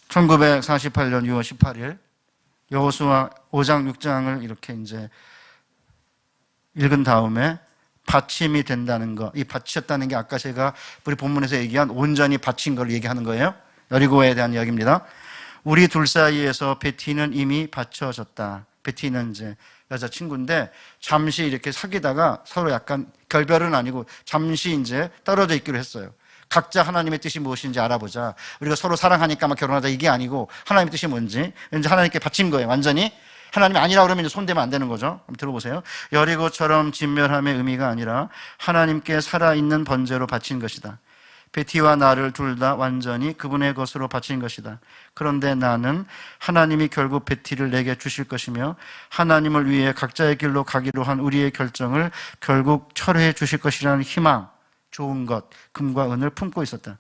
1948년 6월 18일 여호수아 5장 6장을 이렇게 이제 읽은 다음에 받침이 된다는 거, 이 바쳤다는 게 아까 제가 우리 본문에서 얘기한 온전히 바친 걸 얘기하는 거예요. 여리고에 대한 이야기입니다. 우리 둘 사이에서 베티는 이미 바쳐졌다. 베티는 이제 여자친구인데 잠시 이렇게 사귀다가 서로 약간 결별은 아니고 잠시 이제 떨어져 있기로 했어요. 각자 하나님의 뜻이 무엇인지 알아보자. 우리가 서로 사랑하니까 막 결혼하자 이게 아니고 하나님의 뜻이 뭔지 이제 하나님께 바친 거예요. 완전히 하나님이 아니라 그러면 이제 손대면 안 되는 거죠. 한번 들어보세요. 여리고처럼 진멸함의 의미가 아니라 하나님께 살아있는 번제로 바친 것이다. 베티와 나를 둘 다 완전히 그분의 것으로 바친 것이다. 그런데 나는 하나님이 결국 베티를 내게 주실 것이며 하나님을 위해 각자의 길로 가기로 한 우리의 결정을 결국 철회해 주실 것이라는 희망, 좋은 것, 금과 은을 품고 있었다.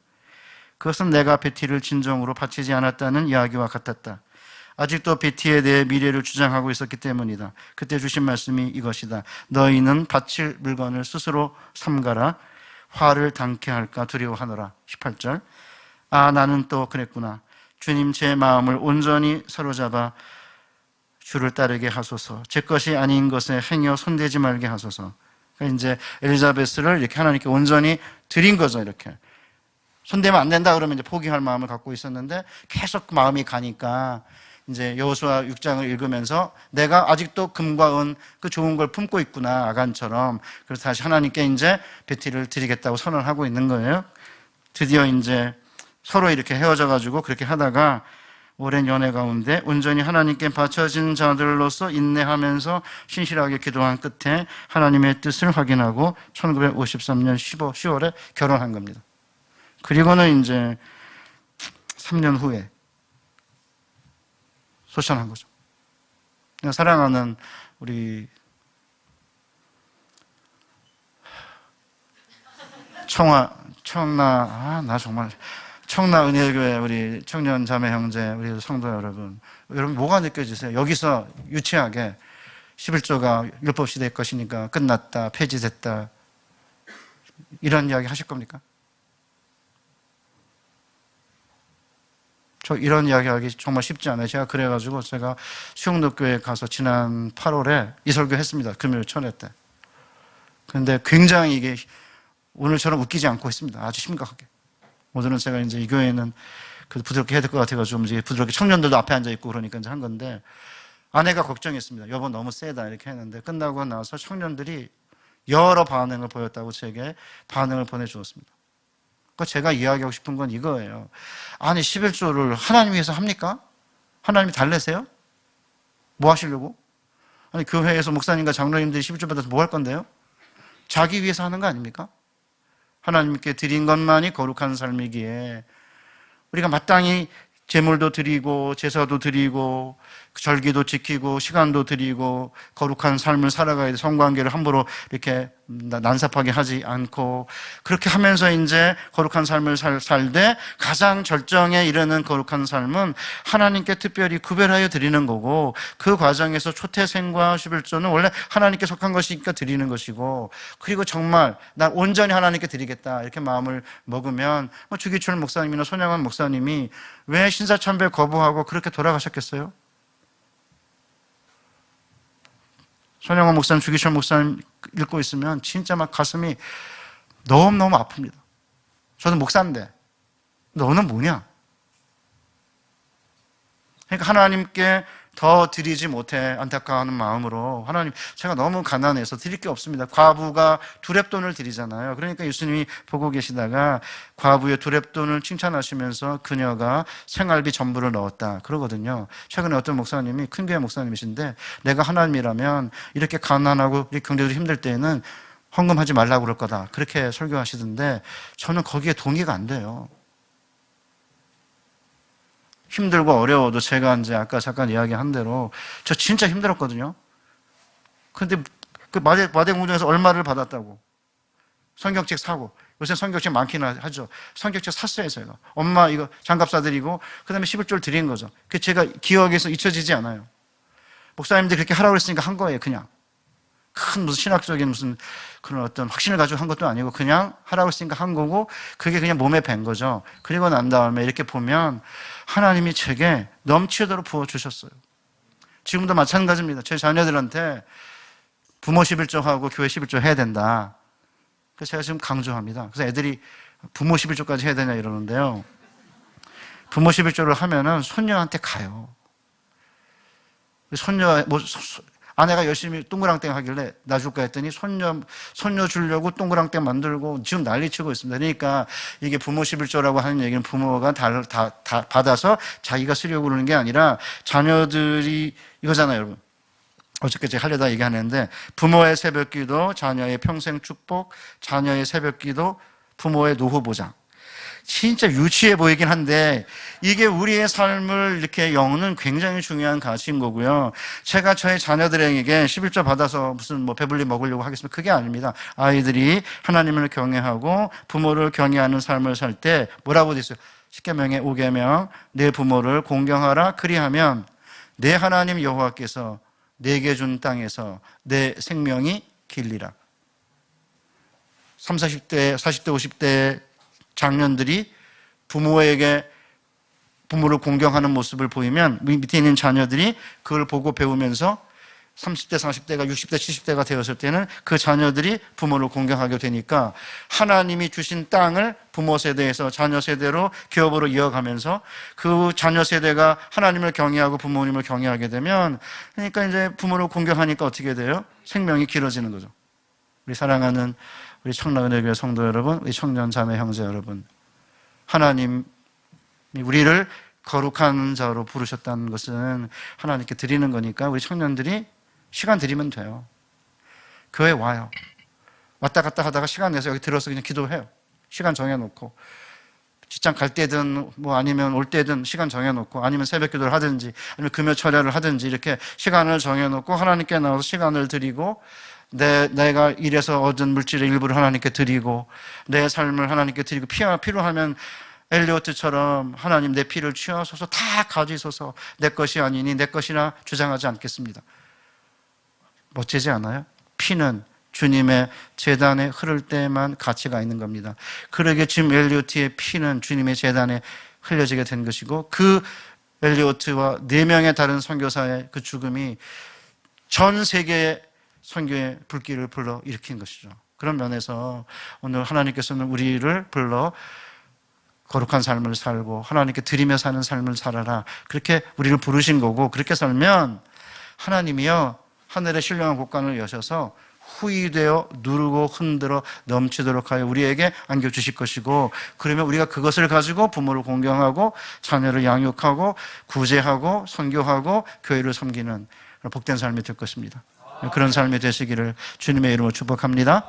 그것은 내가 베티를 진정으로 바치지 않았다는 이야기와 같았다. 아직도 베티에 대해 미래를 주장하고 있었기 때문이다. 그때 주신 말씀이 이것이다. 너희는 바칠 물건을 스스로 삼가라. 화를 당케 할까 두려워하노라. 18절. 아, 나는 또 그랬구나. 주님, 제 마음을 온전히 사로잡아 주를 따르게 하소서. 제 것이 아닌 것에 행여 손대지 말게 하소서. 그러니까 이제 엘리자베스를 이렇게 하나님께 온전히 드린 거죠. 이렇게 손대면 안 된다 그러면 이제 포기할 마음을 갖고 있었는데 계속 마음이 가니까 이제 여호수아 6장을 읽으면서 내가 아직도 금과 은 그 좋은 걸 품고 있구나, 아간처럼. 그래서 다시 하나님께 이제 베티를 드리겠다고 선언하고 있는 거예요. 드디어 이제 서로 이렇게 헤어져 가지고 그렇게 하다가 오랜 연애 가운데 온전히 하나님께 바쳐진 자들로서 인내하면서 신실하게 기도한 끝에 하나님의 뜻을 확인하고 1953년 10월에 결혼한 겁니다. 그리고는 이제 3년 후에 소천한 거죠. 사랑하는 우리 나 정말 청라 은혜교회 우리 청년 자매 형제, 우리 성도 여러분 뭐가 느껴지세요? 여기서 유치하게 11조가 율법시대의 것이니까 끝났다, 폐지됐다, 이런 이야기 하실 겁니까? 저 이런 이야기 하기 정말 쉽지 않아요. 그래가지고 제가 수영덕교회에 가서 지난 8월에 이설교 했습니다. 금요일 천회 때. 그런데 굉장히 이게 오늘처럼 웃기지 않고 했습니다. 아주 심각하게. 오늘은 제가 이제 이 교회는 부드럽게 해야 될 것 같아가지고 이제 부드럽게 청년들도 앞에 앉아있고 그러니까 이제 한 건데 아내가 걱정했습니다. 여보 너무 세다 이렇게 했는데 끝나고 나서 청년들이 여러 반응을 보였다고 제게 반응을 보내주었습니다. 그러니까 제가 이야기하고 싶은 건 이거예요. 아니 11조를 하나님 위해서 합니까? 하나님이 달래세요? 뭐 하시려고? 아니 교회에서 목사님과 장로님들이 11조 받아서 뭐 할 건데요? 자기 위해서 하는 거 아닙니까? 하나님께 드린 것만이 거룩한 삶이기에 우리가 마땅히 제물도 드리고 제사도 드리고 절기도 지키고 시간도 드리고 거룩한 삶을 살아가야 돼. 성관계를 함부로 이렇게 난삽하게 하지 않고 그렇게 하면서 이제 거룩한 삶을 살되 가장 절정에 이르는 거룩한 삶은 하나님께 특별히 구별하여 드리는 거고 그 과정에서 초태생과 11조는 원래 하나님께 속한 것이니까 드리는 것이고 그리고 정말 난 온전히 하나님께 드리겠다 이렇게 마음을 먹으면 주기철 목사님이나 손양원 목사님이 왜 신사참배 거부하고 그렇게 돌아가셨겠어요? 손영원 목사님, 주기철 목사님 읽고 있으면 진짜 막 가슴이 너무너무 아픕니다. 저는 목사인데 너는 뭐냐? 그러니까 하나님께 더 드리지 못해 안타까워하는 마음으로 하나님 제가 너무 가난해서 드릴 게 없습니다. 과부가 두렙돈을 드리잖아요. 그러니까 예수님이 보고 계시다가 과부의 두렙돈을 칭찬하시면서 그녀가 생활비 전부를 넣었다 그러거든요. 최근에 어떤 목사님이 큰 교회 목사님이신데 내가 하나님이라면 이렇게 가난하고 이렇게 경제적으로 힘들 때에는 헌금하지 말라고 그럴 거다 그렇게 설교하시던데 저는 거기에 동의가 안 돼요. 힘들고 어려워도 제가 이제 아까 잠깐 이야기한 대로 저 진짜 힘들었거든요. 근데 그 마대공정에서 얼마를 받았다고. 성경책 사고. 요새 성경책 많긴 하죠. 성경책 샀어요, 제가. 엄마 이거 장갑 사드리고, 그 다음에 11조를 드린 거죠. 그 제가 기억에서 잊혀지지 않아요. 목사님들이 그렇게 하라고 했으니까 한 거예요, 그냥. 큰 무슨 신학적인 무슨 그런 어떤 확신을 가지고 한 것도 아니고 그냥 하라고 했으니까 한 거고 그게 그냥 몸에 밴 거죠. 그리고 난 다음에 이렇게 보면 하나님이 제게 넘치도록 부어주셨어요. 지금도 마찬가지입니다. 제 자녀들한테 부모 11조하고 교회 11조 해야 된다. 그래서 제가 지금 강조합니다. 그래서 애들이 부모 11조까지 해야 되냐 이러는데요. 부모 11조를 하면은 손녀한테 가요. 아내가 열심히 동그랑땡 하길래 나 줄까 했더니 손녀 주려고 동그랑땡 만들고 지금 난리치고 있습니다. 그러니까 이게 부모 11조라고 하는 얘기는 부모가 다 받아서 자기가 쓰려고 그러는 게 아니라 자녀들이 이거잖아요, 여러분. 어저께 제가 하려다 얘기하는데, 부모의 새벽기도, 자녀의 평생 축복, 자녀의 새벽기도, 부모의 노후 보장. 진짜 유치해 보이긴 한데 이게 우리의 삶을 이렇게 여는 굉장히 중요한 가치인 거고요. 제가 저희 자녀들에게 11조 받아서 무슨 뭐 배불리 먹으려고 하겠습니까? 그게 아닙니다. 아이들이 하나님을 경외하고 부모를 경외하는 삶을 살 때 뭐라고 돼 있어요? 십계명의 5계명, 내 부모를 공경하라. 그리하면 내 하나님 여호와께서 내게 준 땅에서 내 생명이 길리라. 30, 40대, 50대 장년들이 부모에게 부모를 공경하는 모습을 보이면 밑에 있는 자녀들이 그걸 보고 배우면서 30대, 40대가 60대, 70대가 되었을 때는 그 자녀들이 부모를 공경하게 되니까 하나님이 주신 땅을 부모 세대에서 자녀 세대로 기업으로 이어가면서 그 자녀 세대가 하나님을 경외하고 부모님을 경외하게 되면, 그러니까 이제 부모를 공경하니까 어떻게 돼요? 생명이 길어지는 거죠. 우리 사랑하는 우리 청라은혜교회 성도 여러분, 우리 청년 자매 형제 여러분, 하나님이 우리를 거룩한 자로 부르셨다는 것은 하나님께 드리는 거니까 우리 청년들이 시간 드리면 돼요. 교회 와요. 왔다 갔다 하다가 시간 내서 여기 들어서 그냥 기도해요. 시간 정해놓고 직장 갈 때든 뭐 아니면 올 때든 시간 정해놓고, 아니면 새벽 기도를 하든지 아니면 금요 철야를 하든지 이렇게 시간을 정해놓고 하나님께 나와서 시간을 드리고, 내가 일해서 얻은 물질의 일부를 하나님께 드리고, 내 삶을 하나님께 드리고, 필요하면 엘리오트처럼 하나님 내 피를 취하소서 다 가지소서, 내 것이 아니니 내 것이라 주장하지 않겠습니다. 멋지지 않아요? 피는 주님의 제단에 흐를 때만 가치가 있는 겁니다. 그러게 짐 엘리오트의 피는 주님의 제단에 흘려지게 된 것이고, 그 엘리오트와 4명의 다른 선교사의 그 죽음이 전 세계의 선교의 불길을 불러 일으킨 것이죠. 그런 면에서 오늘 하나님께서는 우리를 불러 거룩한 삶을 살고 하나님께 드리며 사는 삶을 살아라, 그렇게 우리를 부르신 거고, 그렇게 살면 하나님이요 하늘의 신령한 곳간을 여셔서 후이되어 누르고 흔들어 넘치도록 하여 우리에게 안겨주실 것이고, 그러면 우리가 그것을 가지고 부모를 공경하고 자녀를 양육하고 구제하고 선교하고 교회를 섬기는 복된 삶이 될 것입니다. 그런 삶이 되시기를 주님의 이름으로 축복합니다.